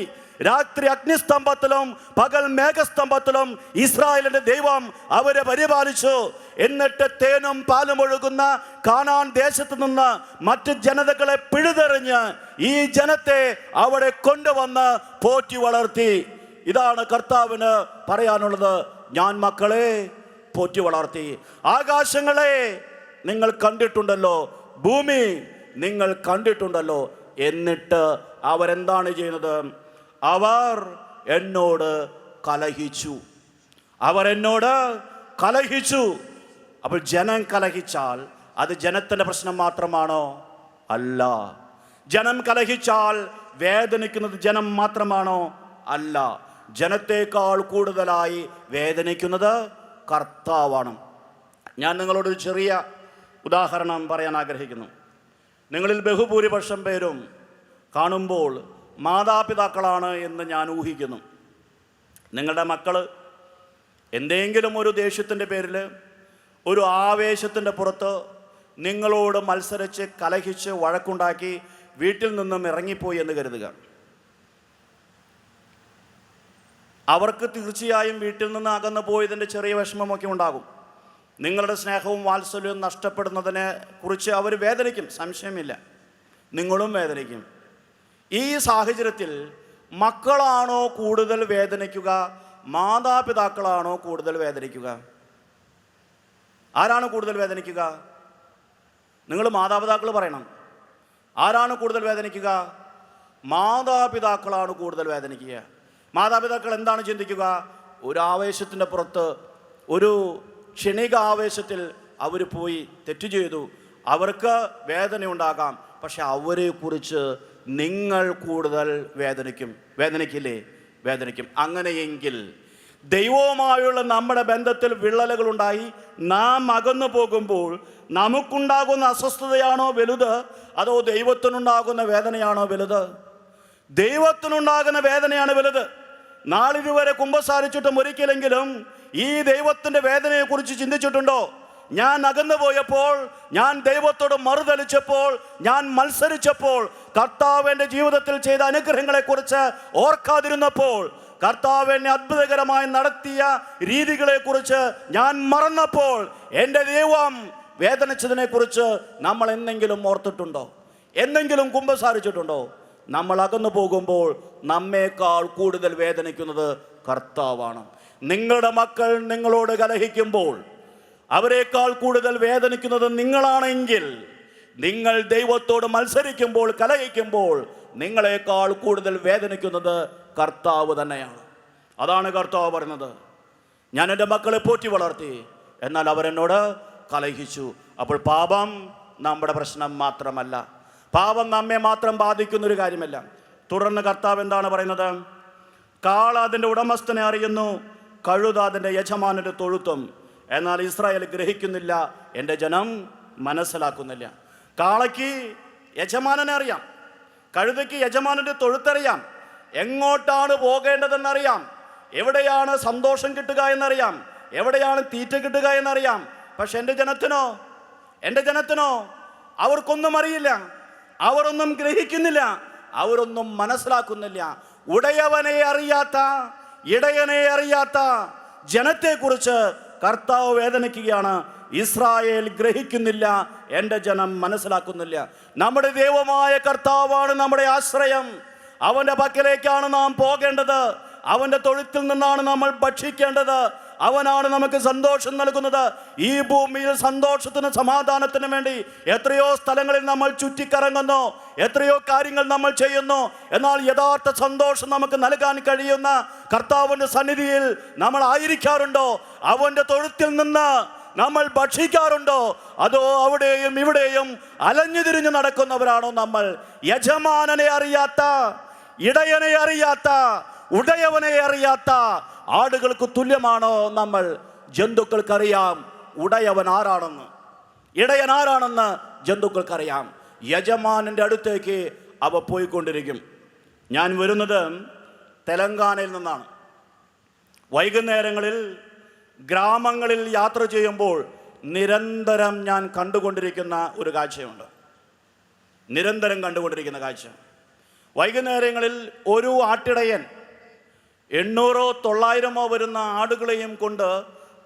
രാത്രി അഗ്നിസ്തംഭത്തിലും പകൽ മേഘസ്തംഭത്തിലും ഇസ്രായേലിന്റെ ദൈവം അവരെ പരിപാലിച്ചു. എന്നിട്ട് തേനും പാലും ഒഴുകുന്ന കാനാൻ ദേശത്ത് നിന്ന് മറ്റ് ജനതകളെ പിഴുതെറിഞ്ഞ് ഈ ജനത്തെ അവിടെ കൊണ്ടുവന്ന് പോറ്റി വളർത്തി. ഇതാണ് കർത്താവിന് പറയാനുള്ളത്. ഞാൻ മക്കളെ പോറ്റി വളർത്തി. ആകാശങ്ങളെ നിങ്ങൾ കണ്ടിട്ടുണ്ടല്ലോ, ഭൂമി നിങ്ങൾ കണ്ടിട്ടുണ്ടല്ലോ. എന്നിട്ട് അവരെന്താണ് ചെയ്യുന്നത്? അവർ എന്നോട് കലഹിച്ചു. അവരെന്നോട് കലഹിച്ചു. അപ്പോൾ ജനം കലഹിച്ചാൽ അത് ജനത്തിൻ്റെ പ്രശ്നം മാത്രമാണോ? അല്ല. ജനം കലഹിച്ചാൽ വേദനിക്കുന്നത് ജനം മാത്രമാണോ? അല്ല. ജനത്തേക്കാൾ കൂടുതലായി വേദനിക്കുന്നത് കർത്താവാണ്. ഞാൻ നിങ്ങളോടൊരു ചെറിയ ഉദാഹരണം പറയാൻ ആഗ്രഹിക്കുന്നു. നിങ്ങളിൽ ബഹുഭൂരിപക്ഷം പേരും കാണുമ്പോൾ മാതാപിതാക്കളാണ് എന്ന് ഞാൻ ഊഹിക്കുന്നു. നിങ്ങളുടെ മക്കൾ എന്തെങ്കിലും ഒരു ദേഷ്യത്തിൻ്റെ പേരിൽ, ഒരു ആവേശത്തിൻ്റെ പുറത്ത് നിങ്ങളോട് മത്സരിച്ച് കലഹിച്ച് വഴക്കുണ്ടാക്കി വീട്ടിൽ നിന്നും ഇറങ്ങിപ്പോയി എന്ന് കരുതുക. അവർക്ക് തീർച്ചയായും വീട്ടിൽ നിന്ന് അകന്നു പോയതിൻ്റെ ചെറിയ വിഷമമൊക്കെ ഉണ്ടാകും. നിങ്ങളുടെ സ്നേഹവും വാത്സല്യവും നഷ്ടപ്പെടുന്നതിനെ കുറിച്ച് അവർ വേദനിക്കും, സംശയമില്ല. നിങ്ങളും വേദനിക്കും. ഈ സാഹചര്യത്തിൽ മക്കളാണോ കൂടുതൽ വേദനിക്കുക, മാതാപിതാക്കളാണോ കൂടുതൽ വേദനിക്കുക? ആരാണ് കൂടുതൽ വേദനിക്കുക? നിങ്ങൾ മാതാപിതാക്കൾ പറയണം. ആരാണ് കൂടുതൽ വേദനിക്കുക? മാതാപിതാക്കളാണ് കൂടുതൽ വേദനിക്കുക. മാതാപിതാക്കൾ എന്താണ് ചിന്തിക്കുക? ഒരു ആവേശത്തിൻ്റെ പുറത്ത്, ഒരു ക്ഷണിക ആവേശത്തിൽ അവർ പോയി തെറ്റ് ചെയ്തു. അവർക്ക് വേദനയുണ്ടാകാം. പക്ഷെ അവരെക്കുറിച്ച് നിങ്ങൾ കൂടുതൽ വേദനിക്കില്ലേ? വേദനിക്കും. അങ്ങനെയെങ്കിൽ ദൈവവുമായുള്ള നമ്മുടെ ബന്ധത്തിൽ വിള്ളലുകളുണ്ടായി നാം അകന്നു പോകുമ്പോൾ നമുക്കുണ്ടാകുന്ന അസ്വസ്ഥതയാണോ വലുത്, അതോ ദൈവത്തിനുണ്ടാകുന്ന വേദനയാണോ വലുത്? ദൈവത്തിനുണ്ടാകുന്ന വേദനയാണ് വലുത്. നാളിതുവരെ കുമ്പസാരിച്ചിട്ടും ഒരിക്കലെങ്കിലും ഈ ദൈവത്തിൻ്റെ വേദനയെക്കുറിച്ച് ചിന്തിച്ചിട്ടുണ്ടോ? ഞാൻ അകന്നു പോയപ്പോൾ, ഞാൻ ദൈവത്തോട് മറുതലിച്ചപ്പോൾ, ഞാൻ മത്സരിച്ചപ്പോൾ, കർത്താവ് എൻ്റെ ജീവിതത്തിൽ ചെയ്ത അനുഗ്രഹങ്ങളെക്കുറിച്ച് ഓർക്കാതിരുന്നപ്പോൾ, കർത്താവ് എന്നെ അത്ഭുതകരമായി നടത്തിയ രീതികളെക്കുറിച്ച് ഞാൻ മറന്നപ്പോൾ, എൻ്റെ ദൈവം വേദനിച്ചതിനെക്കുറിച്ച് നമ്മൾ എന്തെങ്കിലും ഓർത്തിട്ടുണ്ടോ? എന്തെങ്കിലും കുമ്പസാരിച്ചിട്ടുണ്ടോ? നമ്മൾ അകന്നു പോകുമ്പോൾ നമ്മേക്കാൾ കൂടുതൽ വേദനിക്കുന്നത് കർത്താവാണ്. നിങ്ങളുടെ മക്കൾ നിങ്ങളോട് കലഹിക്കുമ്പോൾ അവരെക്കാൾ കൂടുതൽ വേദനിക്കുന്നത് നിങ്ങളാണെങ്കിൽ, നിങ്ങൾ ദൈവത്തോട് മത്സരിക്കുമ്പോൾ, കലഹിക്കുമ്പോൾ നിങ്ങളെക്കാൾ കൂടുതൽ വേദനിക്കുന്നത് കർത്താവ് തന്നെയാണ്. അതാണ് കർത്താവ് പറയുന്നത്. ഞാൻ എൻ്റെ മക്കളെ പോറ്റി വളർത്തി, എന്നാൽ അവരെന്നോട് കലഹിച്ചു. അപ്പോൾ പാപം നമ്മുടെ പ്രശ്നം മാത്രമല്ല, പാപം നമ്മെ മാത്രം ബാധിക്കുന്നൊരു കാര്യമല്ല. തുടർന്ന് കർത്താവ് എന്താണ് പറയുന്നത്? കാള അതിൻ്റെ ഉടമസ്ഥനെ അറിയുന്നു, കഴുത അതിൻ്റെ യജമാനൻ്റെ തൊഴുത്തും, എന്നാൽ ഇസ്രായേൽ ഗ്രഹിക്കുന്നില്ല, എൻ്റെ ജനം മനസ്സിലാക്കുന്നില്ല. കാളയ്ക്ക് യജമാനനെ അറിയാം, കഴുതയ്ക്ക് യജമാനൻ്റെ തൊഴുത്തറിയാം, എങ്ങോട്ടാണ് പോകേണ്ടതെന്നറിയാം, എവിടെയാണ് സന്തോഷം കിട്ടുക എന്നറിയാം, എവിടെയാണ് തീറ്റ കിട്ടുക എന്നറിയാം. പക്ഷെ എൻ്റെ ജനത്തിനോ അവർക്കൊന്നും അറിയില്ല, അവരൊന്നും ഗ്രഹിക്കുന്നില്ല, അവരൊന്നും മനസ്സിലാക്കുന്നില്ല. ഉടയവനെ അറിയാത്ത, ഇടയനെ അറിയാത്ത ജനത്തെക്കുറിച്ച് കർത്താവ് വേദനിക്കുകയാണ്. ഇസ്രായേൽ ഗ്രഹിക്കുന്നില്ല, എൻ്റെ ജനം മനസ്സിലാക്കുന്നില്ല. നമ്മുടെ ദൈവമായ കർത്താവാണ് നമ്മുടെ ആശ്രയം. അവൻ്റെ പക്കലേക്കാണ് നാം പോകേണ്ടത്. അവൻ്റെ തൊഴുത്തിൽ നിന്നാണ് നമ്മൾ ഭക്ഷിക്കേണ്ടത്. അവനാണ് നമുക്ക് സന്തോഷം നൽകുന്നത്. ഈ ഭൂമിയിൽ സന്തോഷത്തിന്, സമാധാനത്തിന് വേണ്ടി എത്രയോ സ്ഥലങ്ങളിൽ നമ്മൾ ചുറ്റിക്കറങ്ങുന്നു, എത്രയോ കാര്യങ്ങൾ നമ്മൾ ചെയ്യുന്നു. എന്നാൽ യഥാർത്ഥ സന്തോഷം നമുക്ക് നൽകാൻ കഴിയുന്ന കർത്താവിൻ്റെ സന്നിധിയിൽ നമ്മൾ ആയിരിക്കാറുണ്ടോ? അവൻ്റെ തൊഴുത്തിൽ നിന്ന് നമ്മൾ ഭക്ഷിക്കാറുണ്ടോ? അതോ അവിടെയും ഇവിടെയും അലഞ്ഞു തിരിഞ്ഞു നടക്കുന്നവരാണോ നമ്മൾ? യജമാനനെ അറിയാത്ത, ഇടയനെ അറിയാത്ത, ഉടയവനെ അറിയാത്ത ആടുകൾക്ക് തുല്യമാണോ നമ്മൾ? ജന്തുക്കൾക്കറിയാം ഉടയവൻ ആരാണെന്ന്, ഇടയൻ ആരാണെന്ന് ജന്തുക്കൾക്കറിയാം. യജമാനൻ്റെ അടുത്തേക്ക് അവ പോയിക്കൊണ്ടിരിക്കും. ഞാൻ വരുന്നത് തെലങ്കാനയിൽ നിന്നാണ്. വൈകുന്നേരങ്ങളിൽ ഗ്രാമങ്ങളിൽ യാത്ര ചെയ്യുമ്പോൾ നിരന്തരം ഞാൻ കണ്ടുകൊണ്ടിരിക്കുന്ന ഒരു കാഴ്ചയുണ്ട്. നിരന്തരം കണ്ടുകൊണ്ടിരിക്കുന്ന കാഴ്ച, വൈകുന്നേരങ്ങളിൽ ഒരു ആട്ടിടയൻ 800-900 വരുന്ന ആടുകളെയും കൊണ്ട്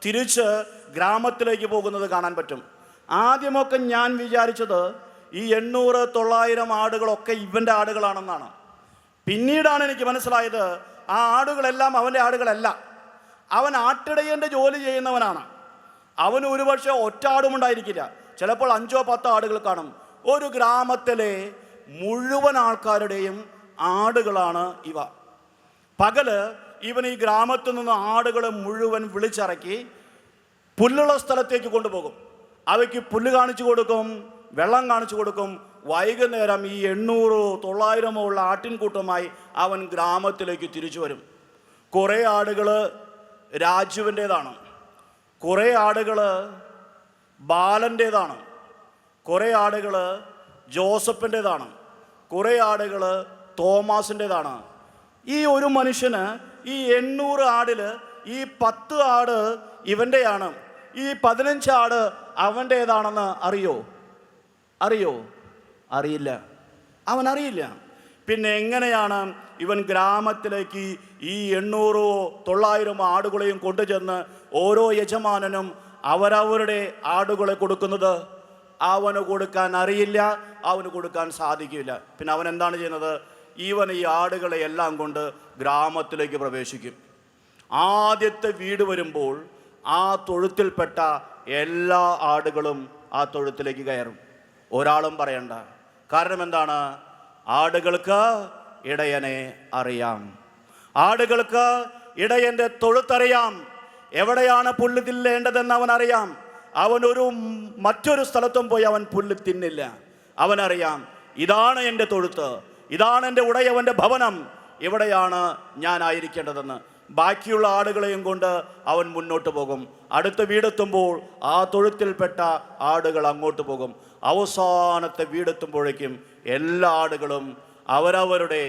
തിരിച്ച് ഗ്രാമത്തിലേക്ക് പോകുന്നത് കാണാൻ പറ്റും. ആദ്യമൊക്കെ ഞാൻ വിചാരിച്ചത് ഈ 800-900 ആടുകളൊക്കെ ഇവൻ്റെ ആടുകളാണെന്നാണ്. പിന്നീടാണ് എനിക്ക് മനസ്സിലായത് ആ ആടുകളെല്ലാം അവൻ്റെ ആടുകളല്ല. അവൻ ആട്ടിടയൻ്റെ ജോലി ചെയ്യുന്നവനാണ്. അവന് ഒരുപക്ഷെ ഒറ്റ ആടുമുണ്ടായിരിക്കില്ല, ചിലപ്പോൾ 5-10 ആടുകൾ കാണും. ഒരു ഗ്രാമത്തിലെ മുഴുവൻ ആൾക്കാരുടെയും ആടുകളാണ് ഇവ. പകല് ഇവൻ ഈ ഗ്രാമത്തിൽ നിന്ന് ആടുകളെ മുഴുവൻ വിളിച്ചിറക്കി പുല്ലുള്ള സ്ഥലത്തേക്ക് കൊണ്ടുപോകും. അവയ്ക്ക് പുല്ല് കാണിച്ചു കൊടുക്കും, വെള്ളം കാണിച്ചു കൊടുക്കും. വൈകുന്നേരം ഈ 800-900 ഉള്ള ആട്ടിൻകൂട്ടമായി അവൻ ഗ്രാമത്തിലേക്ക് തിരിച്ചു വരും. കുറേ ആടുകൾ രാജുവിൻ്റേതാണ്, കുറേ ആടുകൾ ബാലൻ്റേതാണ്, കുറേ ആടുകൾ ജോസഫിൻ്റേതാണ്, കുറേ ആടുകൾ തോമാസിൻ്റേതാണ്. ഈ ഒരു മനുഷ്യന് ഈ 800 ആടിൽ ഈ 10 ആട് ഇവൻ്റെയാണ്, ഈ 15 ആട് അവൻ്റേതാണെന്ന് അറിയോ? അറിയില്ല, അവനറിയില്ല. പിന്നെ എങ്ങനെയാണ് ഇവൻ ഗ്രാമത്തിലേക്ക് ഈ 800-900 ആടുകളെയും കൊണ്ടുചെന്ന് ഓരോ യജമാനനും അവരവരുടെ ആടുകളെ കൊടുക്കുന്നത്? അവന് കൊടുക്കാൻ അറിയില്ല, അവന് കൊടുക്കാൻ സാധിക്കില്ല. പിന്നെ അവൻ എന്താണ് ചെയ്യുന്നത്? ഇവൻ ഈ ആടുകളെ എല്ലാം കൊണ്ട് ഗ്രാമത്തിലേക്ക് പ്രവേശിക്കും. ആദ്യത്തെ വീട് വരുമ്പോൾ ആ തൊഴുത്തിൽപ്പെട്ട എല്ലാ ആടുകളും ആ തൊഴുത്തിലേക്ക് കയറും. ഒരാളും പറയണ്ട. കാരണം എന്താണ്? ആടുകൾക്ക് ഇടയനെ അറിയാം, ആടുകൾക്ക് ഇടയൻ്റെ തൊഴുത്തറിയാം. എവിടെയാണ് പുല്ല് തിന്നേണ്ടതെന്ന് അവനറിയാം. അവനൊരു മറ്റൊരു സ്ഥലത്തും പോയി അവൻ പുല്ല് തിന്നില്ല. അവനറിയാം, ഇതാണ് എൻ്റെ തൊഴുത്ത്, ഇതാണ് എൻ്റെ ഉടയവൻ്റെ ഭവനം, ഇവിടെയാണ് ഞാൻ ആയിരിക്കേണ്ടതെന്ന്. ബാക്കിയുള്ള ആടുകളെയും കൊണ്ട് അവൻ മുന്നോട്ട് പോകും. അടുത്ത വീടെത്തുമ്പോൾ ആ തൊഴുത്തിൽപ്പെട്ട ആടുകൾ അങ്ങോട്ട് പോകും. അവസാനത്തെ വീടെത്തുമ്പോഴേക്കും എല്ലാ ആടുകളും അവരവരുടെ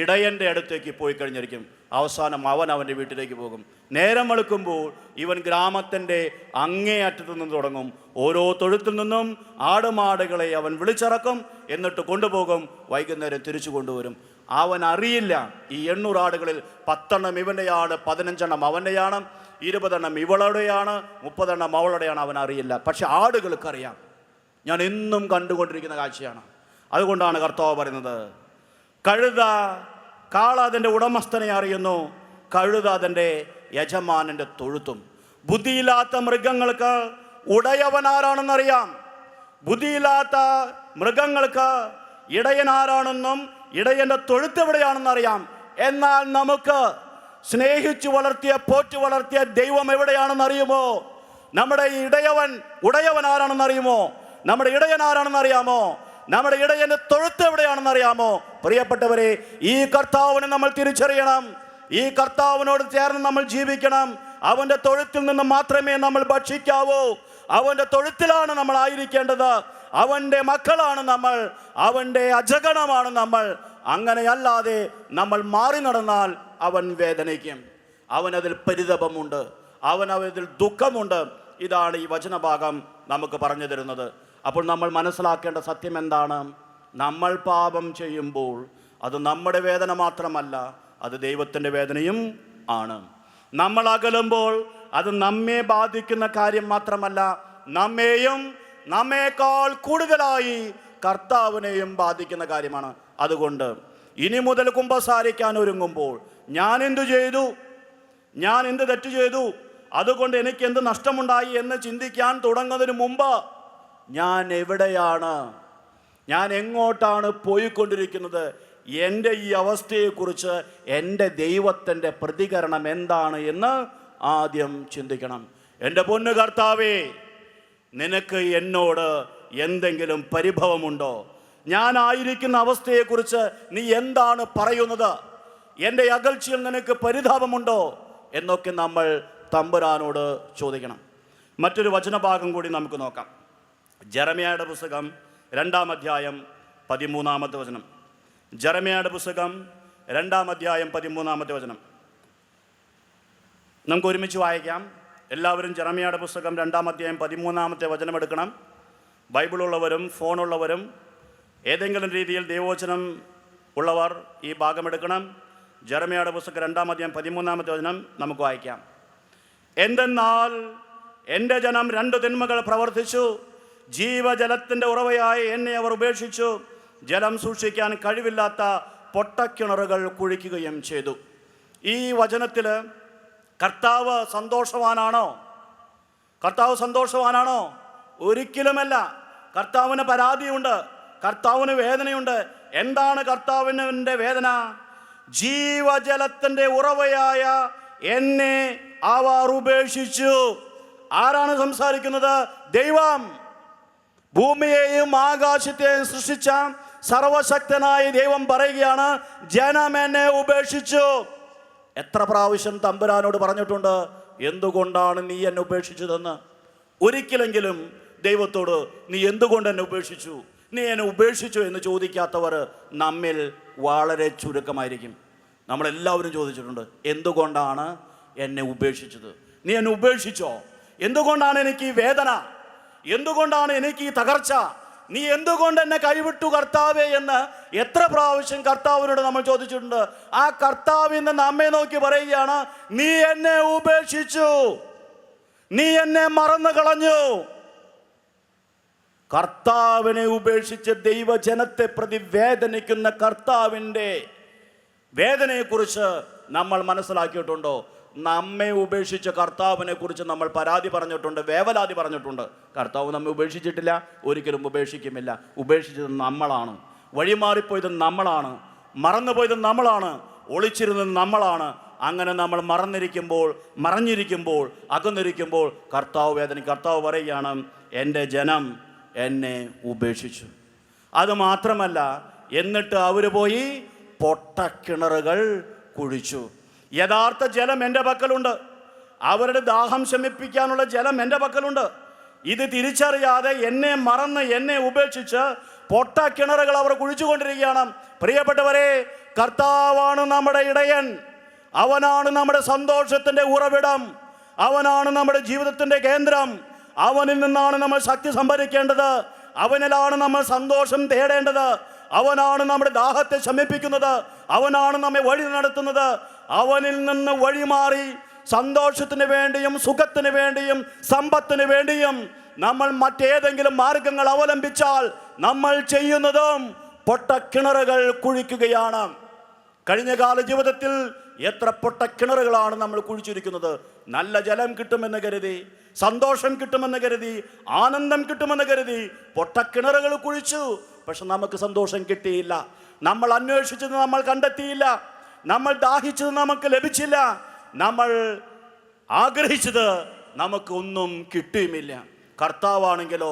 ഇടയൻ്റെ അടുത്തേക്ക് പോയി കഴിഞ്ഞിരിക്കും. അവസാനം അവൻ അവൻ്റെ വീട്ടിലേക്ക് പോകും. നേരം വെളുക്കുമ്പോൾ ഇവൻ ഗ്രാമത്തിൻ്റെ അങ്ങേ അറ്റത്തു നിന്ന് തുടങ്ങും. ഓരോ തൊഴുത്തിൽ നിന്നും ആടുമാടുകളെ അവൻ വിളിച്ചിറക്കും, എന്നിട്ട് കൊണ്ടുപോകും. വൈകുന്നേരം തിരിച്ചു കൊണ്ടുവരും. അവൻ അറിയില്ല ഈ 800 ആടുകളിൽ 10 എണ്ണം ഇവൻ്റെയാണ്, 15 എണ്ണം അവൻ്റെയാണ്, 20 എണ്ണം ഇവളുടെയാണ്, 30 എണ്ണം അവളുടെയാണ്. അവൻ അറിയില്ല. പക്ഷെ ആടുകൾക്കറിയാം. ഞാൻ എന്നും കണ്ടുകൊണ്ടിരിക്കുന്ന കാഴ്ചയാണ്. അതുകൊണ്ടാണ് കർത്താവ് പറയുന്നത്, കഴുത കാള അതിൻ്റെ ഉടമസ്ഥനെ അറിയുന്നു, കഴുത അതിൻ്റെ യജമാനൻ്റെ തൊഴുത്തും. ബുദ്ധിയില്ലാത്ത മൃഗങ്ങൾക്ക് ഉടയവൻ ആരാണെന്നറിയാം. ബുദ്ധിയില്ലാത്ത മൃഗങ്ങൾക്ക് ഇടയൻ ആരാണെന്നും ഇടയൻ്റെ തൊഴുത്ത് എവിടെയാണെന്നറിയാം. എന്നാൽ നമുക്ക് സ്നേഹിച്ചു വളർത്തിയ, പോറ്റു വളർത്തിയ ദൈവം എവിടെയാണെന്നറിയുമോ? നമ്മുടെ ഉടയവൻ ആരാണെന്നറിയുമോ? നമ്മുടെ ഇടയൻ ആരാണെന്നറിയാമോ? നമ്മുടെ ഇടയൻ്റെ തൊഴുത്ത് എവിടെയാണെന്നറിയാമോ? പ്രിയപ്പെട്ടവരെ, ഈ കർത്താവിനെ നമ്മൾ തിരിച്ചറിയണം. ഈ കർത്താവിനോട് ചേർന്ന് നമ്മൾ ജീവിക്കണം. അവൻ്റെ തൊഴുത്തിൽ നിന്ന് മാത്രമേ നമ്മൾ ഭക്ഷിക്കാവൂ. അവൻ്റെ തൊഴുത്തിലാണ് നമ്മൾ ആയിരിക്കേണ്ടത്. അവൻ്റെ മക്കളാണ് നമ്മൾ, അവൻ്റെ അജഗണമാണ് നമ്മൾ. അങ്ങനെയല്ലാതെ നമ്മൾ മാറി നടന്നാൽ അവൻ വേദനിക്കും. അവനതിൽ പരിതപമുണ്ട്, അവനതിൽ ദുഃഖമുണ്ട്. ഇതാണ് ഈ വചനഭാഗം നമുക്ക് പറഞ്ഞു തരുന്നത്. അപ്പോൾ നമ്മൾ മനസ്സിലാക്കേണ്ട സത്യം എന്താണ്? നമ്മൾ പാപം ചെയ്യുമ്പോൾ അത് നമ്മുടെ വേദന മാത്രമല്ല, അത് ദൈവത്തിൻ്റെ വേദനയും ആണ്. നമ്മൾ അകലുമ്പോൾ അത് നമ്മെ ബാധിക്കുന്ന കാര്യം മാത്രമല്ല, നമ്മെയും നമ്മേക്കാൾ കൂടുതലായി കർത്താവിനെയും ബാധിക്കുന്ന കാര്യമാണ്. അതുകൊണ്ട് ഇനി മുതൽ കുമ്പസാരിക്കാൻ ഒരുങ്ങുമ്പോൾ ഞാൻ എന്തു ചെയ്തു, ഞാൻ എന്ത് തെറ്റ് ചെയ്തു, അതുകൊണ്ട് എനിക്ക് എന്ത് നഷ്ടമുണ്ടായി എന്ന് ചിന്തിക്കാൻ തുടങ്ങുന്നതിന് മുമ്പ് ഞാൻ എവിടെയാണ്, ഞാൻ എങ്ങോട്ടാണ് പോയിക്കൊണ്ടിരിക്കുന്നത്, എൻ്റെ ഈ അവസ്ഥയെക്കുറിച്ച് എൻ്റെ ദൈവത്തിൻ്റെ പ്രതികരണം എന്താണ് എന്ന് ആദ്യം ചിന്തിക്കണം. എൻ്റെ പൊന്നു കർത്താവേ, നിനക്ക് എന്നോട് എന്തെങ്കിലും പരിഭവമുണ്ടോ? ഞാനായിരിക്കുന്ന അവസ്ഥയെക്കുറിച്ച് നീ എന്താണ് പറയുന്നത്? എൻ്റെ അകൽച്ചയിൽ നിനക്ക് പരിതാപമുണ്ടോ എന്നൊക്കെ നമ്മൾ തമ്പുരാനോട് ചോദിക്കണം. മറ്റൊരു വചനഭാഗം കൂടി നമുക്ക് നോക്കാം. ജെറമ്യായുടെ പുസ്തകം 2-ാം അധ്യായം 13-ാമത്തെ വചനം. ജെറമ്യായുടെ പുസ്തകം 2-ാം അധ്യായം 13-ാമത്തെ വചനം നമുക്ക് ഒരുമിച്ച് വായിക്കാം. എല്ലാവരും ജെറമ്യായുടെ പുസ്തകം 2-ാം അധ്യായം 13-ാമത്തെ വചനം എടുക്കണം. ബൈബിളുള്ളവരും ഫോണുള്ളവരും ഏതെങ്കിലും രീതിയിൽ ദൈവവചനം ഉള്ളവർ ഈ ഭാഗം എടുക്കണം. ജെറമ്യായുടെ പുസ്തകം 2-ാം അധ്യായം 13-ാമത്തെ വചനം നമുക്ക് വായിക്കാം. എന്തെന്നാൽ എൻ്റെ ജനം 2 തിന്മകൾ പ്രവർത്തിച്ചു. ജീവജലത്തിൻ്റെ ഉറവയായി എന്നെ അവർ ഉപേക്ഷിച്ചു. ജലം സൂക്ഷിക്കാൻ കഴിവില്ലാത്ത പൊട്ടക്കിണറുകൾ കുഴിക്കുകയും ചെയ്തു. ഈ വചനത്തിൽ കർത്താവ് സന്തോഷവാനാണോ? കർത്താവ് സന്തോഷവാനാണോ? ഒരിക്കലുമല്ല. കർത്താവിന് പരാതിയുണ്ട്, കർത്താവിന് വേദനയുണ്ട്. എന്താണ് കർത്താവിൻ്റെ വേദന? ജീവജലത്തിൻ്റെ ഉറവയായ എന്നെ അവർ ഉപേക്ഷിച്ചു. ആരാണ് സംസാരിക്കുന്നത്? ദൈവം. ഭൂമിയെയും ആകാശത്തെയും സൃഷ്ടിച്ച സർവശക്തനായ ദൈവം പറയുകയാണ്, ജനം എന്നെ ഉപേക്ഷിച്ചു. എത്ര പ്രാവശ്യം തമ്പുരാനോട് പറഞ്ഞിട്ടുണ്ട്, എന്തുകൊണ്ടാണ് നീ എന്നെ ഉപേക്ഷിച്ചതെന്ന്? ഒരിക്കലെങ്കിലും ദൈവത്തോട് നീ എന്തുകൊണ്ട് എന്നെ ഉപേക്ഷിച്ചു, നീ എന്നെ ഉപേക്ഷിച്ചു എന്ന് ചോദിക്കാത്തവർ നമ്മിൽ വളരെ ചുരുക്കമായിരിക്കും. നമ്മളെല്ലാവരും ചോദിച്ചിട്ടുണ്ട്, എന്തുകൊണ്ടാണ് എന്നെ ഉപേക്ഷിച്ചത്? നീ എന്നെ ഉപേക്ഷിച്ചോ? എന്തുകൊണ്ടാണ് എനിക്ക് ഈ വേദന? എന്തുകൊണ്ടാണ് എനിക്ക് ഈ തകർച്ച? നീ എന്തുകൊണ്ട് എന്നെ കൈവിട്ടു കർത്താവേ എന്ന് എത്ര പ്രാവശ്യം കർത്താവിനോട് നമ്മൾ ചോദിച്ചിട്ടുണ്ട്. ആ കർത്താവ് ഇന്ന് നമ്മെ നോക്കി പറയുകയാണ്, നീ എന്നെ ഉപേക്ഷിച്ചു, നീ എന്നെ മറന്നു കളഞ്ഞു. കർത്താവിനെ ഉപേക്ഷിച്ച് ദൈവജനത്തെ പ്രതി വേദനിക്കുന്ന കർത്താവിൻ്റെ വേദനയെക്കുറിച്ച് നമ്മൾ മനസ്സിലാക്കിയിട്ടുണ്ടോ? നമ്മെ ഉപേക്ഷിച്ച കർത്താവിനെ കുറിച്ച് നമ്മൾ പരാതി പറഞ്ഞിട്ടുണ്ട്, വേവലാതി പറഞ്ഞിട്ടുണ്ട്. കർത്താവ് നമ്മെ ഉപേക്ഷിച്ചിട്ടില്ല, ഒരിക്കലും ഉപേക്ഷിക്കുമില്ല. ഉപേക്ഷിച്ചത് നമ്മളാണ്, വഴിമാറിപ്പോയത് നമ്മളാണ്, മറന്നുപോയത് നമ്മളാണ്, ഒളിച്ചിരുന്നത് നമ്മളാണ്. അങ്ങനെ നമ്മൾ മറഞ്ഞിരിക്കുമ്പോൾ അകന്നിരിക്കുമ്പോൾ കർത്താവ് വേദന. കർത്താവ് പറയുകയാണ്, എൻ്റെ ജനം എന്നെ ഉപേക്ഷിച്ചു. അതുമാത്രമല്ല, എന്നിട്ട് അവർ പോയി പൊട്ടക്കിണറുകൾ കുഴിച്ചു. യഥാർത്ഥ ജലം എൻ്റെ പക്കലുണ്ട്, അവരുടെ ദാഹം ശമിപ്പിക്കാനുള്ള ജലം എൻ്റെ പക്കലുണ്ട്. ഇത് തിരിച്ചറിയാതെ എന്നെ മറന്ന് എന്നെ ഉപേക്ഷിച്ച് പൊട്ടക്കിണറുകൾ അവർ കുഴിച്ചുകൊണ്ടിരിക്കുകയാണ്. പ്രിയപ്പെട്ടവരെ, കർത്താവാണ് നമ്മുടെ ഇടയൻ. അവനാണ് നമ്മുടെ സന്തോഷത്തിൻ്റെ ഉറവിടം. അവനാണ് നമ്മുടെ ജീവിതത്തിൻ്റെ കേന്ദ്രം. അവനിൽ നിന്നാണ് നമ്മൾ ശക്തി സംഭരിക്കേണ്ടത്. അവനിലാണ് നമ്മൾ സന്തോഷം തേടേണ്ടത്. അവനാണ് നമ്മുടെ ദാഹത്തെ ശമിപ്പിക്കുന്നത്. അവനാണ് നമ്മെ വഴി നടത്തുന്നത്. അവനിൽ നിന്ന് വഴിമാറി സന്തോഷത്തിന് വേണ്ടിയും സുഖത്തിന് വേണ്ടിയും സമ്പത്തിന് വേണ്ടിയും നമ്മൾ മറ്റേതെങ്കിലും മാർഗങ്ങൾ അവലംബിച്ചാൽ നമ്മൾ ചെയ്യുന്നതും പൊട്ടക്കിണറുകൾ കുഴിക്കുകയാണ്. കഴിഞ്ഞ കാല ജീവിതത്തിൽ എത്ര പൊട്ടക്കിണറുകളാണ് നമ്മൾ കുഴിച്ചിരിക്കുന്നത്. നല്ല ജലം കിട്ടുമെന്ന് കരുതി, സന്തോഷം കിട്ടുമെന്ന് കരുതി, ആനന്ദം കിട്ടുമെന്ന് കരുതി പൊട്ടക്കിണറുകൾ കുഴിച്ചു. പക്ഷെ നമുക്ക് സന്തോഷം കിട്ടിയില്ല. നമ്മൾ അന്വേഷിച്ചത് നമ്മൾ കണ്ടെത്തിയില്ല. നമ്മൾ ദാഹിച്ചത് നമുക്ക് ലഭിച്ചില്ല. നമ്മൾ ആഗ്രഹിച്ചത് നമുക്ക് ഒന്നും കിട്ടിയുമില്ല. കർത്താവാണെങ്കിലോ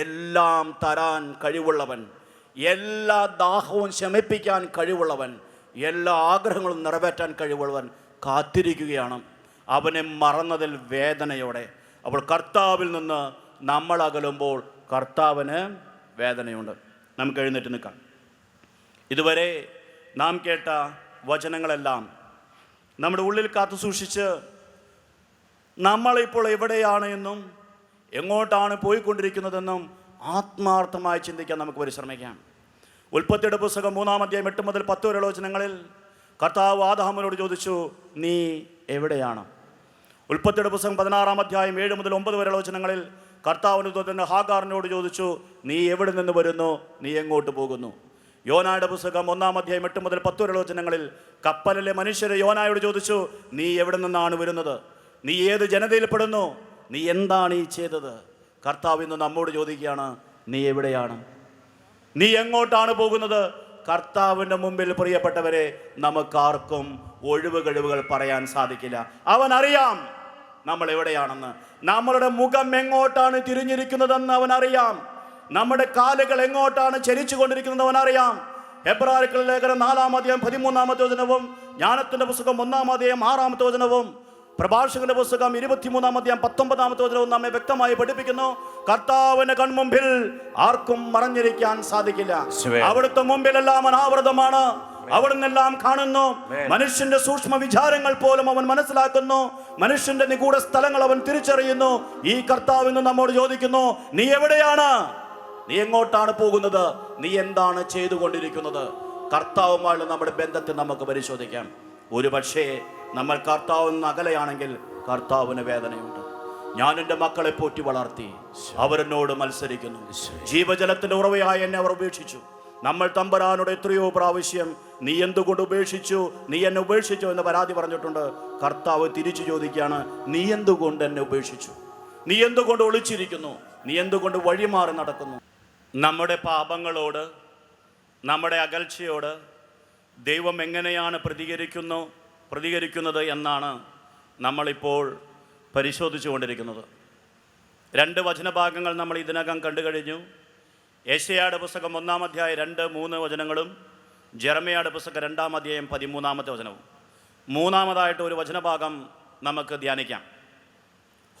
എല്ലാം തരാൻ കഴിവുള്ളവൻ, എല്ലാ ദാഹവും ശമിപ്പിക്കാൻ കഴിവുള്ളവൻ, എല്ലാ ആഗ്രഹങ്ങളും നിറവേറ്റാൻ കഴിവുള്ളവൻ കാത്തിരിക്കുകയാണ്. അവനെ മറന്നതിൽ വേദനയോടെ. അപ്പോൾ കർത്താവിൽ നിന്ന് നമ്മൾ അകലുമ്പോൾ കർത്താവിന് വേദനയുണ്ട്. നമുക്ക് എഴുന്നേറ്റ് നിൽക്കാം. ഇതുവരെ നാം കേട്ട വചനങ്ങളെല്ലാം നമ്മുടെ ഉള്ളിൽ കാത്തു സൂക്ഷിച്ച് നമ്മളിപ്പോൾ എവിടെയാണ് എന്നും എങ്ങോട്ടാണ് പോയിക്കൊണ്ടിരിക്കുന്നതെന്നും ആത്മാർത്ഥമായി ചിന്തിക്കാൻ നമുക്ക് പരിശ്രമിക്കാം. ഉൽപ്പത്തിയുടെ പുസ്തകം 3-ാം അധ്യായം 8 മുതൽ 10 വരെയുള്ള വചനങ്ങളിൽ കർത്താവ് ആദാമിനോട് ചോദിച്ചു, നീ എവിടെയാണ്? ഉൽപ്പത്തിയുടെ പുസ്തകം 16-ാം അധ്യായം 7 മുതൽ 9 വരെയുള്ള വചനങ്ങളിൽ കർത്താവിന് തന്നെ ഹാഗാറിനോട് ചോദിച്ചു, നീ എവിടെ നിന്ന് വരുന്നു, നീ എങ്ങോട്ട് പോകുന്നു? യോനായുടെ പുസ്തകം 1-ാം അധ്യായം 8 മുതൽ 10 വരെയുള്ള വചനങ്ങളിൽ കപ്പലിലെ മനുഷ്യരെ യോനായോട് ചോദിച്ചു, നീ എവിടെ നിന്നാണ് വരുന്നത്, നീ ഏത് ജനതയിൽപ്പെടുന്നു, നീ എന്താണ് ഈ ചെയ്തത്? കർത്താവ് ഇന്ന് നമ്മോട് ചോദിക്കുകയാണ്, നീ എവിടെയാണ്, നീ എങ്ങോട്ടാണ് പോകുന്നത്? കർത്താവിൻ്റെ മുമ്പിൽ പ്രിയപ്പെട്ടവരെ നമുക്കാർക്കും ഒഴിവുകഴിവുകൾ പറയാൻ സാധിക്കില്ല. അവൻ അറിയാം നമ്മൾ എവിടെയാണെന്ന്. നമ്മളുടെ മുഖം എങ്ങോട്ടാണ് തിരിഞ്ഞിരിക്കുന്നതെന്ന് അവൻ അറിയാം. നമ്മുടെ കാലുകൾ എങ്ങോട്ടാണ് ചലിച്ചു കൊണ്ടിരിക്കുന്നത് അവൻ അറിയാം. എബ്രായർക്കുള്ള ലേഖനം 4-ാം അധ്യായം 13-ാമത്തെ വചനവും ജ്ഞാനത്തിൻ്റെ പുസ്തകം 1-ാം അധ്യായം 6-ാമത്തെ വചനവും പ്രഭാഷകന്റെ പുസ്തകം 23-ാം അധ്യായം 19-ാമത്തെ വചനവും നമ്മെ വ്യക്തമായി പഠിപ്പിക്കുന്നു. കർത്താവിന്റെ കൺമുമ്പിൽ ആർക്കും മറഞ്ഞിരിക്കാൻ സാധിക്കില്ല. അവിടുത്തെ മുമ്പിലെല്ലാം അനാവൃതമാണ്. അവിടുന്ന് എല്ലാം കാണുന്നു. മനുഷ്യന്റെ സൂക്ഷ്മ വിചാരങ്ങൾ പോലും അവൻ മനസ്സിലാക്കുന്നു. മനുഷ്യന്റെ നിഗൂഢ സ്ഥലങ്ങൾ അവൻ തിരിച്ചറിയുന്നു. ഈ കർത്താവ് ഇന്ന് നമ്മോട് ചോദിക്കുന്നു, നീ എവിടെയാണ്? നീ എങ്ങോട്ടാണ് പോകുന്നത്? നീ എന്താണ് ചെയ്തുകൊണ്ടിരിക്കുന്നത്? കർത്താവുമായുള്ള നമ്മുടെ ബന്ധത്തെ നമുക്ക് പരിശോധിക്കാം. ഒരു പക്ഷേ നമ്മൾ കർത്താവിൽ നിന്ന് അകലെയാണെങ്കിൽ കർത്താവിന് വേദനയുണ്ട്. ഞാൻ എൻ്റെ മക്കളെ പോറ്റി വളർത്തി, അവരെന്നോട് മത്സരിക്കുന്നു. ജീവജലത്തിന്റെ ഉറവയായ എന്നെ അവർ ഉപേക്ഷിച്ചു. നമ്മൾ തമ്പുരാനോട് എത്രയോ പ്രാവശ്യം നീ എന്തുകൊണ്ട് ഉപേക്ഷിച്ചു, നീ എന്നെ ഉപേക്ഷിച്ചു എന്ന് പരാതി പറഞ്ഞിട്ടുണ്ട്. കർത്താവ് തിരിച്ചു ചോദിക്കുകയാണ്, നീ എന്തുകൊണ്ട് എന്നെ ഉപേക്ഷിച്ചു? നീ എന്തുകൊണ്ട് ഒളിച്ചിരിക്കുന്നു? നീ എന്തുകൊണ്ട് വഴിമാറി നടക്കുന്നു? നമ്മുടെ പാപങ്ങളോട്, നമ്മുടെ അകൽച്ചയോട് ദൈവം എങ്ങനെയാണ് പ്രതികരിക്കുന്നത് എന്നാണ് നമ്മളിപ്പോൾ പരിശോധിച്ചു കൊണ്ടിരിക്കുന്നത്. 2 വചനഭാഗങ്ങൾ നമ്മൾ ഇതിനകം കണ്ടു കഴിഞ്ഞു. യെശയ്യായുടെ പുസ്തകം 1-ാം അധ്യായം 2-3 വചനങ്ങളും ജെറമ്യായുടെ പുസ്തകം 2-ാം അധ്യായം 13-ാമത്തെ വചനവും. മൂന്നാമതായിട്ട് ഒരു വചനഭാഗം നമുക്ക് ധ്യാനിക്കാം.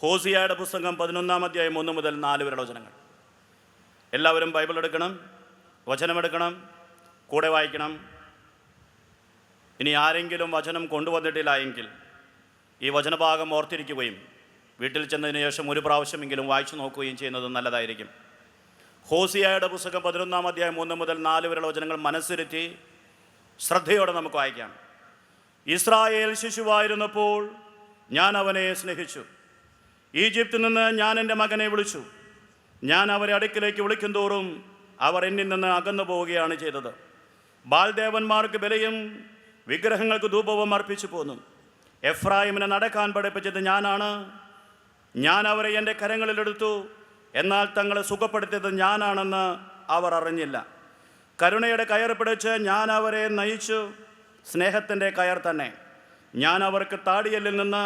ഹോസിയയുടെ പുസ്തകം 11-ാം അധ്യായം 1 മുതൽ 4 വരെയുള്ള വചനങ്ങൾ. എല്ലാവരും ബൈബിൾ എടുക്കണം, വചനമെടുക്കണം, കൂടെ വായിക്കണം. ഇനി ആരെങ്കിലും വചനം കൊണ്ടുവന്നിട്ടില്ല എങ്കിൽ ഈ വചനഭാഗം ഓർത്തിരിക്കുകയും വീട്ടിൽ ചെന്നതിന് ശേഷം ഒരു പ്രാവശ്യമെങ്കിലും വായിച്ചു നോക്കുകയും ചെയ്യുന്നത് നല്ലതായിരിക്കും. ഹോസിയയുടെ പുസ്തകം 11-ാം അധ്യായം 1 മുതൽ 4 വരെയുള്ള വചനങ്ങൾ മനസ്സിരുത്തി ശ്രദ്ധയോടെ നമുക്ക് വായിക്കാം. ഇസ്രായേൽ ശിശുവായിരുന്നപ്പോൾ ഞാൻ അവനെ സ്നേഹിച്ചു. ഈജിപ്തിൽ നിന്ന് ഞാൻ എൻ്റെ മകനെ വിളിച്ചു. ഞാൻ അവരെ അടുക്കിലേക്ക് വിളിക്കും തോറും അവർ എന്നിൽ നിന്ന് അകന്നു പോവുകയാണ് ചെയ്തത്. ബാൽദേവന്മാർക്ക് ബലിയും വിഗ്രഹങ്ങൾക്ക് ധൂപവും അർപ്പിച്ചു പോന്നു. എഫ്രായിമിനെ നടക്കാൻ പഠിപ്പിച്ചത് ഞാനാണ്. ഞാൻ അവരെ എൻ്റെ കരങ്ങളിലെടുത്തു. എന്നാൽ തങ്ങളെ സുഖപ്പെടുത്തിയത് ഞാനാണെന്ന് അവർ അറിഞ്ഞില്ല. കരുണയുടെ കയർ പിടിച്ച് ഞാൻ അവരെ നയിച്ചു, സ്നേഹത്തിൻ്റെ കയർ തന്നെ. ഞാൻ അവർക്ക് താടിയല്ലിൽ നിന്ന്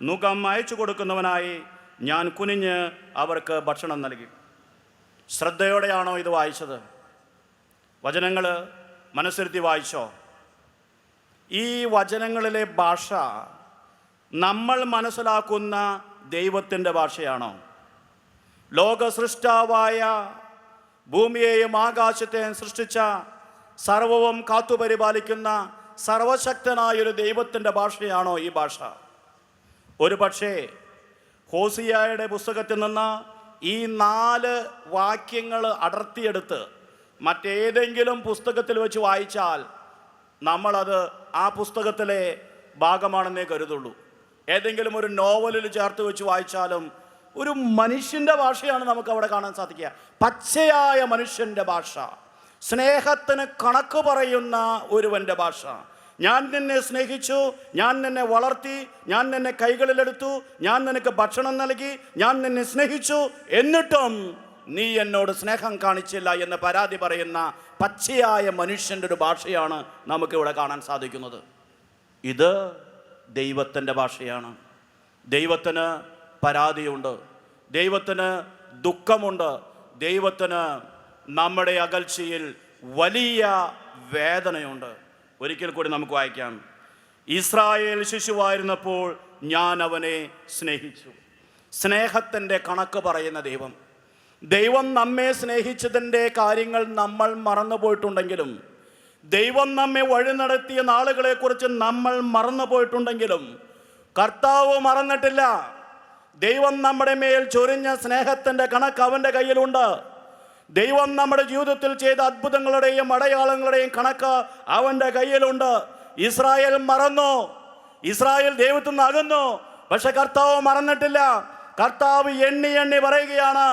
നുകം അയച്ചു കൊടുക്കുന്നവനായി ഞാൻ കുനിഞ്ഞ് അവർക്ക് ഭക്ഷണം നൽകി. ശ്രദ്ധയോടെയാണോ ഇത് വായിച്ചത്? വചനങ്ങൾ മനസ്സിരുത്തി വായിച്ചോ? ഈ വചനങ്ങളിലെ ഭാഷ നമ്മൾ മനസ്സിലാക്കുന്ന ദൈവത്തിൻ്റെ ഭാഷയാണോ? ലോക സൃഷ്ടാവായ ഭൂമിയെയും ആകാശത്തെയും സൃഷ്ടിച്ച സർവവും കാത്തുപരിപാലിക്കുന്ന സർവശക്തനായൊരു ദൈവത്തിൻ്റെ ഭാഷയാണോ ഈ ഭാഷ? ഒരു പക്ഷേ ഹോസിയയുടെ പുസ്തകത്തിൽ നിന്ന് ഈ 4 വാക്യങ്ങൾ അടർത്തിയെടുത്ത് മറ്റേതെങ്കിലും പുസ്തകത്തിൽ വെച്ച് വായിച്ചാൽ നമ്മളത് ആ പുസ്തകത്തിലെ ഭാഗമാണെന്നേ കരുതുള്ളൂ. ഏതെങ്കിലും ഒരു നോവലിൽ ചേർത്ത് വെച്ച് വായിച്ചാലും ഒരു മനുഷ്യൻ്റെ ഭാഷയാണ് നമുക്ക് അവിടെ കാണാൻ സാധിക്കുക. പച്ചയായ മനുഷ്യൻ്റെ ഭാഷ, സ്നേഹത്തിന് കണക്ക് പറയുന്ന ഒരുവൻ്റെ ഭാഷ. ഞാൻ നിന്നെ സ്നേഹിച്ചു, ഞാൻ നിന്നെ വളർത്തി, ഞാൻ നിന്നെ കൈകളിലെടുത്തു, ഞാൻ നിനക്ക് ഭക്ഷണം നൽകി, ഞാൻ നിന്നെ സ്നേഹിച്ചു, എന്നിട്ടും നീ എന്നോട് സ്നേഹം കാണിച്ചില്ല എന്ന് പരാതി പറയുന്ന പച്ചയായ മനുഷ്യൻ്റെ ഒരു ഭാഷയാണ് നമുക്കിവിടെ കാണാൻ സാധിക്കുന്നത്. ഇത് ദൈവത്തിൻ്റെ ഭാഷയാണ്. ദൈവത്തിന് പരാതിയുണ്ട്, ദൈവത്തിന് ദുഃഖമുണ്ട്, ദൈവത്തിന് നമ്മുടെ അകൽച്ചയിൽ വലിയ വേദനയുണ്ട്. ഒരിക്കൽ കൂടി നമുക്ക് വായിക്കാം. ഇസ്രായേൽ ശിശുവായിരുന്നപ്പോൾ ഞാൻ അവനെ സ്നേഹിച്ചു. സ്നേഹത്തിൻ്റെ കണക്ക് പറയുന്ന ദൈവം. ദൈവം നമ്മെ സ്നേഹിച്ചതിൻ്റെ കാര്യങ്ങൾ നമ്മൾ മറന്നുപോയിട്ടുണ്ടെങ്കിലും, ദൈവം നമ്മെ വഴി നടത്തിയ നാളുകളെക്കുറിച്ച് നമ്മൾ മറന്നുപോയിട്ടുണ്ടെങ്കിലും കർത്താവ് മറന്നിട്ടില്ല. ദൈവം നമ്മുടെ മേൽ ചൊരിഞ്ഞ സ്നേഹത്തിൻ്റെ കണക്ക് അവൻ്റെ കയ്യിലുണ്ട്. ദൈവം നമ്മുടെ ജീവിതത്തിൽ ചെയ്ത അത്ഭുതങ്ങളുടെയും അടയാളങ്ങളുടെയും കണക്ക് അവൻ്റെ കയ്യിലുണ്ട്. ഇസ്രായേൽ മറന്നു, ഇസ്രായേൽ ദൈവത്തിൽ നിന്ന് അകന്നു, പക്ഷെ കർത്താവ് മറന്നിട്ടില്ല. കർത്താവ് എണ്ണി എണ്ണി പറയുകയാണ്,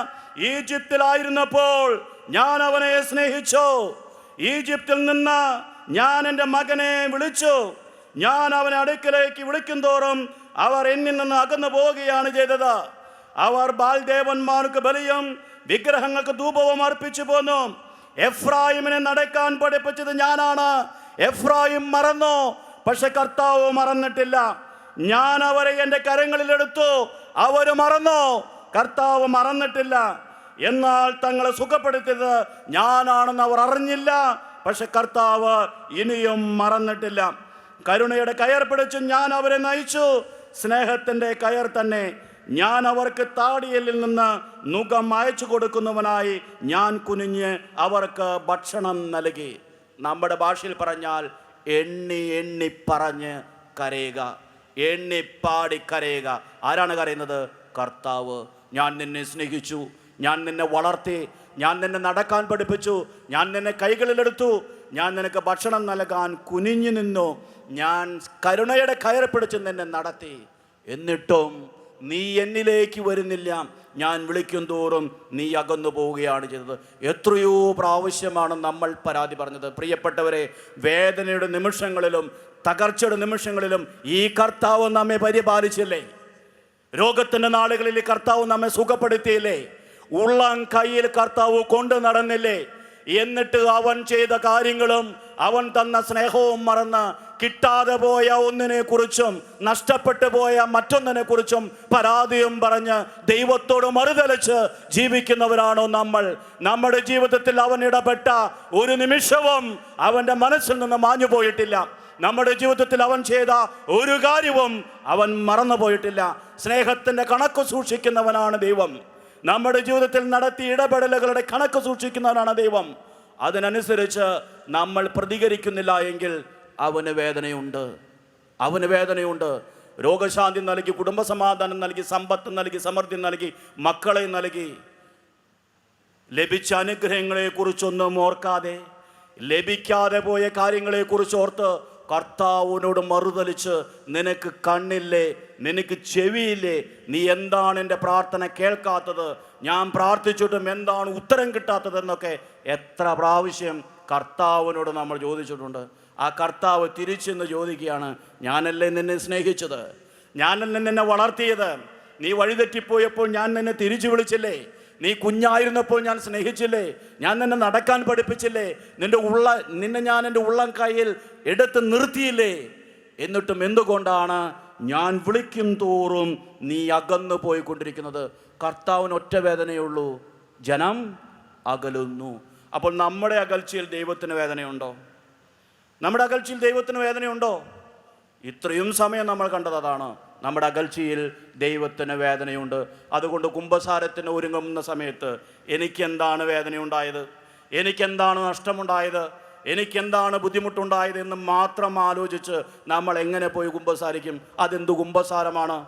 ഈജിപ്തിലായിരുന്നപ്പോൾ ഞാൻ അവനെ സ്നേഹിച്ചു. ഈജിപ്തിൽ നിന്ന് ഞാൻ എൻ്റെ മകനെ വിളിച്ചു. ഞാൻ അവനെ അടുക്കലേക്ക് വിളിക്കും തോറും അവർ എന്നിൽ നിന്ന് അകന്നു പോവുകയാണ് ചെയ്തത്. അവർ ബാൽദേവന്മാർക്ക് ബലിയും വിഗ്രഹങ്ങൾക്ക് ധൂപവും അർപ്പിച്ചു പോന്നു. എഫ്രായിമിനെ നടക്കാൻ പഠിപ്പിച്ചത് ഞാനാണ്. എഫ്രായിം മറന്നു, പക്ഷെ കർത്താവ് മറന്നിട്ടില്ല. ഞാൻ അവരെ എൻ്റെ കരങ്ങളിലെടുത്തു, അവർ മറന്നു, കർത്താവ് മറന്നിട്ടില്ല. എന്നാൽ തങ്ങളെ സുഖപ്പെടുത്തിയത് ഞാനാണെന്ന് അവർ അറിഞ്ഞില്ല, പക്ഷെ കർത്താവ് ഇനിയും മറന്നിട്ടില്ല. കരുണയുടെ കയർ പിടിച്ച് ഞാൻ അവരെ നയിച്ചു, സ്നേഹത്തിൻ്റെ കയർ തന്നെ. ഞാൻ അവർക്ക് താടിയലിൽ നിന്ന് നുകം അയച്ചു കൊടുക്കുന്നവനായി ഞാൻ കുനിഞ്ഞ് അവർക്ക് ഭക്ഷണം നൽകി. നമ്മുടെ ഭാഷയിൽ പറഞ്ഞാൽ എണ്ണി എണ്ണി പറഞ്ഞ് കരയുക, എണ്ണിപ്പാടി കരയുക. ആരാണ് കരയുന്നത്? കർത്താവ്. ഞാൻ നിന്നെ സ്നേഹിച്ചു, ഞാൻ നിന്നെ വളർത്തി, ഞാൻ നിന്നെ നടക്കാൻ പഠിപ്പിച്ചു, ഞാൻ നിന്നെ കൈകളിലെടുത്തു, ഞാൻ നിനക്ക് ഭക്ഷണം നൽകാൻ കുനിഞ്ഞു നിന്നു, ഞാൻ കരുണയുടെ കയറി പിടിച്ച് നിന്നെ നടത്തി. എന്നിട്ടും നീ എന്നിലേക്ക് വരുന്നില്ല, ഞാൻ വിളിക്കും തോറും നീ അകന്നു പോവുകയാണ് ചെയ്തത്. എത്രയോ പ്രാവശ്യമാണ് നമ്മൾ പരാതി പറഞ്ഞത്. പ്രിയപ്പെട്ടവരെ, വേദനയുടെ നിമിഷങ്ങളിലും തകർച്ചയുടെ നിമിഷങ്ങളിലും ഈ കർത്താവ് നമ്മെ പരിപാലിച്ചില്ലേ? രോഗത്തിൻ്റെ നാളുകളിൽ കർത്താവ് നമ്മെ സുഖപ്പെടുത്തിയില്ലേ? ഉള്ളം കയ്യിൽ കർത്താവ് കൊണ്ടു നടന്നില്ലേ? എന്നിട്ട് അവൻ ചെയ്ത കാര്യങ്ങളും അവൻ തന്ന സ്നേഹവും മറന്ന് കിട്ടാതെ പോയ ഒന്നിനെ കുറിച്ചും നഷ്ടപ്പെട്ടു പോയ മറ്റൊന്നിനെ കുറിച്ചും പരാതിയും പറഞ്ഞ് ദൈവത്തോട് മറുതലിച്ച് ജീവിക്കുന്നവരാണോ നമ്മൾ? നമ്മുടെ ജീവിതത്തിൽ അവൻ ഇടപെട്ട ഒരു നിമിഷവും അവൻ്റെ മനസ്സിൽ നിന്ന് മാഞ്ഞു പോയിട്ടില്ല. നമ്മുടെ ജീവിതത്തിൽ അവൻ ചെയ്ത ഒരു കാര്യവും അവൻ മറന്നു പോയിട്ടില്ല. സ്നേഹത്തിൻ്റെ കണക്ക് സൂക്ഷിക്കുന്നവനാണ് ദൈവം. നമ്മുടെ ജീവിതത്തിൽ നടത്തിയ ഇടപെടലുകളുടെ കണക്ക് സൂക്ഷിക്കുന്നവനാണ് ദൈവം. അതിനനുസരിച്ച് നമ്മൾ പ്രതികരിക്കുന്നില്ല എങ്കിൽ അവന് വേദനയുണ്ട്, അവന് വേദനയുണ്ട്. രോഗശാന്തി നൽകി, കുടുംബസമാധാനം നൽകി, സമ്പത്ത് നൽകി, സമൃദ്ധി നൽകി, മക്കളെ നൽകി, ലഭിച്ച അനുഗ്രഹങ്ങളെക്കുറിച്ചൊന്നും ഓർക്കാതെ ലഭിക്കാതെ പോയ കാര്യങ്ങളെക്കുറിച്ച് ഓർത്ത് കർത്താവിനോട് മറുതലിച്ച്, നിനക്ക് കണ്ണില്ലേ, നിനക്ക് ചെവിയില്ലേ, നീ എന്താണ് എൻ്റെ പ്രാർത്ഥന കേൾക്കാത്തത്, ഞാൻ പ്രാർത്ഥിച്ചിട്ടും എന്താണ് ഉത്തരം കിട്ടാത്തതെന്നൊക്കെ എത്ര പ്രാവശ്യം കർത്താവിനോട് നമ്മൾ ചോദിച്ചിട്ടുണ്ട്. ആ കർത്താവ് തിരിച്ചെന്ന് ചോദിക്കുകയാണ്, ഞാനല്ലേ നിന്നെ സ്നേഹിച്ചത്, ഞാനല്ലേ നിന്നെ വളർത്തിയത്, നീ വഴിതെറ്റിപ്പോയപ്പോൾ ഞാൻ നിന്നെ തിരിച്ചു വിളിച്ചില്ലേ, നീ കുഞ്ഞായിരുന്നപ്പോൾ ഞാൻ സ്നേഹിച്ചില്ലേ, ഞാൻ നിന്നെ നടക്കാൻ പഠിപ്പിച്ചില്ലേ, നിന്നെ ഞാൻ എൻ്റെ ഉള്ളം കയ്യിൽ എടുത്ത് നിർത്തിയില്ലേ, എന്നിട്ടും എന്തുകൊണ്ടാണ് ഞാൻ വിളിക്കും തോറും നീ അകന്നു പോയിക്കൊണ്ടിരിക്കുന്നത്? കർത്താവിന് ഒറ്റ വേദനയുള്ളൂ, ജനം അകലുന്നു. അപ്പോൾ നമ്മുടെ അകൽച്ചയിൽ ദൈവത്തിന് വേദനയുണ്ടോ? നമ്മുടെ അകൽച്ചയിൽ ദൈവത്തിന് വേദനയുണ്ടോ? ഇത്രയും സമയം നമ്മൾ കണ്ടത് അതാണ്. നമ്മുടെ അകൽച്ചയിൽ ദൈവത്തിന് വേദനയുണ്ട്. അതുകൊണ്ട് കുമ്പസാരത്തിന് ഒരുങ്ങുന്ന സമയത്ത് എനിക്കെന്താണ് വേദനയുണ്ടായത്, എനിക്കെന്താണ് നഷ്ടമുണ്ടായത്, എനിക്കെന്താണ് ബുദ്ധിമുട്ടുണ്ടായത് എന്ന് മാത്രം ആലോചിച്ച് നമ്മൾ എങ്ങനെ പോയി കുമ്പസാരിക്കും? അതെന്ത് കുമ്പസാരമാണ്?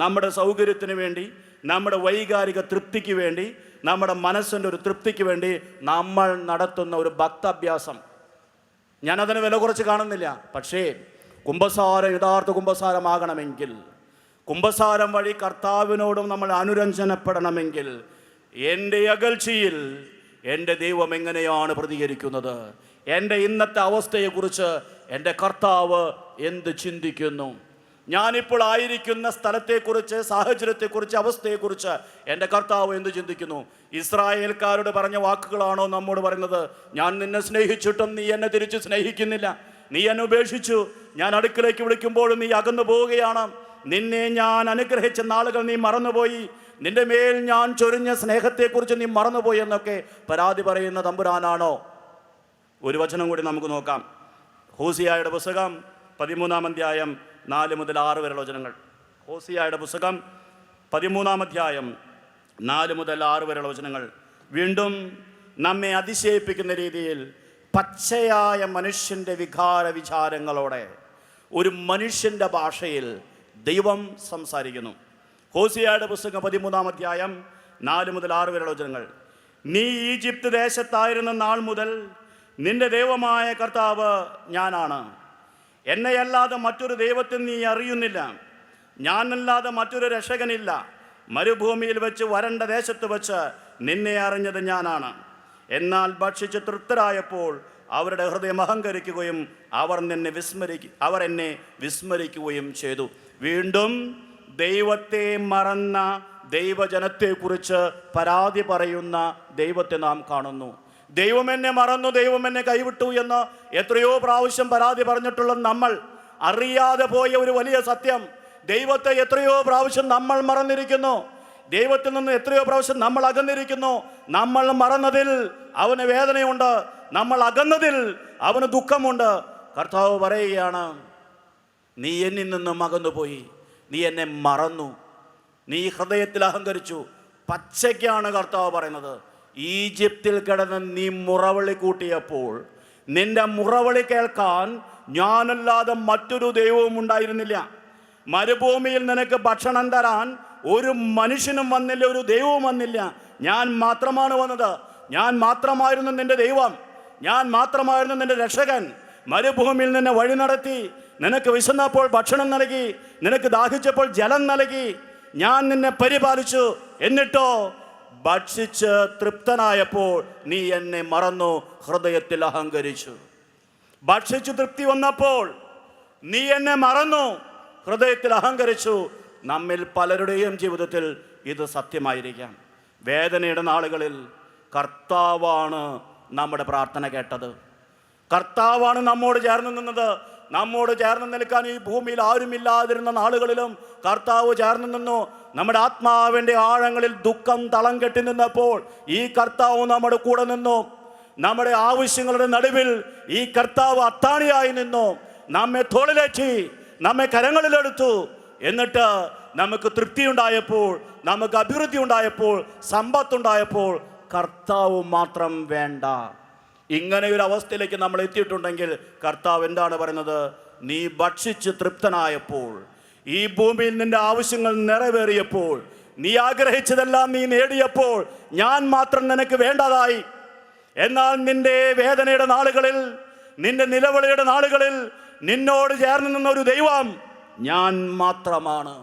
നമ്മുടെ സൗകര്യത്തിന് വേണ്ടി, നമ്മുടെ വൈകാരിക തൃപ്തിക്ക് വേണ്ടി, നമ്മുടെ മനസ്സിൻ്റെ ഒരു തൃപ്തിക്ക് വേണ്ടി നമ്മൾ നടത്തുന്ന ഒരു ഭക്താഭ്യാസം. ഞാനതിന് വില കുറച്ച് കാണുന്നില്ല. പക്ഷേ കുമ്പസാരം യഥാർത്ഥ കുമ്പസാരമാകണമെങ്കിൽ, കുമ്പസാരം വഴി കർത്താവിനോടും നമ്മൾ അനുരഞ്ജനപ്പെടണമെങ്കിൽ, എൻ്റെ അകൽച്ചയിൽ എൻ്റെ ദൈവം എങ്ങനെയാണ് പ്രതികരിക്കുന്നത്, എൻ്റെ ഇന്നത്തെ അവസ്ഥയെക്കുറിച്ച് എൻ്റെ കർത്താവ് എന്ത് ചിന്തിക്കുന്നു, ഞാനിപ്പോൾ ആയിരിക്കുന്ന സ്ഥലത്തെക്കുറിച്ച്, സാഹചര്യത്തെക്കുറിച്ച്, അവസ്ഥയെക്കുറിച്ച് എൻ്റെ കർത്താവ് എന്ത് ചിന്തിക്കുന്നു? ഇസ്രായേൽക്കാരോട് പറഞ്ഞ വാക്കുകളാണോ നമ്മോട് പറയുന്നത്? ഞാൻ നിന്നെ സ്നേഹിച്ചിട്ടും നീ എന്നെ തിരിച്ച് സ്നേഹിക്കുന്നില്ല, നീ എന്നെ ഉപേക്ഷിച്ചു, ഞാൻ അടുക്കിലേക്ക് വിളിക്കുമ്പോഴും നീ അകന്നു പോവുകയാണ്, നിന്നെ ഞാൻ അനുഗ്രഹിച്ച നാളുകൾ നീ മറന്നുപോയി, നിന്റെ മേൽ ഞാൻ ചൊരിഞ്ഞ സ്നേഹത്തെക്കുറിച്ച് നീ മറന്നുപോയി എന്നൊക്കെ പരാതി പറയുന്ന തമ്പുരാനാണോ? ഒരു വചനം കൂടി നമുക്ക് നോക്കാം. ഹോസിയായുടെ പുസ്തകം 13-ാം അധ്യായം 4 മുതൽ 6 വരെയുള്ള വചനങ്ങൾ. ഹോസിയായുടെ പുസ്തകം 13-ാം അധ്യായം 4 മുതൽ 6 വരെയുള്ള വചനങ്ങൾ. വീണ്ടും നമ്മെ അതിശയിപ്പിക്കുന്ന രീതിയിൽ പച്ചയായ മനുഷ്യൻ്റെ വികാര വിചാരങ്ങളോടെ ഒരു മനുഷ്യൻ്റെ ഭാഷയിൽ ദൈവം സംസാരിക്കുന്നു. ഹോസിയായുടെ പുസ്തകം 13-ാം അധ്യായം 4 മുതൽ 6 വരെയുള്ള വചനങ്ങൾ. നീ ഈജിപ്ത് ദേശത്തായിരുന്ന നാൾ മുതൽ നിന്റെ ദൈവമായ കർത്താവ് ഞാനാണ്. എന്നെയല്ലാതെ മറ്റൊരു ദൈവത്തെ നീ അറിയുന്നില്ല, ഞാനല്ലാതെ മറ്റൊരു രക്ഷകനില്ല. മരുഭൂമിയിൽ വെച്ച് വരണ്ട ദേശത്ത് വെച്ച് നിന്നെ അറിഞ്ഞത് ഞാനാണ്. എന്നാൽ ഭക്ഷിച്ച് തൃപ്തരായപ്പോൾ അവരുടെ ഹൃദയം അഹങ്കരിക്കുകയും അവർ എന്നെ വിസ്മരിക്കുകയും ചെയ്തു. വീണ്ടും ദൈവത്തെ മറന്ന ദൈവജനത്തെക്കുറിച്ച് പരാതി പറയുന്ന ദൈവത്തെ നാം കാണുന്നു. ദൈവം എന്നെ മറന്നു, ദൈവം എന്നെ കൈവിട്ടു എന്ന് എത്രയോ പ്രാവശ്യം പരാതി പറഞ്ഞിട്ടുള്ള നമ്മൾ അറിയാതെ പോയ ഒരു വലിയ സത്യം, ദൈവത്തെ എത്രയോ പ്രാവശ്യം നമ്മൾ മറന്നിരിക്കുന്നു, ദൈവത്തിൽ നിന്ന് എത്രയോ പ്രാവശ്യം നമ്മൾ അകന്നിരിക്കുന്നു. നമ്മൾ മറന്നതിൽ അവന് വേദനയുണ്ട്, നമ്മൾ അകന്നതിൽ അവന് ദുഃഖമുണ്ട്. കർത്താവ് പറയുകയാണ്, നീ എന്നിൽ നിന്നും അകന്നുപോയി, നീ എന്നെ മറന്നു, നീ ഹൃദയത്തിൽ അഹങ്കരിച്ചു. പച്ചയ്ക്കാണ് കർത്താവ് പറയുന്നത്. ഈജിപ്തിൽ കിടന്ന് നീ മുറവിളി കൂട്ടിയപ്പോൾ, നിന്റെ മുറവിളി കേൾക്കാൻ ഞാനല്ലാതെ മറ്റൊരു ദൈവവും ഉണ്ടായിരുന്നില്ല. മരുഭൂമിയിൽ നിനക്ക് ഭക്ഷണം തരാൻ ഒരു മനുഷ്യനും വന്നില്ല, ഒരു ദൈവവും വന്നില്ല. ഞാൻ മാത്രമാണ് വന്നത്. ഞാൻ മാത്രമായിരുന്നു നിന്റെ ദൈവം. ഞാൻ മാത്രമായിരുന്നു നിന്റെ രക്ഷകൻ. മരുഭൂമിയിൽ നിന്നെ വഴി നടത്തി, നിനക്ക് വിശന്നപ്പോൾ ഭക്ഷണം നൽകി, നിനക്ക് ദാഹിച്ചപ്പോൾ ജലം നൽകി. ഞാൻ നിന്നെ പരിപാലിച്ചു. എന്നിട്ടോ ഭക്ഷിച്ച് തൃപ്തനായപ്പോൾ നീ എന്നെ മറന്നു, ഹൃദയത്തിൽ അഹങ്കരിച്ചു. ഭക്ഷിച്ചു തൃപ്തി വന്നപ്പോൾ നീ എന്നെ മറന്നു, ഹൃദയത്തിൽ അഹങ്കരിച്ചു. നമ്മിൽ പലരുടെയും ജീവിതത്തിൽ ഇത് സത്യമായിരിക്കാം. വേദനയുടെ നാളുകളിൽ കർത്താവാണ് നമ്മുടെ പ്രാർത്ഥന കേട്ടത്. കർത്താവാണ് നമ്മോട് ചേർന്ന് നിന്നത്. നമ്മോട് ചേർന്ന് നിൽക്കാൻ ഈ ഭൂമിയിൽ ആരുമില്ലാതിരുന്ന നാളുകളിലും കർത്താവ് ചേർന്ന് നിന്നു. നമ്മുടെ ആത്മാവിൻ്റെ ആഴങ്ങളിൽ ദുഃഖം തളം കെട്ടി നിന്നപ്പോൾ ഈ കർത്താവ് നമ്മുടെ കൂടെ നിന്നു. നമ്മുടെ ആവശ്യങ്ങളുടെ നടുവിൽ ഈ കർത്താവ് അത്താണിയായി നിന്നു. നമ്മെ തോളിലേറ്റി, നമ്മെ കരങ്ങളിലെടുത്തു. എന്നിട്ട് നമുക്ക് തൃപ്തി ഉണ്ടായപ്പോൾ, നമുക്ക് അഭിവൃദ്ധി ഉണ്ടായപ്പോൾ, സമ്പത്തുണ്ടായപ്പോൾ കർത്താവ് മാത്രം വേണ്ട. ഇങ്ങനെ ഒരു അവസ്ഥയിലേക്ക് നമ്മൾ എത്തിയിട്ടുണ്ടെങ്കിൽ കർത്താവ് എന്താണ് പറയുന്നത്? നീ ഭക്ഷിച്ച് തൃപ്തനായപ്പോൾ, ഈ ഭൂമിയിൽ നിന്റെ ആവശ്യങ്ങൾ നിറവേറിയപ്പോൾ, നീ ആഗ്രഹിച്ചതെല്ലാം നീ നേടിയപ്പോൾ ഞാൻ മാത്രം നിനക്ക് വേണ്ടതായി. എന്നാൽ നിന്റെ വേദനയുടെ നാളുകളിൽ, നിന്റെ നിലവിളിയുടെ നാളുകളിൽ നിന്നോട് ചേർന്ന് നിന്ന ഒരു ദൈവം ഞാൻ മാത്രമാണ്.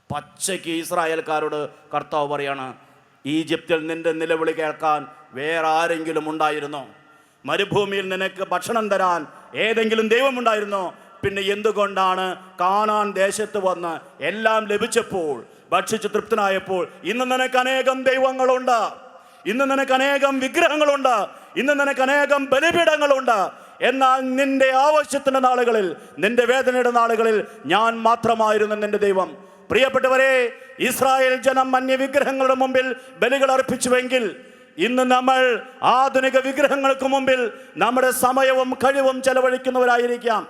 പച്ചയ്ക്ക് ഇസ്രായേൽക്കാരോട് കർത്താവ് പറയാണ്, ഈജിപ്തിൽ നിന്റെ നിലവിളി കേൾക്കാൻ വേറെ ആരെങ്കിലും ഉണ്ടായിരുന്നോ? മരുഭൂമിയിൽ നിനക്ക് ഭക്ഷണം തരാൻ ഏതെങ്കിലും ദൈവമുണ്ടായിരുന്നോ? പിന്നെ എന്തുകൊണ്ടാണ് കാനാൻ ദേശത്ത് വന്ന് എല്ലാം ലഭിച്ചപ്പോൾ, ഭക്ഷിച്ച് തൃപ്തനായപ്പോൾ ഇന്ന് നിനക്ക് അനേകം ദൈവങ്ങളുണ്ട്, ഇന്ന് നിനക്ക് അനേകം വിഗ്രഹങ്ങളുണ്ട്, ഇന്ന് നിനക്ക് അനേകം ബലിപീഠങ്ങളുണ്ട്. എന്നാൽ നിന്റെ ആവശ്യത്തിൻ്റെ നാളുകളിൽ, നിന്റെ വേദനയുടെ നാളുകളിൽ ഞാൻ മാത്രമായിരുന്നു നിന്റെ ദൈവം. പ്രിയപ്പെട്ടവരെ, ഇസ്രായേൽ ജനം അന്യ വിഗ്രഹങ്ങളുടെ മുമ്പിൽ ബലികൾ അർപ്പിച്ചുവെങ്കിൽ ഇന്ന് നമ്മൾ ആധുനിക വിഗ്രഹങ്ങൾക്ക് മുമ്പിൽ നമ്മുടെ സമയവും കഴിവും ചെലവഴിക്കുന്നവരായിരിക്കാം.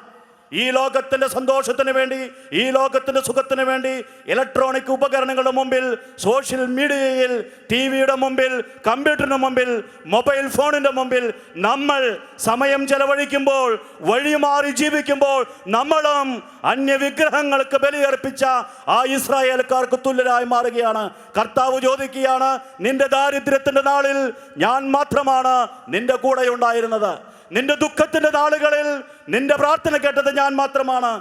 ഈ ലോകത്തിൻ്റെ സന്തോഷത്തിന് വേണ്ടി, ഈ ലോകത്തിൻ്റെ സുഖത്തിന് വേണ്ടി ഇലക്ട്രോണിക് ഉപകരണങ്ങളുടെ മുമ്പിൽ, സോഷ്യൽ മീഡിയയിൽ, ടി വിയുടെ മുമ്പിൽ, കമ്പ്യൂട്ടറിന് മുമ്പിൽ, മൊബൈൽ ഫോണിൻ്റെ മുമ്പിൽ നമ്മൾ സമയം ചെലവഴിക്കുമ്പോൾ, വഴിമാറി ജീവിക്കുമ്പോൾ നമ്മളും അന്യവിഗ്രഹങ്ങൾക്ക് ബലിയർപ്പിച്ച ആ ഇസ്രായേൽക്കാർക്ക് തുല്യരായി മാറുകയാണ്. കർത്താവ് ചോദിക്കുകയാണ്, നിന്റെ ദാരിദ്ര്യത്തിൻ്റെ നാളിൽ ഞാൻ മാത്രമാണ് നിന്റെ കൂടെ ഉണ്ടായിരുന്നത്. നിന്റെ ദുഃഖത്തിൻ്റെ നാളുകളിൽ നിന്റെ പ്രാർത്ഥന കേട്ടത് ഞാൻ മാത്രമാണ്.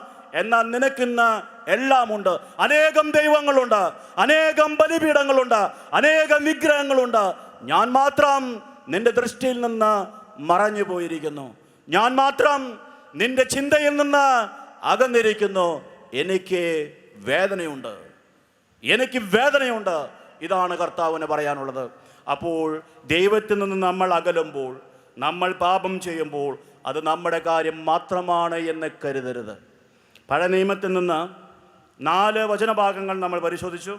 എന്നാൽ നിനക്കിന്ന് എല്ലാമുണ്ട്. അനേകം ദൈവങ്ങളുണ്ട്, അനേകം ബലിപീഠങ്ങളുണ്ട്, അനേകം വിഗ്രഹങ്ങളുണ്ട്. ഞാൻ മാത്രം നിന്റെ ദൃഷ്ടിയിൽ നിന്ന് മറഞ്ഞു പോയിരിക്കുന്നു. ഞാൻ മാത്രം നിന്റെ ചിന്തയിൽ നിന്ന് അകന്നിരിക്കുന്നു. എനിക്ക് വേദനയുണ്ട്, എനിക്ക് വേദനയുണ്ട്. ഇതാണ് കർത്താവിന് പറയാനുള്ളത്. അപ്പോൾ ദൈവത്തിൽ നിന്ന് നമ്മൾ അകലുമ്പോൾ, നമ്മൾ പാപം ചെയ്യുമ്പോൾ അത് നമ്മുടെ കാര്യം മാത്രമാണ് എന്ന് കരുതരുത്. പഴയ നിയമത്തിൽ നിന്ന് 4 വചനഭാഗങ്ങൾ നമ്മൾ പരിശോധിച്ചു.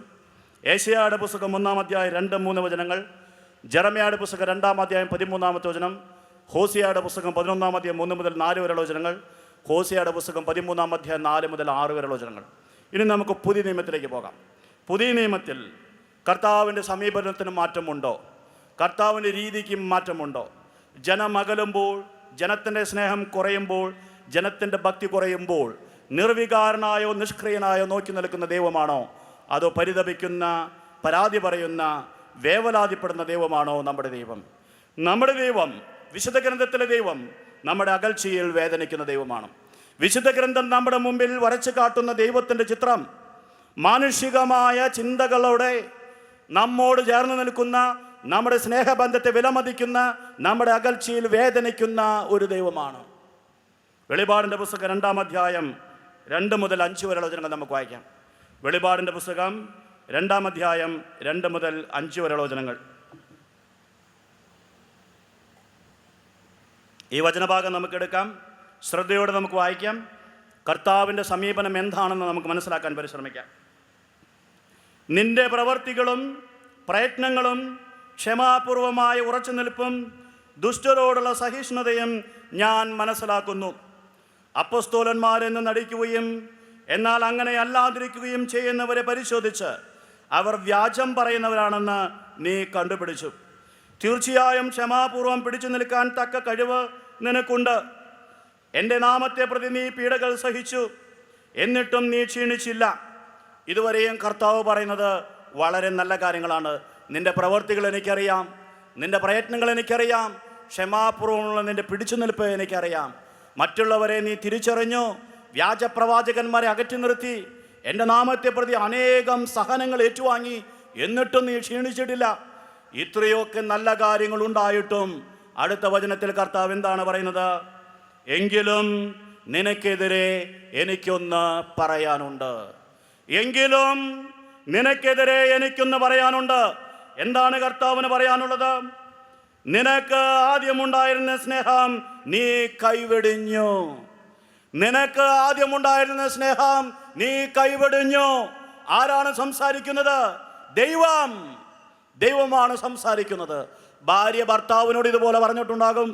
ഏശയ്യായുടെ പുസ്തകം 1-ാം അധ്യായം 2-3 വചനങ്ങൾ, ജെറമ്യായുടെ പുസ്തകം 2-ാം അധ്യായം 13-ാമത്തെ വചനം, ഹോസിയയുടെ പുസ്തകം 11-ാം അധ്യായം 3 മുതൽ 4 വരെയുള്ള വചനങ്ങൾ, ഹോസിയയുടെ പുസ്തകം 13-ാം അധ്യായം 4 മുതൽ 6 വരെയുള്ള വചനങ്ങൾ. ഇനി നമുക്ക് പുതിയ നിയമത്തിലേക്ക് പോകാം. പുതിയ നിയമത്തിൽ കർത്താവിൻ്റെ സമീപനത്തിന് മാറ്റമുണ്ടോ? കർത്താവിൻ്റെ രീതിക്ക് മാറ്റമുണ്ടോ? ജനം അകലുമ്പോൾ, ജനത്തിൻ്റെ സ്നേഹം കുറയുമ്പോൾ, ജനത്തിൻ്റെ ഭക്തി കുറയുമ്പോൾ നിർവികാരനായോ നിഷ്ക്രിയനായോ നോക്കി നിൽക്കുന്ന ദൈവമാണോ? അതോ പരിതപിക്കുന്ന, പരാതി പറയുന്ന, വേവലാതിപ്പെടുന്ന ദൈവമാണോ നമ്മുടെ ദൈവം? നമ്മുടെ ദൈവം, വിശുദ്ധ ഗ്രന്ഥത്തിലെ ദൈവം നമ്മുടെ അകൽച്ചയിൽ വേദനിക്കുന്ന ദൈവമാണ്. വിശുദ്ധ ഗ്രന്ഥം നമ്മുടെ മുമ്പിൽ വരച്ചു കാട്ടുന്ന ദൈവത്തിൻ്റെ ചിത്രം മാനുഷികമായ ചിന്തകളോടെ നമ്മോട് ചേർന്ന് നിൽക്കുന്ന, നമ്മുടെ സ്നേഹബന്ധത്തെ വിലമതിക്കുന്ന, നമ്മുടെ അകൽച്ചയിൽ വേദനിക്കുന്ന ഒരു ദൈവമാണ്. വെളിപാടിൻ്റെ പുസ്തകം 2-ാം അധ്യായം 2 മുതൽ 5 വരെയുള്ള വചനങ്ങൾ നമുക്ക് വായിക്കാം. വെളിപാടിൻ്റെ പുസ്തകം 2-ാം അധ്യായം 2 മുതൽ 5 വരെയുള്ള വചനങ്ങൾ. ഈ വചനഭാഗം നമുക്കെടുക്കാം, ശ്രദ്ധയോടെ നമുക്ക് വായിക്കാം. കർത്താവിൻ്റെ സമീപനം എന്താണെന്ന് നമുക്ക് മനസ്സിലാക്കാൻ പരിശ്രമിക്കാം. നിന്റെ പ്രവർത്തികളും പ്രയത്നങ്ങളും ക്ഷമാപൂർവമായ ഉറച്ചു നിൽപ്പും ദുഷ്ടരോടുള്ള സഹിഷ്ണുതയും ഞാൻ മനസ്സിലാക്കുന്നു. അപ്പോസ്തലന്മാരെന്ന് നടിക്കുകയും എന്നാൽ അങ്ങനെ അല്ലാതിരിക്കുകയും ചെയ്യുന്നവരെ പരിശോധിച്ച് അവർ വ്യാജം പറയുന്നവരാണെന്ന് നീ കണ്ടുപിടിച്ചു. തീർച്ചയായും ക്ഷമാപൂർവം പിടിച്ചു നിൽക്കാൻ തക്ക കഴിവ് നിനക്കുണ്ട്. എൻ്റെ നാമത്തെ പ്രതി നീ പീഡകൾ സഹിച്ചു, എന്നിട്ടും നീ ക്ഷീണിച്ചില്ല. ഇതുവരെയും കർത്താവ് പറയുന്നത് വളരെ നല്ല കാര്യങ്ങളാണ്. നിന്റെ പ്രവർത്തികൾ എനിക്കറിയാം, നിന്റെ പ്രയത്നങ്ങൾ എനിക്കറിയാം, ക്ഷമാപൂർവ്വമുള്ള നിന്റെ പിടിച്ചു നിൽപ്പ് എനിക്കറിയാം. മറ്റുള്ളവരെ നീ തിരിച്ചറിഞ്ഞു, വ്യാജപ്രവാചകന്മാരെ അകറ്റി നിർത്തി, എൻ്റെ നാമത്തെ പ്രതി അനേകം സഹനങ്ങൾ ഏറ്റുവാങ്ങി, എന്നിട്ടും നീ ക്ഷീണിച്ചിട്ടില്ല. ഇത്രയൊക്കെ നല്ല കാര്യങ്ങൾ ഉണ്ടായിട്ടും അടുത്ത വചനത്തിൽ കർത്താവ് എന്താണ് പറയുന്നത്? എങ്കിലും നിനക്കെതിരെ എനിക്കൊന്ന് പറയാനുണ്ട്. എങ്കിലും നിനക്കെതിരെ എനിക്കൊന്ന് പറയാനുണ്ട്. എന്താണ് കർത്താവിന് പറയാനുള്ളത്? നിനക്ക് ആദ്യമുണ്ടായിരുന്ന സ്നേഹം നീ കൈവെടിഞ്ഞു. നിനക്ക് ആദ്യമുണ്ടായിരുന്ന സ്നേഹം നീ കൈവെടിഞ്ഞു. ആരാണ് സംസാരിക്കുന്നത്? ദൈവമാണ് സംസാരിക്കുന്നത്. ഭാര്യ ഭർത്താവിനോട് ഇതുപോലെ പറഞ്ഞിട്ടുണ്ടാകും,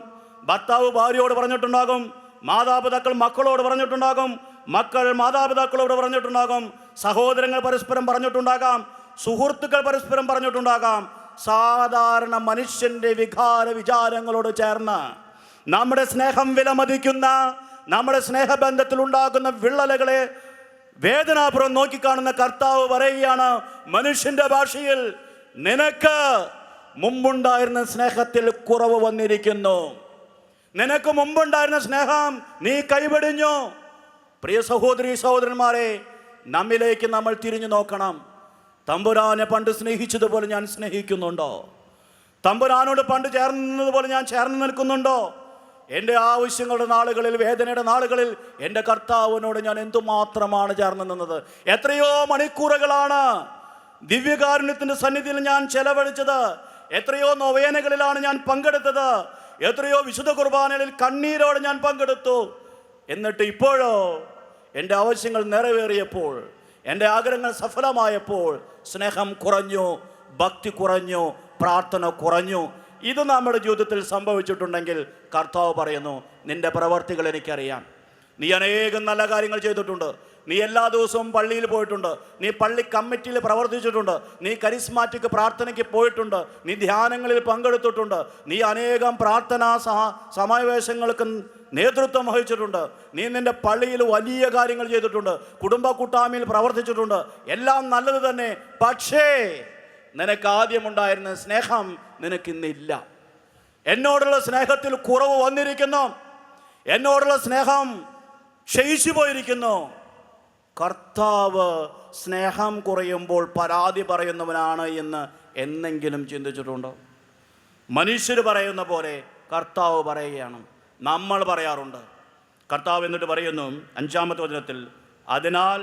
ഭർത്താവ് ഭാര്യയോട് പറഞ്ഞിട്ടുണ്ടാകും, മാതാപിതാക്കൾ മക്കളോട് പറഞ്ഞിട്ടുണ്ടാകും, മക്കൾ മാതാപിതാക്കളോട് പറഞ്ഞിട്ടുണ്ടാകും, സഹോദരങ്ങൾ പരസ്പരം പറഞ്ഞിട്ടുണ്ടാകാം, സുഹൃത്തുക്കൾ പരസ്പരം പറഞ്ഞിട്ടുണ്ടാകാം. സാധാരണ മനുഷ്യൻ്റെ വികാര വിചാരങ്ങളോട് ചേർന്ന് നമ്മുടെ സ്നേഹം വിലമതിക്കുന്ന, നമ്മുടെ സ്നേഹബന്ധത്തിൽ ഉണ്ടാകുന്ന വിള്ളലുകളെ വേദനാപൂർവ്വം നോക്കിക്കാണുന്ന കർത്താവ് പറയുകയാണ് മനുഷ്യന്റെ ഭാഷയിൽ, നിനക്ക് മുമ്പുണ്ടായിരുന്ന സ്നേഹത്തിൽ കുറവ് വന്നിരിക്കുന്നു. നിനക്ക് മുമ്പുണ്ടായിരുന്ന സ്നേഹം നീ കൈവെടിഞ്ഞു. പ്രിയ സഹോദരി സഹോദരന്മാരെ, നമ്മിലേക്ക് നമ്മൾ തിരിഞ്ഞു നോക്കണം. തമ്പുരാനെ പണ്ട് സ്നേഹിച്ചതുപോലെ ഞാൻ സ്നേഹിക്കുന്നുണ്ടോ? തമ്പുരാനോട് പണ്ട് ചേർന്ന് നിന്നതുപോലെ ഞാൻ ചേർന്ന് നിൽക്കുന്നുണ്ടോ? എൻ്റെ ആവശ്യങ്ങളുടെ നാളുകളിൽ, വേദനയുടെ നാളുകളിൽ എൻ്റെ കർത്താവിനോട് ഞാൻ എന്തുമാത്രമാണ് ചേർന്ന് നിന്നത്? എത്രയോ മണിക്കൂറുകളാണ് ദിവ്യകാരുണ്യത്തിൻ്റെ സന്നിധിയിൽ ഞാൻ ചെലവഴിച്ചത്. എത്രയോ നൊവേനകളിലാണ് ഞാൻ പങ്കെടുത്തത്. എത്രയോ വിശുദ്ധ കുർബാനകളിൽ കണ്ണീരോടെ ഞാൻ പങ്കെടുത്തു. എന്നിട്ട് ഇപ്പോഴോ എൻ്റെ ആവശ്യങ്ങൾ നിറവേറിയപ്പോൾ, എൻ്റെ ആഗ്രഹങ്ങൾ സഫലമായപ്പോൾ സ്നേഹം കുറഞ്ഞു, ഭക്തി കുറഞ്ഞു, പ്രാർത്ഥന കുറഞ്ഞു. ഇത് നമ്മുടെ ജീവിതത്തിൽ സംഭവിച്ചിട്ടുണ്ടെങ്കിൽ കർത്താവ് പറയുന്നു, നിന്റെ പ്രവർത്തികൾ എനിക്കറിയാം. നീ അനേകം നല്ല കാര്യങ്ങൾ ചെയ്തിട്ടുണ്ട്. നീ എല്ലാ ദിവസവും പള്ളിയിൽ പോയിട്ടുണ്ട്. നീ പള്ളി കമ്മിറ്റിയിൽ പ്രവർത്തിച്ചിട്ടുണ്ട്. നീ കരിസ്മാറ്റിക് പ്രാർത്ഥനയ്ക്ക് പോയിട്ടുണ്ട്. നീ ധ്യാനങ്ങളിൽ പങ്കെടുത്തിട്ടുണ്ട്. നീ അനേകം പ്രാർത്ഥനാ സമാവേശങ്ങൾക്ക് നേതൃത്വം വഹിച്ചിട്ടുണ്ട്. നീ നിൻ്റെ പള്ളിയിൽ വലിയ കാര്യങ്ങൾ ചെയ്തിട്ടുണ്ട്. കുടുംബ കൂട്ടായ്മയിൽ പ്രവർത്തിച്ചിട്ടുണ്ട്. എല്ലാം നല്ലത് തന്നെ. പക്ഷേ നിനക്ക് ആദ്യമുണ്ടായിരുന്ന സ്നേഹം നിനക്കിന്നില്ല. എന്നോടുള്ള സ്നേഹത്തിൽ കുറവ് വന്നിരിക്കുന്നു. എന്നോടുള്ള സ്നേഹം ക്ഷയിച്ചു പോയിരിക്കുന്നു. കർത്താവ് സ്നേഹം കുറയുമ്പോൾ പരാതി പറയുന്നവനാണ് എന്ന് എന്നെങ്കിലും ചിന്തിച്ചിട്ടുണ്ടോ? മനുഷ്യർ പറയുന്ന പോലെ കർത്താവ് പറയുകയാണ്. നമ്മൾ പറയാറുണ്ട്. കർത്താവ് എന്നിട്ട് പറയുന്നു 5-ാമത്തെ വചനത്തിൽ, അതിനാൽ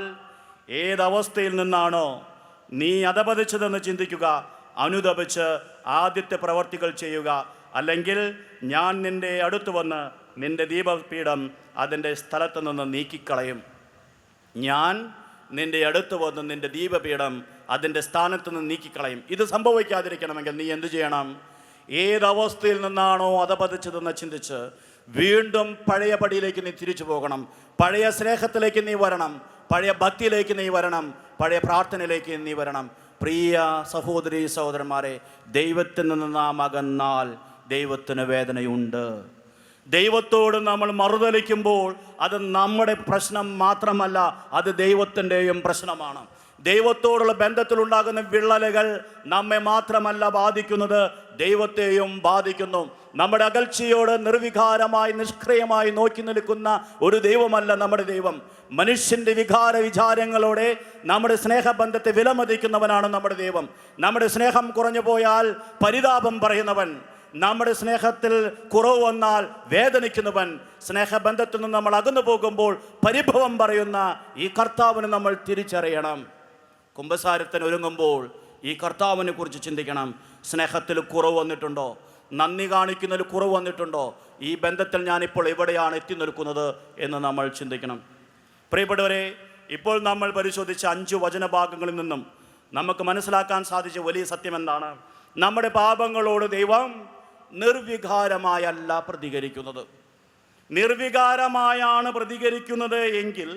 ഏതവസ്ഥയിൽ നിന്നാണോ നീ അധപതിച്ചതെന്ന് ചിന്തിക്കുക, അനുതപിച്ച് ആദ്യത്തെ പ്രവർത്തികൾ ചെയ്യുക, അല്ലെങ്കിൽ ഞാൻ നിൻ്റെ അടുത്ത് വന്ന് നിൻ്റെ ദീപപീഠം അതിൻ്റെ സ്ഥലത്ത് നിന്ന് നീക്കിക്കളയും. ഞാൻ നിൻ്റെ അടുത്ത് വന്ന് നിൻ്റെ ദീപപീഠം അതിൻ്റെ സ്ഥാനത്ത് നിന്ന് നീക്കിക്കളയും. ഇത് സംഭവിക്കാതിരിക്കണമെങ്കിൽ നീ എന്തു ചെയ്യണം? ഏതവസ്ഥയിൽ നിന്നാണോ അധപതിച്ചതെന്ന് ചിന്തിച്ച് വീണ്ടും പഴയ പടിയിലേക്ക് നീ തിരിച്ചു പോകണം. പഴയ സ്നേഹത്തിലേക്ക് നീ വരണം. പഴയ ഭക്തിയിലേക്ക് നീ വരണം. പഴയ പ്രാർത്ഥനയിലേക്ക് നീ വരണം. പ്രിയ സഹോദരി സഹോദരന്മാരെ, ദൈവത്തിൽ നിന്ന് നാം അകന്നാൽ ദൈവത്തിന് വേദനയുണ്ട്. ദൈവത്തോട് നമ്മൾ മറുതലിക്കുമ്പോൾ അത് നമ്മുടെ പ്രശ്നം മാത്രമല്ല, അത് ദൈവത്തിൻ്റെയും പ്രശ്നമാണ്. ദൈവത്തോടുള്ള ബന്ധത്തിലുണ്ടാകുന്ന വിള്ളലുകൾ നമ്മെ മാത്രമല്ല ബാധിക്കുന്നത്, ദൈവത്തെയും ബാധിക്കുന്നു. നമ്മുടെ അകൽച്ചയോട് നിർവികാരമായി നിഷ്ക്രിയമായി നോക്കി നിൽക്കുന്ന ഒരു ദൈവമല്ല നമ്മുടെ ദൈവം. മനുഷ്യൻ്റെ വികാര വിചാരങ്ങളോടെ നമ്മുടെ സ്നേഹബന്ധത്തെ വിലമതിക്കുന്നവനാണ് നമ്മുടെ ദൈവം. നമ്മുടെ സ്നേഹം കുറഞ്ഞു പോയാൽ പരിതാപം പറയുന്നവൻ, നമ്മുടെ സ്നേഹത്തിൽ കുറവ് വന്നാൽ വേദനിക്കുന്നവൻ, സ്നേഹബന്ധത്തിൽ നിന്ന് നമ്മൾ അകന്നു പോകുമ്പോൾ പരിഭവം പറയുന്ന ഈ കർത്താവിനെ നമ്മൾ തിരിച്ചറിയണം. കുമ്പസാരത്തിന് ഒരുങ്ങുമ്പോൾ ഈ കർത്താവിനെ കുറിച്ച് ചിന്തിക്കണം. സ്നേഹത്തിൽ കുറവ് വന്നിട്ടുണ്ടോ? നന്ദി കാണിക്കുന്നതിൽ കുറവ് വന്നിട്ടുണ്ടോ? ഈ ബന്ധത്തിൽ ഞാനിപ്പോൾ എവിടെയാണ് എത്തി നിൽക്കുന്നത് എന്ന് നമ്മൾ ചിന്തിക്കണം. പ്രിയപ്പെട്ടവരെ, ഇപ്പോൾ നമ്മൾ പരിശോധിച്ച 5 വചനഭാഗങ്ങളിൽ നിന്നും നമുക്ക് മനസ്സിലാക്കാൻ സാധിച്ച വലിയ സത്യം എന്താണ്? നമ്മുടെ പാപങ്ങളോട് ദൈവം നിർവികാരമായല്ല പ്രതികരിക്കുന്നത്. നിർവികാരമായാണ് പ്രതികരിക്കുന്നത് എങ്കിൽ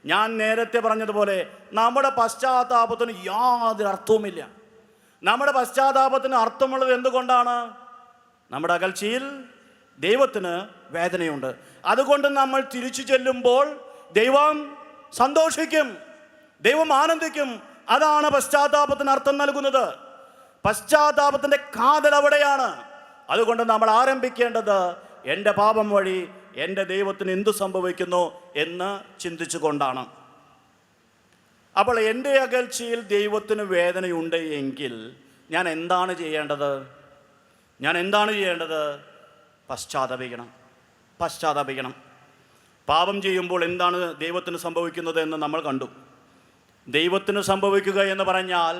ഞാൻ നേരത്തെ പറഞ്ഞതുപോലെ നമ്മുടെ പശ്ചാത്താപത്തിന് യാതൊരു അർത്ഥവുമില്ല. നമ്മുടെ പശ്ചാത്താപത്തിന് അർത്ഥമുള്ളത് എന്തുകൊണ്ടാണ്? നമ്മുടെ അകൽച്ചയിൽ ദൈവത്തിന് വേദനയുണ്ട്. അതുകൊണ്ട് നമ്മൾ തിരിച്ചു ചെല്ലുമ്പോൾ ദൈവം സന്തോഷിക്കും, ദൈവം ആനന്ദിക്കും. അതാണ് പശ്ചാത്താപത്തിന് അർത്ഥം നൽകുന്നത്. പശ്ചാത്താപത്തിൻ്റെ കാതൽ അവിടെയാണ്. അതുകൊണ്ട് നമ്മൾ ആരംഭിക്കേണ്ടത് എൻ്റെ പാപം വഴി എൻ്റെ ദൈവത്തിന് എന്തു സംഭവിക്കുന്നു എന്ന് ചിന്തിച്ചുകൊണ്ടാണ്. അപ്പോൾ എൻ്റെ അകൽച്ചയിൽ ദൈവത്തിന് വേദനയുണ്ട് എങ്കിൽ ഞാൻ എന്താണ് ചെയ്യേണ്ടത്? പശ്ചാത്തപിക്കണം. പാപം ചെയ്യുമ്പോൾ എന്താണ് ദൈവത്തിന് സംഭവിക്കുന്നത് എന്ന് നമ്മൾ കണ്ടു. ദൈവത്തിന് സംഭവിക്കുക എന്ന് പറഞ്ഞാൽ,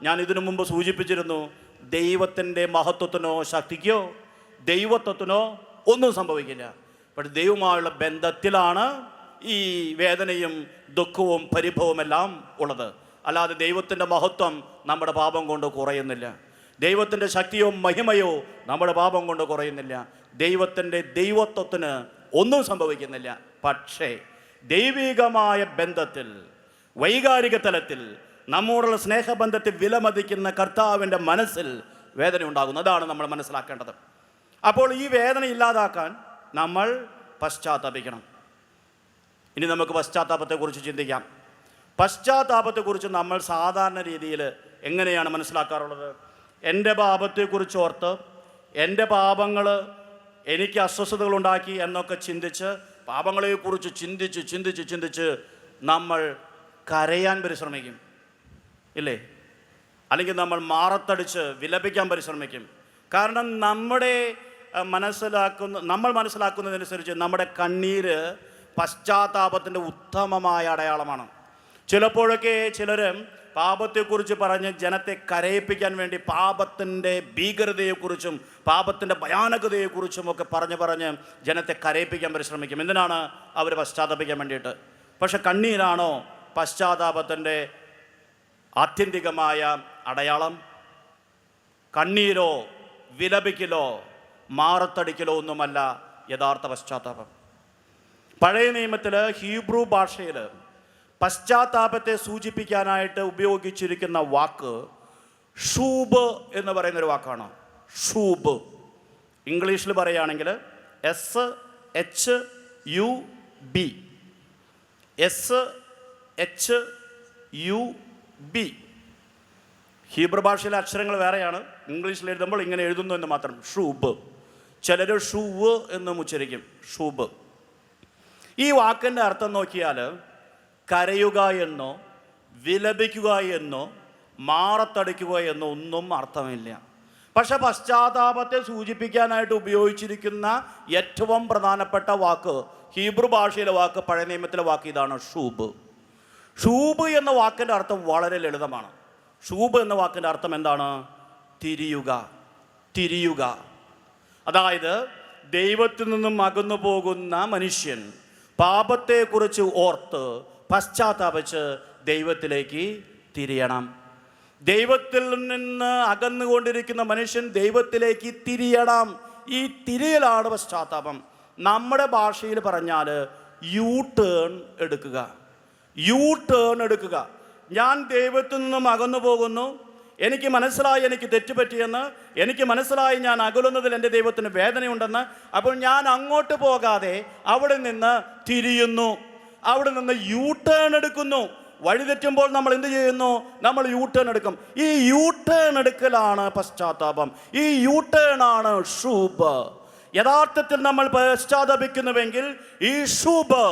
ഞാൻ ഇതിനു മുമ്പ് സൂചിപ്പിച്ചിരുന്നു, ദൈവത്തിൻ്റെ മഹത്വത്തിനോ ശക്തിക്കോ ദൈവത്വത്തിനോ ഒന്നും സംഭവിക്കില്ല. പക്ഷെ ദൈവവുമായുള്ള ബന്ധത്തിലാണ് ഈ വേദനയും ദുഃഖവും പരിഭവമെല്ലാം ഉള്ളത്. അല്ലാതെ ദൈവത്തിൻ്റെ മഹത്വം നമ്മുടെ പാപം കൊണ്ട് കുറയുന്നില്ല. ദൈവത്തിൻ്റെ ശക്തിയോ മഹിമയോ നമ്മുടെ പാപം കൊണ്ട് കുറയുന്നില്ല. ദൈവത്തിൻ്റെ ദൈവത്വത്തിന് ഒന്നും സംഭവിക്കുന്നില്ല. പക്ഷേ ദൈവികമായ ബന്ധത്തിൽ, വൈകാരിക തലത്തിൽ, നമ്മോടുള്ള സ്നേഹബന്ധത്തിൽ വിലമതിക്കുന്ന കർത്താവിൻ്റെ മനസ്സിൽ വേദന ഉണ്ടാകുന്നു. അതാണ് നമ്മൾ മനസ്സിലാക്കേണ്ടത്. അപ്പോൾ ഈ വേദന ഇല്ലാതാക്കാൻ നമ്മൾ പശ്ചാത്താപിക്കണം. ഇനി നമുക്ക് പശ്ചാത്താപത്തെക്കുറിച്ച് ചിന്തിക്കാം. പശ്ചാത്താപത്തെക്കുറിച്ച് നമ്മൾ സാധാരണ രീതിയിൽ എങ്ങനെയാണ് മനസ്സിലാക്കാറുള്ളത്? എൻ്റെ പാപത്തെക്കുറിച്ച് ഓർത്ത്, എൻ്റെ പാപങ്ങൾ എനിക്ക് അസ്വസ്ഥതകളുണ്ടാക്കി എന്നൊക്കെ ചിന്തിച്ച്, പാപങ്ങളെക്കുറിച്ച് ചിന്തിച്ച് നമ്മൾ കരയാൻ പരിശ്രമിക്കും, ഇല്ലേ? അല്ലെങ്കിൽ നമ്മൾ മാറത്തടിച്ച് വിലപിക്കാൻ പരിശ്രമിക്കും. കാരണം നമ്മൾ മനസ്സിലാക്കുന്നതനുസരിച്ച് നമ്മുടെ കണ്ണീര് പശ്ചാത്താപത്തിൻ്റെ ഉത്തമമായ അടയാളമാണ്. ചിലപ്പോഴൊക്കെ ചിലർ പാപത്തെക്കുറിച്ച് പറഞ്ഞ് ജനത്തെ കരയിപ്പിക്കാൻ വേണ്ടി പാപത്തിൻ്റെ ഭീകരതയെക്കുറിച്ചും പാപത്തിൻ്റെ ഭയാനകതയെക്കുറിച്ചും ഒക്കെ പറഞ്ഞ് ജനത്തെ കരയിപ്പിക്കാൻ പരിശ്രമിക്കും. എന്തിനാണ്? അവർ പശ്ചാത്തപിക്കാൻ വേണ്ടിയിട്ട്. പക്ഷെ കണ്ണീരാണോ പശ്ചാത്താപത്തിൻ്റെ ആത്യന്തികമായ അടയാളം? കണ്ണീരോ വിലപിക്കലോ മാറത്തടിക്കലോ ഒന്നുമല്ല യഥാർത്ഥ പശ്ചാത്താപം. പഴയ നിയമത്തിൽ ഹീബ്രു ഭാഷയിൽ പശ്ചാത്താപത്തെ സൂചിപ്പിക്കാനായിട്ട് ഉപയോഗിച്ചിരിക്കുന്ന വാക്ക് ഷൂബ് എന്ന് പറയുന്നൊരു വാക്കാണ്. ഷൂബ് ഇംഗ്ലീഷിൽ പറയുകയാണെങ്കിൽ SHUB. ഹീബ്രു ഭാഷയിലെ അക്ഷരങ്ങൾ വേറെയാണ്. ഇംഗ്ലീഷിൽ എഴുതുമ്പോൾ ഇങ്ങനെ എഴുതുന്നു എന്ന് മാത്രം. ഷൂബ്. ചിലർ ഷൂവ് എന്നും ഉച്ചരിക്കും. ഷൂബ്. ഈ വാക്കിൻ്റെ അർത്ഥം നോക്കിയാൽ കരയുക എന്നോ വിലപിക്കുക എന്നോ മാറത്തടിക്കുക എന്നോ ഒന്നും അർത്ഥമില്ല. പക്ഷെ പശ്ചാത്താപത്തെ സൂചിപ്പിക്കാനായിട്ട് ഉപയോഗിച്ചിരിക്കുന്ന ഏറ്റവും പ്രധാനപ്പെട്ട വാക്ക്, ഹീബ്രു ഭാഷയിലെ വാക്ക്, പഴയ നിയമത്തിലെ വാക്ക് ഇതാണ്, ഷൂബ്. ഷൂബ് എന്ന വാക്കിൻ്റെ അർത്ഥം വളരെ ലളിതമാണ്. ഷൂബ് എന്ന വാക്കിൻ്റെ അർത്ഥം എന്താണ്? തിരിയുക. അതായത് ദൈവത്തിൽ നിന്നും അകന്നു പോകുന്ന മനുഷ്യൻ പാപത്തെക്കുറിച്ച് ഓർത്ത് പശ്ചാത്താപിച്ച് ദൈവത്തിലേക്ക് തിരിയണം. ദൈവത്തിൽ നിന്ന് അകന്നുകൊണ്ടിരിക്കുന്ന മനുഷ്യൻ ദൈവത്തിലേക്ക് തിരിയണം. ഈ തിരിയലാണ് പശ്ചാത്താപം. നമ്മുടെ ഭാഷയിൽ പറഞ്ഞാൽ യു ടേൺ എടുക്കുക. ഞാൻ ദൈവത്തിൽ നിന്നും അകന്നു പോകുന്നു, എനിക്ക് മനസ്സിലായി എനിക്ക് തെറ്റുപറ്റിയെന്ന്, എനിക്ക് മനസ്സിലായി ഞാൻ അകലുന്നതിൽ എൻ്റെ ദൈവത്തിന് വേദനയുണ്ടെന്ന്. അപ്പോൾ ഞാൻ അങ്ങോട്ട് പോകാതെ അവിടെ നിന്ന് തിരിയുന്നു, അവിടെ നിന്ന് യു ടേൺ എടുക്കുന്നു. വഴിതെറ്റുമ്പോൾ നമ്മൾ എന്ത് ചെയ്യുന്നു? നമ്മൾ യു ടേൺ എടുക്കും. ഈ യു ടേൺ എടുക്കലാണ് പശ്ചാത്താപം. ഈ യു ടേൺ ആണ് ഷൂബ്. യഥാർത്ഥത്തിൽ നമ്മൾ പശ്ചാത്തപിക്കുന്നുവെങ്കിൽ ഈ ഷൂബ്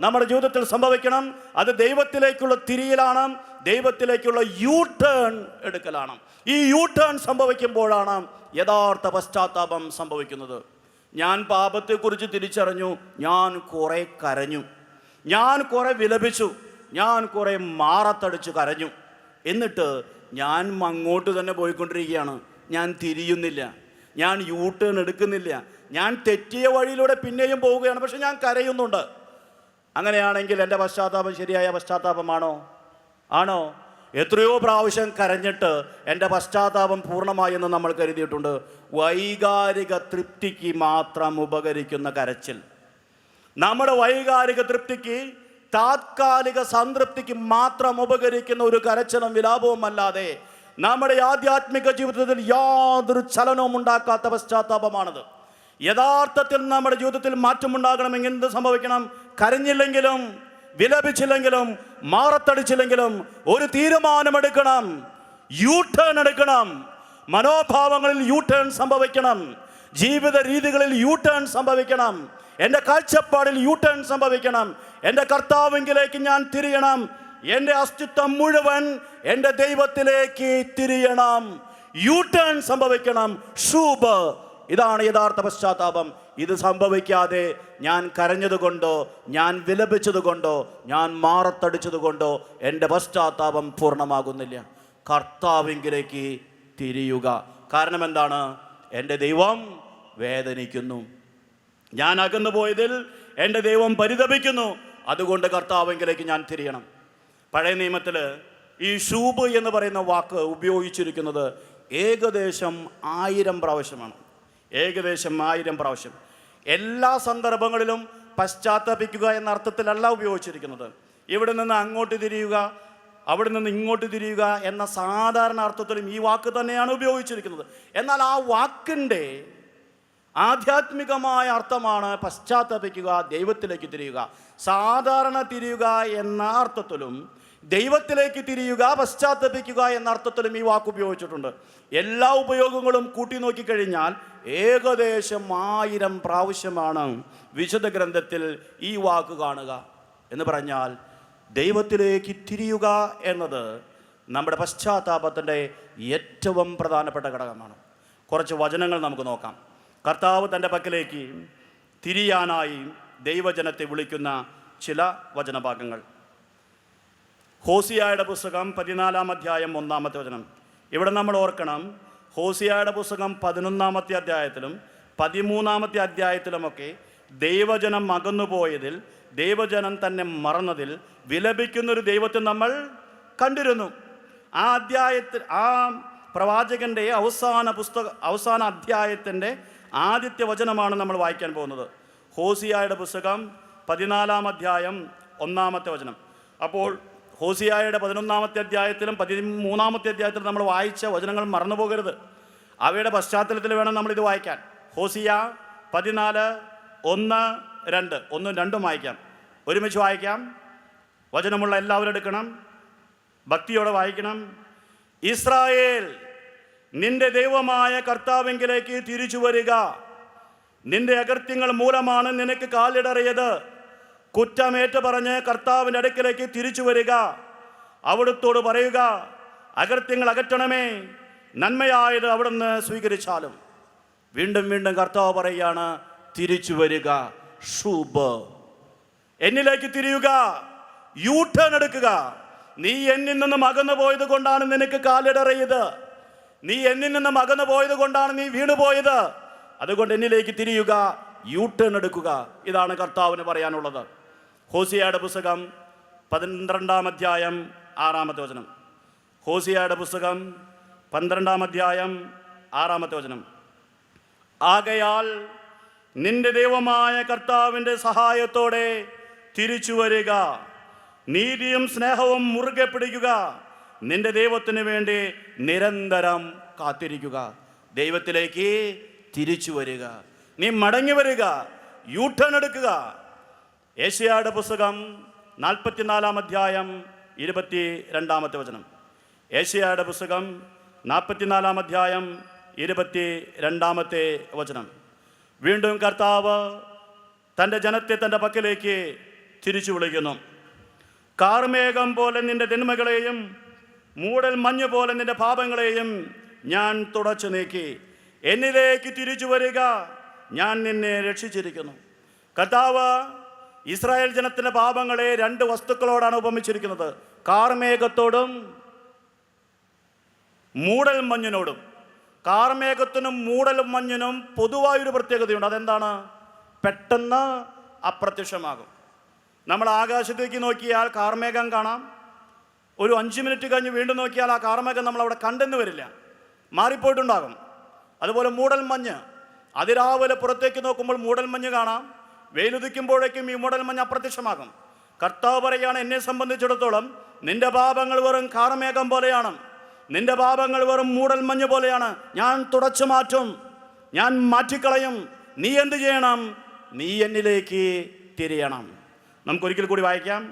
നമ്മുടെ ജീവിതത്തിൽ സംഭവിക്കണം. അത് ദൈവത്തിലേക്കുള്ള തിരിയലാണ്, ദൈവത്തിലേക്കുള്ള യു ടേൺ എടുക്കലാണ്. ഈ യു ടേൺ സംഭവിക്കുമ്പോഴാണ് യഥാർത്ഥ പശ്ചാത്താപം സംഭവിക്കുന്നത്. ഞാൻ പാപത്തെക്കുറിച്ച് തിരിച്ചറിഞ്ഞു, ഞാൻ കുറേ കരഞ്ഞു, ഞാൻ കുറേ വിലപിച്ചു, ഞാൻ കുറേ മാറത്തടിച്ച് കരഞ്ഞു. എന്നിട്ട് ഞാൻ അങ്ങോട്ട് തന്നെ പോയിക്കൊണ്ടിരിക്കുകയാണ്. ഞാൻ തിരിയുന്നില്ല, ഞാൻ യു ടേൺ എടുക്കുന്നില്ല, ഞാൻ തെറ്റിയ വഴിയിലൂടെ പിന്നെയും പോവുകയാണ്. പക്ഷെ ഞാൻ കരയുന്നുണ്ട്. അങ്ങനെയാണെങ്കിൽ എൻ്റെ പശ്ചാത്താപം ശരിയായ പശ്ചാത്താപമാണോ? ആണോ? എത്രയോ പ്രാവശ്യം കരഞ്ഞിട്ട് എൻ്റെ പശ്ചാത്താപം പൂർണ്ണമായെന്ന് നമ്മൾ കരുതിയിട്ടുണ്ട്. വൈകാരിക തൃപ്തിക്ക് മാത്രം ഉപകരിക്കുന്ന കരച്ചിൽ, നമ്മുടെ വൈകാരിക തൃപ്തിക്ക്, താത്കാലിക സംതൃപ്തിക്ക് മാത്രം ഉപകരിക്കുന്ന ഒരു കരച്ചിലും വിലാപവും അല്ലാതെ നമ്മുടെ ആധ്യാത്മിക ജീവിതത്തിൽ യാതൊരു ചലനവും ഉണ്ടാക്കാത്ത പശ്ചാത്താപമാണത്. യഥാർത്ഥത്തിൽ നമ്മുടെ ജീവിതത്തിൽ മാറ്റമുണ്ടാകണമെങ്കിൽ എന്ത് സംഭവിക്കണം? കരഞ്ഞില്ലെങ്കിലും വിലപിച്ചില്ലെങ്കിലും മാറത്തടിച്ചില്ലെങ്കിലും ഒരു തീരുമാനമെടുക്കണം. യു ടേൺ എടുക്കണം. മനോഭാവങ്ങളിൽ യു ടേൺ സംഭവിക്കണം. ജീവിത രീതികളിൽ യു ടേൺ സംഭവിക്കണം. എൻ്റെ കാഴ്ചപ്പാടിൽ യു ടേൺ സംഭവിക്കണം. എൻ്റെ കർത്താവിലേക്ക് ഞാൻ തിരിയണം. എൻ്റെ അസ്തിത്വം മുഴുവൻ എൻ്റെ ദൈവത്തിലേക്ക് തിരിയണം. യു ടേൺ സംഭവിക്കണം. ഷൂബ്, ഇതാണ് യഥാർത്ഥ പശ്ചാത്താപം. ഇത് സംഭവിക്കാതെ ഞാൻ കരഞ്ഞതുകൊണ്ടോ ഞാൻ വിലപിച്ചതുകൊണ്ടോ ഞാൻ മാറത്തടിച്ചതുകൊണ്ടോ എൻ്റെ പശ്ചാത്താപം പൂർണ്ണമാകുന്നില്ല. കർത്താവിലേക്ക് തിരിയുക. കാരണം എന്താണ്? എൻ്റെ ദൈവം വേദനിക്കുന്നു. ഞാൻ അകന്നു പോയതിൽ എൻ്റെ ദൈവം പരിതപിക്കുന്നു. അതുകൊണ്ട് കർത്താവിലേക്ക് ഞാൻ തിരിയണം. പഴയ നിയമത്തിൽ ഈ ഷൂബ് എന്ന് പറയുന്ന വാക്ക് ഉപയോഗിച്ചിരിക്കുന്നത് ഏകദേശം 1000 പ്രാവശ്യമാണ്. ഏകദേശം 1000 പ്രാവശ്യം. എല്ലാ സന്ദർഭങ്ങളിലും പശ്ചാത്തപിക്കുക എന്ന അർത്ഥത്തിലല്ല ഉപയോഗിച്ചിരിക്കുന്നത്. ഇവിടെ നിന്ന് അങ്ങോട്ട് തിരിയുക, അവിടെ നിന്ന് ഇങ്ങോട്ട് തിരിയുക എന്ന സാധാരണ അർത്ഥത്തിലും ഈ വാക്ക് തന്നെയാണ് ഉപയോഗിച്ചിരിക്കുന്നത്. എന്നാൽ ആ വാക്കിൻ്റെ ആധ്യാത്മികമായ അർത്ഥമാണ് പശ്ചാത്തപിക്കുക, ദൈവത്തിലേക്ക് തിരിയുക. സാധാരണ തിരിയുക എന്ന അർത്ഥത്തിലും ദൈവത്തിലേക്ക് തിരിയുക, പശ്ചാത്തപിക്കുക എന്ന അർത്ഥത്തിലും ഈ വാക്ക് ഉപയോഗിച്ചിട്ടുണ്ട്. എല്ലാ ഉപയോഗങ്ങളും കൂട്ടി നോക്കിക്കഴിഞ്ഞാൽ ഏകദേശം 1000 പ്രാവശ്യമാണ് വിശുദ്ധ ഗ്രന്ഥത്തിൽ ഈ വാക്ക് കാണുക. എന്ന് പറഞ്ഞാൽ ദൈവത്തിലേക്ക് തിരിയുക എന്നത് നമ്മുടെ പശ്ചാത്താപത്തിൻ്റെ ഏറ്റവും പ്രധാനപ്പെട്ട ഘടകമാണ്. കുറച്ച് വചനങ്ങൾ നമുക്ക് നോക്കാം. കർത്താവ് തൻ്റെ പക്കലേക്ക് തിരിയാനായി ദൈവജനത്തെ വിളിക്കുന്ന ചില വചനഭാഗങ്ങൾ. ഹോസിയായുടെ പുസ്തകം 14-ാം അധ്യായം 1-ാമത്തെ വചനം. ഇവിടെ നമ്മൾ ഓർക്കണം, ഹോസിയായുടെ പുസ്തകം 11-ാമത്തെ അധ്യായത്തിലും 13-ാമത്തെ അധ്യായത്തിലുമൊക്കെ ദൈവജനം അകന്നുപോയതിൽ, ദൈവജനം തന്നെ മറന്നതിൽ വിലപിക്കുന്നൊരു ദൈവത്തെ നമ്മൾ കണ്ടിരുന്നു. ആ അധ്യായത്തിൽ, ആ പ്രവാചകൻ്റെ അവസാന അധ്യായത്തിൻ്റെ ആദ്യത്തെ വചനമാണ് നമ്മൾ വായിക്കാൻ പോകുന്നത്. ഹോസിയായുടെ പുസ്തകം 14-ാം അധ്യായം 1-ാമത്തെ വചനം. അപ്പോൾ ഹോസിയായുടെ 11-ാമത്തെ അധ്യായത്തിലും 13-ാമത്തെ അധ്യായത്തിലും നമ്മൾ വായിച്ച വചനങ്ങൾ മറന്നു പോകരുത്. അവയുടെ പശ്ചാത്തലത്തിൽ വേണം നമ്മളിത് വായിക്കാൻ. ഹോസിയ 14, 1, 2, 1, 2 വായിക്കാം. ഒരുമിച്ച് വായിക്കാം. വചനമുള്ള എല്ലാവരും എടുക്കണം, ഭക്തിയോടെ വായിക്കണം. ഇസ്രായേൽ, നിന്റെ ദൈവമായ കർത്താവിലേക്ക് തിരിച്ചു വരിക. നിന്റെ അകൃത്യങ്ങൾ മൂലമാണ് നിനക്ക് കാലിടറിയത്. കുറ്റമേറ്റ് പറഞ്ഞ് കർത്താവിൻ്റെ അടുക്കലേക്ക് തിരിച്ചു വരിക. അവിടുത്തോട് പറയുക, അകൃത്യങ്ങൾ അകറ്റണമേ, നന്മയായത് അവിടുന്ന് സ്വീകരിച്ചാലും. വീണ്ടും വീണ്ടും കർത്താവ് പറയുകയാണ്, തിരിച്ചു വരിക. ഷൂബ്, എന്നിലേക്ക് തിരിയുക, യു ടേൺ എടുക്കുക. നീ എന്നിൽ നിന്നും അകന്നു പോയത് കൊണ്ടാണ് നിനക്ക് കാലിടറിയത്. നീ എന്നിൽ നിന്നും അകന്നു പോയത് കൊണ്ടാണ് നീ വീണുപോയത്. അതുകൊണ്ട് എന്നിലേക്ക് തിരിയുക, യു ടേൺ എടുക്കുക. ഇതാണ് കർത്താവിന് പറയാനുള്ളത്. ഹോസിയയുടെ പുസ്തകം 12-ാം അധ്യായം 6-ാമത്തെ വചനം. ഹോസിയയുടെ പുസ്തകം 12-ാം അധ്യായം 6-ാമത്തെ വചനം. ആകയാൽ നിന്റെ ദൈവമായ കർത്താവിൻ്റെ സഹായത്തോടെ തിരിച്ചു വരിക. നീതിയും സ്നേഹവും മുറുകെ പിടിക്കുക. നിന്റെ ദൈവത്തിന് വേണ്ടി നിരന്തരം കാത്തിരിക്കുക. ദൈവത്തിലേക്ക് തിരിച്ചു വരിക. നീ മടങ്ങി വരിക, യു ടേൺ എടുക്കുക. ഏശയ്യായുടെ പുസ്തകം 44-ാം അധ്യായം 22-ാമത്തെ വചനം. ഏശയ്യായുടെ പുസ്തകം 44-ാം അധ്യായം 22-ാമത്തെ വചനം. വീണ്ടും കർത്താവ് തൻ്റെ ജനത്തെ തൻ്റെ പക്കലേക്ക് തിരിച്ചു വിളിക്കുന്നു. കാർമേഘം പോലെ നിന്റെ തിന്മകളെയും മൂടൽ മഞ്ഞ് പോലെ നിന്റെ പാപങ്ങളെയും ഞാൻ തുടച്ചു നീക്കി. എന്നിലേക്ക് തിരിച്ചു വരിക, ഞാൻ നിന്നെ രക്ഷിച്ചിരിക്കുന്നു. കർത്താവ് ഇസ്രായേൽ ജനത്തിൻ്റെ പാപങ്ങളെ 2 വസ്തുക്കളോടാണ് ഉപമിച്ചിരിക്കുന്നത്: കാർമേഘത്തോടും മൂടൽ മഞ്ഞിനോടും. കാർമേഘത്തിനും മൂടൽ മഞ്ഞിനും പൊതുവായൊരു പ്രത്യേകതയുണ്ട്. അതെന്താണ്? പെട്ടെന്ന് അപ്രത്യക്ഷമാകും. നമ്മൾ ആകാശത്തേക്ക് നോക്കിയാൽ കാർമേഘം കാണാം. ഒരു 5 മിനിറ്റ് കഴിഞ്ഞ് വീണ്ടും നോക്കിയാൽ ആ കാർമേഘം നമ്മളവിടെ കണ്ടെന്ന് വരില്ല, മാറിപ്പോയിട്ടുണ്ടാകും. അതുപോലെ മൂടൽ മഞ്ഞ്, അതിരാവിലെ പുറത്തേക്ക് നോക്കുമ്പോൾ മൂടൽ മഞ്ഞ് കാണാം. വെയിലുദിക്കുമ്പോഴേക്കും ഈ മൂടൽ മഞ്ഞ് അപ്രത്യക്ഷമാകും. കർത്താവ് പറയുകയാണ്, എന്നെ സംബന്ധിച്ചിടത്തോളം നിന്റെ പാപങ്ങൾ വെറും കാർമേഘം പോലെയാണ്, നിന്റെ പാപങ്ങൾ വെറും മൂടൽ മഞ്ഞ് പോലെയാണ്. ഞാൻ തുടച്ചു മാറ്റും, ഞാൻ മാറ്റിക്കളയും. നീ എന്ത് ചെയ്യണം? നീ എന്നിലേക്ക് തിരിയണം. നമുക്കൊരിക്കൽ കൂടി വായിക്കാം.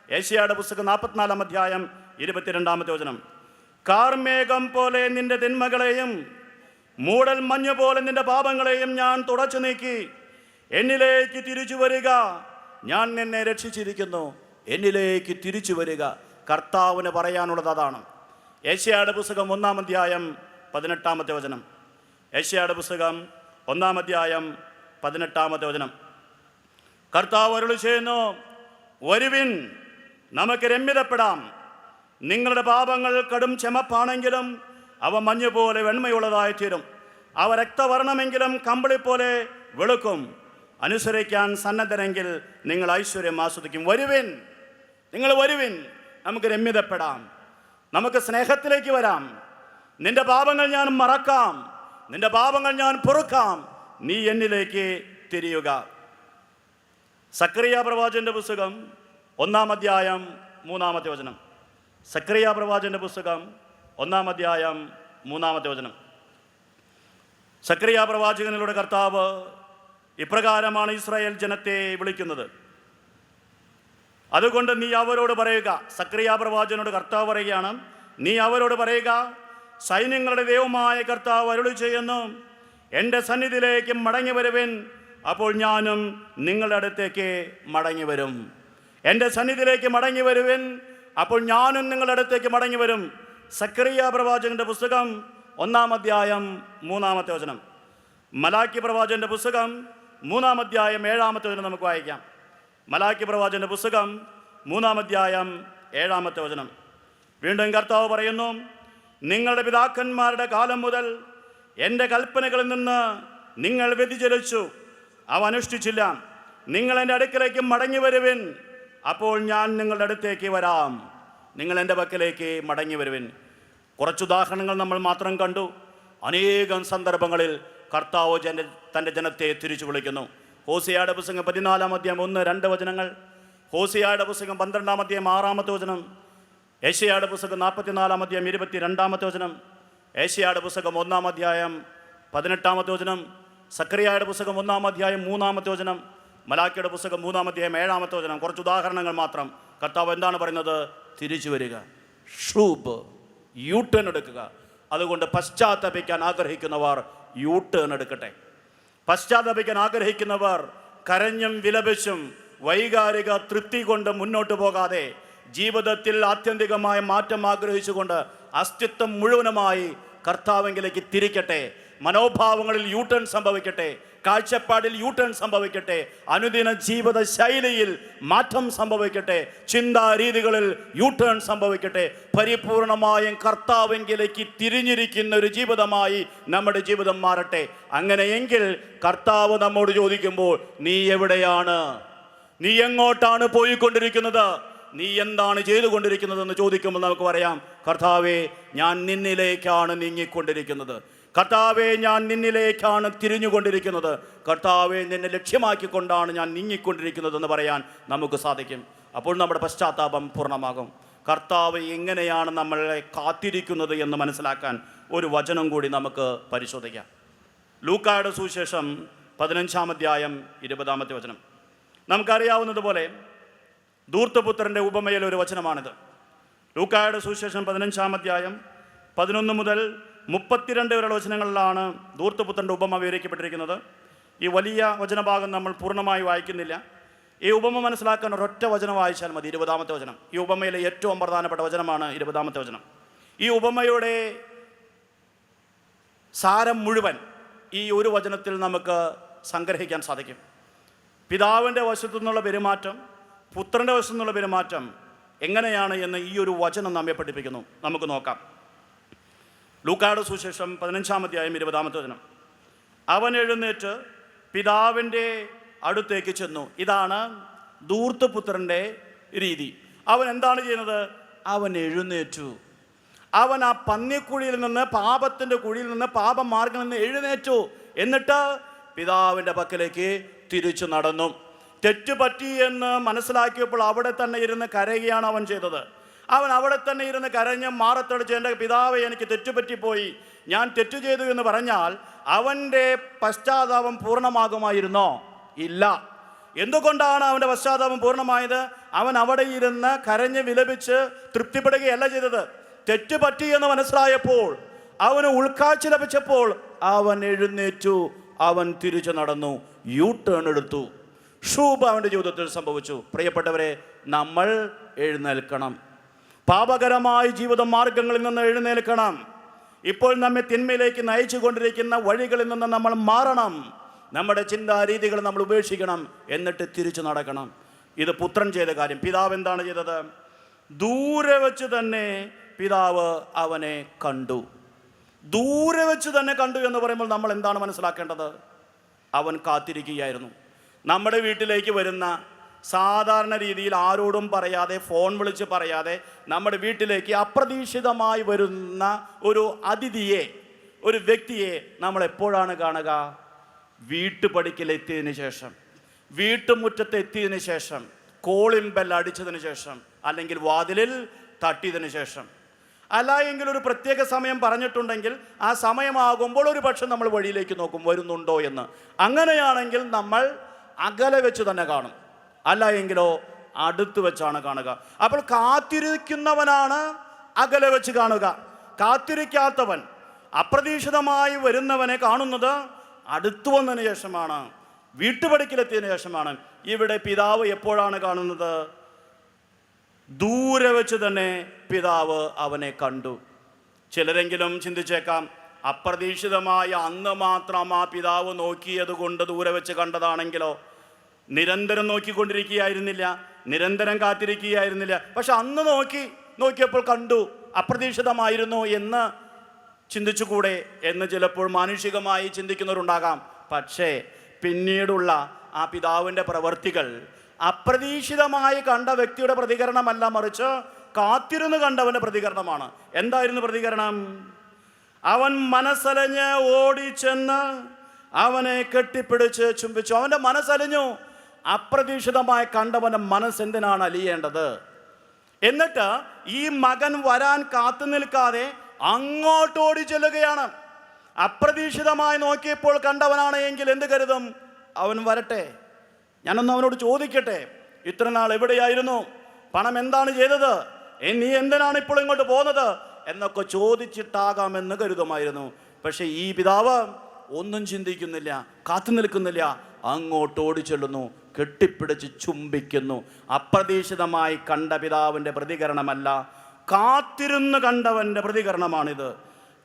യെശയ്യായുടെ പുസ്തകം 44 അധ്യായം 22 വചനം. കാർമേഘം പോലെ നിന്റെ തിന്മകളെയും മൂടൽ മഞ്ഞ് പോലെ നിന്റെ പാപങ്ങളെയും ഞാൻ തുടച്ചു നീക്കി. എന്നിലേക്ക് തിരിച്ചു വരിക, ഞാൻ നിന്നെ രക്ഷിച്ചിരിക്കുന്നു. എന്നിലേക്ക് തിരിച്ചു വരിക. കർത്താവിന് പറയാനുള്ളത് അതാണ്. യെശയ്യായുടെ പുസ്തകം 1 അധ്യായം 18 വചനം. യെശയ്യായുടെ പുസ്തകം 1 അധ്യായം 18 വചനം. കർത്താവ് അരുളി ചെയ്യുന്നു, വരുവിൻ, നമുക്ക് രമ്യതപ്പെടാം. നിങ്ങളുടെ പാപങ്ങൾ കടും ചെമപ്പാണെങ്കിലും അവ മഞ്ഞുപോലെ വെണ്മയുള്ളതായി തീരും. അവ രക്തവർണ്ണമെങ്കിലും കമ്പിളി പോലെ വെളുക്കും. അനുസരിക്കാൻ സന്നദ്ധരെങ്കിൽ നിങ്ങൾ ഐശ്വര്യം ആസ്വദിക്കും. വരുവിൻ, നിങ്ങൾ വരുവിൻ, നമുക്ക് രമ്യതപ്പെടാം, നമുക്ക് സ്നേഹത്തിലേക്ക് വരാം. നിന്റെ പാപങ്ങൾ ഞാൻ മറക്കാം, നിന്റെ പാപങ്ങൾ ഞാൻ പൊറുക്കാം, നീ എന്നിലേക്ക് തിരിയുക. സക്കറിയ പ്രവാചകന്റെ പുസ്തകം 1 അധ്യായം 3 വചനം. സക്കറിയ പ്രവാചകന്റെ പുസ്തകം 1 അധ്യായം 3 വചനം. സക്കറിയ പ്രവാചകനിലൂടെ കർത്താവ് ഇപ്രകാരമാണ് ഇസ്രായേൽ ജനത്തെ വിളിക്കുന്നത്. അതുകൊണ്ട് നീ അവരോട് പറയുക. സക്കറിയ പ്രവാചകനോട് കർത്താവ് പറയുകയാണ്, നീ അവരോട് പറയുക, സൈന്യങ്ങളുടെ ദൈവമായ കർത്താവ് അരുളി ചെയ്യുന്നു, എൻ്റെ സന്നിധിയിലേക്ക് മടങ്ങി വരുവിൻ, അപ്പോൾ ഞാനും നിങ്ങളുടെ അടുത്തേക്ക് മടങ്ങി വരും. എൻ്റെ സന്നിധിയിലേക്ക് മടങ്ങി വരുവിൻ, അപ്പോൾ ഞാനും നിങ്ങളുടെ അടുത്തേക്ക് മടങ്ങി വരും. സക്കറിയ പ്രവാചകന്റെ പുസ്തകം 1 അധ്യായം 3 വചനം. മലാക്കി പ്രവാചകന്റെ പുസ്തകം 3 അധ്യായം 7 വചനം നമുക്ക് വായിക്കാം. മലാക്കി പ്രവാചകന്റെ പുസ്തകം 3 അധ്യായം 7 വചനം. വീണ്ടും കർത്താവ് പറയുന്നു, നിങ്ങളുടെ പിതാക്കന്മാരുടെ കാലം മുതൽ എൻ്റെ കൽപ്പനകളിൽ നിന്ന് നിങ്ങൾ വ്യതിചലിച്ചു, അവ അനുഷ്ഠിച്ചില്ല. നിങ്ങൾ എൻ്റെ അടുക്കലേക്ക് മടങ്ങി വരുവിൻ, അപ്പോൾ ഞാൻ നിങ്ങളുടെ അടുത്തേക്ക് വരാം. നിങ്ങൾ എൻ്റെ പക്കലേക്ക് മടങ്ങി വരുവിൻ. കുറച്ചുദാഹരണങ്ങൾ നമ്മൾ മാത്രം കണ്ടു. അനേകം സന്ദർഭങ്ങളിൽ കർത്താവ് തൻ്റെ ജനത്തെ തിരിച്ചു വിളിക്കുന്നു. ഹോസിയയുടെ പുസ്തകം 14 അധ്യായം 1-2 വചനങ്ങൾ. ഹോസിയയുടെ പുസ്തകം 12 അധ്യായം 6 വചനം. യെശയ്യായുടെ പുസ്തകം 44 അധ്യായം 22 വചനം. യെശയ്യായുടെ പുസ്തകം 1 അധ്യായം 18 വചനം. സക്കറിയായുടെ പുസ്തകം 1 അധ്യായം 3 വചനം. മലാക്കിയുടെ പുസ്തകം 3 അധ്യായം 7 വചനം. കുറച്ച് ഉദാഹരണങ്ങൾ മാത്രം. കർത്താവ് എന്താണ് പറയുന്നത്? തിരിച്ചു വരിക, ഷൂബ്, യു ടേൺ എടുക്കുക. അതുകൊണ്ട് പശ്ചാത്തപിക്കാൻ ആഗ്രഹിക്കുന്നവർ യു ടേൺ എടുക്കട്ടെ. പശ്ചാത്തപിക്കാൻ ആഗ്രഹിക്കുന്നവർ കരഞ്ഞും വിലപിച്ചും വൈകാരിക തൃപ്തി കൊണ്ട് മുന്നോട്ട് പോകാതെ ജീവിതത്തിൽ ആത്യന്തികമായ മാറ്റം ആഗ്രഹിച്ചുകൊണ്ട് അസ്തിത്വം മുഴുവനുമായി കർത്താവിലേക്ക് തിരിക്കട്ടെ. മനോഭാവങ്ങളിൽ യു ടേൺ സംഭവിക്കട്ടെ, കാഴ്ചപ്പാടിൽ യു ടേൺ സംഭവിക്കട്ടെ, അനുദിന ജീവിത ശൈലിയിൽ മാറ്റം സംഭവിക്കട്ടെ, ചിന്താരീതികളിൽ യു ടേൺ സംഭവിക്കട്ടെ. പരിപൂർണമായും കർത്താവിലേക്ക് തിരിഞ്ഞിരിക്കുന്ന ഒരു ജീവിതമായി നമ്മുടെ ജീവിതം മാറട്ടെ. അങ്ങനെയെങ്കിൽ കർത്താവ് നമ്മോട് ചോദിക്കുമ്പോൾ, നീ എവിടെയാണ്? നീ എങ്ങോട്ടാണ് പോയിക്കൊണ്ടിരിക്കുന്നത്? നീ എന്താണ് ചെയ്തുകൊണ്ടിരിക്കുന്നതെന്ന് ചോദിക്കുമ്പോൾ നമുക്ക് പറയാം, കർത്താവേ, ഞാൻ നിന്നിലേക്കാണ് നീങ്ങിക്കൊണ്ടിരിക്കുന്നത്. കർത്താവേ, ഞാൻ നിന്നിലേക്കാണ് തിരിഞ്ഞുകൊണ്ടിരിക്കുന്നത്. കർത്താവേ, നിന്നെ ലക്ഷ്യമാക്കിക്കൊണ്ടാണ് ഞാൻ നീങ്ങിക്കൊണ്ടിരിക്കുന്നതെന്ന് പറയാൻ നമുക്ക് സാധിക്കും. അപ്പോൾ നമ്മുടെ പശ്ചാത്താപം പൂർണ്ണമാകും. കർത്താവ് എങ്ങനെയാണ് നമ്മളെ കാത്തിരിക്കുന്നത് എന്ന് മനസ്സിലാക്കാൻ ഒരു വചനം കൂടി നമുക്ക് പരിശോധിക്കാം. ലൂക്കായുടെ സുവിശേഷം 15 അധ്യായം 20 വചനം. നമുക്കറിയാവുന്നതുപോലെ ധൂർത്തപുത്രൻ്റെ ഉപമയിൽ ഒരു വചനമാണിത്. ലൂക്കായുടെ സുവിശേഷം 15 അധ്യായം 11 മുതൽ 32 വരെയുള്ള വചനങ്ങളിലാണ് ധൂർത്തപുത്രൻ്റെ ഉപമ വിവരിക്കപ്പെട്ടിരിക്കുന്നത്. ഈ വലിയ വചനഭാഗം നമ്മൾ പൂർണ്ണമായി വായിക്കുന്നില്ല. ഈ ഉപമ മനസ്സിലാക്കാൻ ഒരൊറ്റ വചനം വായിച്ചാൽ മതി, 20 വചനം. ഈ ഉപമയിലെ ഏറ്റവും പ്രധാനപ്പെട്ട വചനമാണ് 20 വചനം. ഈ ഉപമയുടെ സാരം മുഴുവൻ ഈ ഒരു വചനത്തിൽ നമുക്ക് സംഗ്രഹിക്കാൻ സാധിക്കും. പിതാവിൻ്റെ വശത്തു നിന്നുള്ള പെരുമാറ്റം, പുത്രൻ്റെ വശത്തു നിന്നുള്ള പെരുമാറ്റം എങ്ങനെയാണ് എന്ന് ഈ ഒരു വചനം നമ്മെ പഠിപ്പിക്കുന്നു. നമുക്ക് നോക്കാം. ലൂക്കായുടെ സുവിശേഷം 15 അധ്യായം 20 വചനം. അവൻ എഴുന്നേറ്റ് പിതാവിൻ്റെ അടുത്തേക്ക് ചെന്നു. ഇതാണ് ധൂർത്തപുത്രൻ്റെ രീതി. അവൻ എന്താണ് ചെയ്യുന്നത്? അവൻ എഴുന്നേറ്റു. അവൻ ആ പന്നിക്കുഴിയിൽ നിന്ന്, പാപത്തിൻ്റെ കുഴിയിൽ നിന്ന്, പാപമാർഗത്തിൽ നിന്ന് എഴുന്നേറ്റു. എന്നിട്ട് പിതാവിൻ്റെ പക്കലേക്ക് തിരിച്ചു നടന്നു. തെറ്റുപറ്റി എന്ന് മനസ്സിലാക്കിയപ്പോൾ അവിടെ തന്നെ ഇരുന്ന് കരയുകയാണ് അവൻ ചെയ്തത്. അവൻ അവിടെ തന്നെ ഇരുന്ന് കരഞ്ഞ് മാറത്തടിച്ച്, എൻ്റെ പിതാവെ, എനിക്ക് തെറ്റുപറ്റിപ്പോയി, ഞാൻ തെറ്റ് ചെയ്തു എന്ന് പറഞ്ഞാൽ അവൻ്റെ പശ്ചാത്താപം പൂർണ്ണമാകുമായിരുന്നോ? ഇല്ല. എന്തുകൊണ്ടാണ് അവൻ്റെ പശ്ചാത്താപം പൂർണ്ണമായത്? അവൻ അവിടെ ഇരുന്ന് കരഞ്ഞ് വിലപിച്ച് തൃപ്തിപ്പെടുകയല്ല ചെയ്തത്. തെറ്റ് പറ്റി എന്ന് മനസ്സിലായപ്പോൾ, അവന് ഉൾക്കാഴ്ച ലഭിച്ചപ്പോൾ അവൻ എഴുന്നേറ്റു, അവൻ തിരിച്ചു നടന്നു, യു ടേൺ എടുത്തു. ഷൂബ് അവൻ്റെ ജീവിതത്തിൽ സംഭവിച്ചു. പ്രിയപ്പെട്ടവരെ, നമ്മൾ എഴുന്നേൽക്കണം. പാപകരമായ ജീവിത മാർഗങ്ങളിൽ നിന്ന് എഴുന്നേൽക്കണം. ഇപ്പോൾ നമ്മെ തിന്മയിലേക്ക് നയിച്ചു കൊണ്ടിരിക്കുന്ന വഴികളിൽ നിന്ന് നമ്മൾ മാറണം. നമ്മുടെ ചിന്താരീതികൾ നമ്മൾ ഉപേക്ഷിക്കണം, എന്നിട്ട് തിരിച്ചു നടക്കണം. ഇത് പുത്രൻ ചെയ്ത കാര്യം. പിതാവ് എന്താണ് ചെയ്തത്? ദൂരെ വെച്ച് തന്നെ പിതാവ് അവനെ കണ്ടു. ദൂരെ വെച്ച് തന്നെ കണ്ടു എന്ന് പറയുമ്പോൾ നമ്മൾ എന്താണ് മനസ്സിലാക്കേണ്ടത്? അവൻ കാത്തിരിക്കുകയായിരുന്നു. നമ്മുടെ വീട്ടിലേക്ക് വരുന്ന, സാധാരണ രീതിയിൽ ആരോടും പറയാതെ, ഫോൺ വിളിച്ച് പറയാതെ നമ്മുടെ വീട്ടിലേക്ക് അപ്രതീക്ഷിതമായി വരുന്ന ഒരു അതിഥിയെ, ഒരു വ്യക്തിയെ നമ്മൾ എപ്പോഴാണ് കാണുക? വീട്ടുപടിക്കലെത്തിയതിന് ശേഷം, വീട്ടുമുറ്റത്ത് എത്തിയതിന് ശേഷം, കോളിംഗ് ബെൽ അടിച്ചതിന് ശേഷം, അല്ലെങ്കിൽ വാതിലിൽ തട്ടിയതിന് ശേഷം. അല്ല എങ്കിൽ ഒരു പ്രത്യേക സമയം പറഞ്ഞിട്ടുണ്ടെങ്കിൽ ആ സമയമാകുമ്പോൾ ഒരു പക്ഷെ നമ്മൾ വഴിയിലേക്ക് നോക്കും, വരുന്നുണ്ടോ എന്ന്. അങ്ങനെയാണെങ്കിൽ നമ്മൾ അകലെ വെച്ച് തന്നെ കാണും. അല്ല എങ്കിലോ അടുത്ത് വെച്ചാണ് കാണുക. അപ്പോൾ കാത്തിരിക്കുന്നവനാണ് അകലെ വെച്ച് കാണുക. കാത്തിരിക്കാത്തവൻ, അപ്രതീക്ഷിതമായി വരുന്നവനെ കാണുന്നത് അടുത്തു വന്നതിന് ശേഷമാണ്, വീട്ടുപടിക്കലെത്തിയതിനു ശേഷമാണ്. ഇവിടെ പിതാവ് എപ്പോഴാണ് കാണുന്നത്? ദൂരെ വെച്ച് തന്നെ പിതാവ് അവനെ കണ്ടു. ചിലരെങ്കിലും ചിന്തിച്ചേക്കാം, അപ്രതീക്ഷിതമായ അന്ന് മാത്രം ആ പിതാവ് നോക്കിയത് കൊണ്ട് ദൂരെ വെച്ച് കണ്ടതാണെങ്കിലോ? നിരന്തരം നോക്കിക്കൊണ്ടിരിക്കുകയായിരുന്നില്ല, നിരന്തരം കാത്തിരിക്കുകയായിരുന്നില്ല. പക്ഷെ അന്ന് നോക്കിയപ്പോൾ കണ്ടു, അപ്രതീക്ഷിതമായിരുന്നു എന്ന് ചിന്തിച്ചുകൂടെ എന്ന് ചിലപ്പോൾ മാനുഷികമായി ചിന്തിക്കുന്നവരുണ്ടാകാം. പക്ഷേ പിന്നീടുള്ള ആ പിതാവിൻ്റെ പ്രവൃത്തികൾ അപ്രതീക്ഷിതമായി കണ്ട വ്യക്തിയുടെ പ്രതികരണമല്ല, മറിച്ച് കാത്തിരുന്ന് കണ്ടവൻ്റെ പ്രതികരണമാണ്. എന്തായിരുന്നു പ്രതികരണം? അവൻ മനസ്സലഞ്ഞ് ഓടിച്ചെന്ന് അവനെ കെട്ടിപ്പിടിച്ച് ചുംബിച്ചു. അവൻ്റെ മനസ്സലിഞ്ഞു. അപ്രതീക്ഷിതമായി കണ്ടവൻ്റെ മനസ്സെന്തിനാണ് അലിയേണ്ടത്? എന്നിട്ട് ഈ മകൻ വരാൻ കാത്തു നിൽക്കാതെ അങ്ങോട്ട് ഓടി ചെല്ലുകയാണ്. അപ്രതീക്ഷിതമായി നോക്കിയപ്പോൾ കണ്ടവനാണ് എങ്കിൽ എന്ത് കരുതും? അവൻ വരട്ടെ, ഞാനൊന്ന് അവനോട് ചോദിക്കട്ടെ, ഇത്ര നാൾ എവിടെയായിരുന്നു? പണം എന്താണ് ചെയ്തത്? നീ എന്തിനാണ് ഇപ്പോൾ ഇങ്ങോട്ട് പോകുന്നത് എന്നൊക്കെ ചോദിച്ചിട്ടാകാമെന്ന് കരുതുമായിരുന്നു. പക്ഷെ ഈ പിതാവ് ഒന്നും ചിന്തിക്കുന്നില്ല, കാത്തു നിൽക്കുന്നില്ല, അങ്ങോട്ട് ഓടിച്ചെല്ലുന്നു, കെട്ടിപ്പിടിച്ച് ചുംബിക്കുന്നു. അപ്രതീക്ഷിതമായി കണ്ട പിതാവിൻ്റെ പ്രതികരണമല്ല, കാത്തിരുന്ന് കണ്ടവൻ്റെ പ്രതികരണമാണിത്.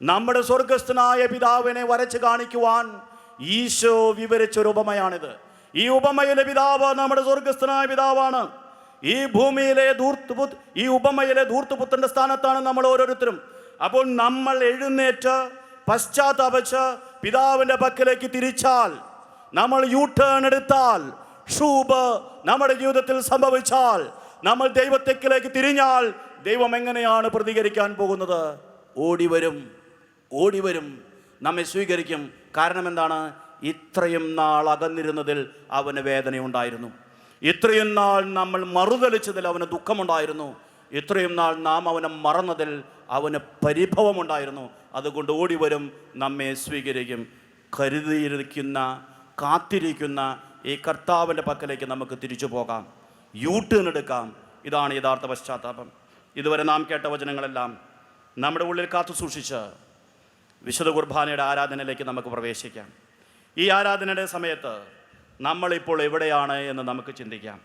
നമ്മുടെ സ്വർഗസ്ഥനായ പിതാവിനെ വരച്ച് കാണിക്കുവാൻ ഈശോ വിവരിച്ചൊരു ഉപമയാണിത്. ഈ ഉപമയിലെ പിതാവ് നമ്മുടെ സ്വർഗസ്ഥനായ പിതാവാണ്. ഈ ഭൂമിയിലെ ഈ ഉപമയിലെ ധൂർത്തുപുത്രന്റെ സ്ഥാനത്താണ് നമ്മൾ ഓരോരുത്തരും. അപ്പോൾ നമ്മൾ എഴുന്നേറ്റ് പശ്ചാത്തപിച്ച് പിതാവിൻ്റെ പക്കലേക്ക് തിരിച്ചാൽ, നമ്മൾ യു ടേൺ എടുത്താൽ, ഷൂബ് നമ്മുടെ ജീവിതത്തിൽ സംഭവിച്ചാൽ, നമ്മൾ ദൈവത്തേക്കിലേക്ക് തിരിഞ്ഞാൽ ദൈവം എങ്ങനെയാണ് പ്രതികരിക്കാൻ പോകുന്നത്? ഓടി വരും, നമ്മെ സ്വീകരിക്കും. കാരണം എന്താണ്? ഇത്രയും നാൾ അകന്നിരുന്നതിൽ അവന് വേദനയുണ്ടായിരുന്നു. ഇത്രയും നാൾ നമ്മൾ മറുതലിച്ചതിൽ അവന് ദുഃഖമുണ്ടായിരുന്നു. ഇത്രയും നാൾ നാം അവനെ മറന്നതിൽ അവന് പരിഭവമുണ്ടായിരുന്നു. അതുകൊണ്ട് ഓടി വരും, നമ്മെ സ്വീകരിക്കും. കാത്തിരിക്കുന്ന ഈ കർത്താവിൻ്റെ പക്കലേക്ക് നമുക്ക് തിരിച്ചു പോകാം, യു ടേൺ എടുക്കാം. ഇതാണ് യഥാർത്ഥ പശ്ചാത്താപം. ഇതുവരെ നാം കേട്ട വചനങ്ങളെല്ലാം നമ്മുടെ ഉള്ളിൽ കാത്തു സൂക്ഷിച്ച് വിശുദ്ധ കുർബാനയുടെ ആരാധനയിലേക്ക് നമുക്ക് പ്രവേശിക്കാം. ഈ ആരാധനയുടെ സമയത്ത് നമ്മളിപ്പോൾ എവിടെയാണ് എന്ന് നമുക്ക് ചിന്തിക്കാം.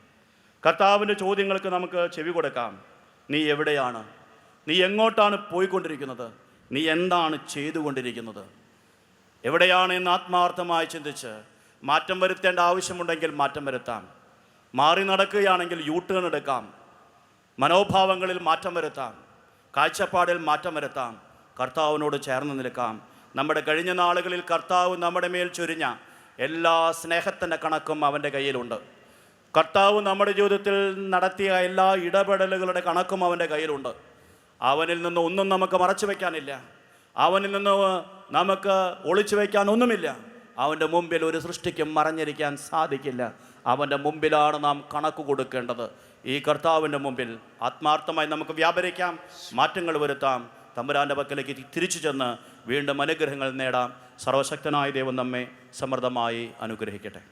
കർത്താവിൻ്റെ ചോദ്യങ്ങൾക്ക് നമുക്ക് ചെവി കൊടുക്കാം. നീ എവിടെയാണ്? നീ എങ്ങോട്ടാണ് പോയിക്കൊണ്ടിരിക്കുന്നത്? നീ എന്താണ് ചെയ്തുകൊണ്ടിരിക്കുന്നത്? എവിടെയാണ് എന്ന് ആത്മാർത്ഥമായി ചിന്തിച്ച് മാറ്റം വരുത്തേണ്ട ആവശ്യമുണ്ടെങ്കിൽ മാറ്റം വരുത്താം. മാറി നടക്കുകയാണെങ്കിൽ യു ടേൺ എടുക്കാം. മനോഭാവങ്ങളിൽ മാറ്റം വരുത്താം, കാഴ്ചപ്പാടിൽ മാറ്റം വരുത്താം. കർത്താവിനോട് ചേർന്ന് നിൽക്കാം. നമ്മുടെ കഴിഞ്ഞ നാളുകളിൽ കർത്താവ് നമ്മുടെ മേൽ ചൊരിഞ്ഞ എല്ലാ സ്നേഹത്തിൻ്റെ കണക്കും അവൻ്റെ കയ്യിലുണ്ട്. കർത്താവ് നമ്മുടെ ജീവിതത്തിൽ നടത്തിയ എല്ലാ ഇടപെടലുകളുടെ കണക്കും അവൻ്റെ കയ്യിലുണ്ട്. അവനിൽ നിന്ന് ഒന്നും നമുക്ക് മറച്ചു വയ്ക്കാനില്ല. അവനിൽ നിന്ന് നമുക്ക് ഒളിച്ചു വയ്ക്കാൻ ഒന്നുമില്ല. അവൻ്റെ മുമ്പിൽ ഒരു സൃഷ്ടിക്കും മറഞ്ഞിരിക്കാൻ സാധിക്കില്ല. അവൻ്റെ മുമ്പിലാണ് നാം കണക്ക് കൊടുക്കേണ്ടത്. ഈ കർത്താവിൻ്റെ മുമ്പിൽ ആത്മാർത്ഥമായി നമുക്ക് വ്യാപരിക്കാം, മാറ്റങ്ങൾ വരുത്താം. തമ്പുരാൻ്റെ പക്കലേക്ക് തിരിച്ചു ചെന്ന് വീണ്ടും അനുഗ്രഹങ്ങൾ നേടാം. സർവശക്തനായ ദൈവം നമ്മെ സമൃദ്ധമായി അനുഗ്രഹിക്കട്ടെ.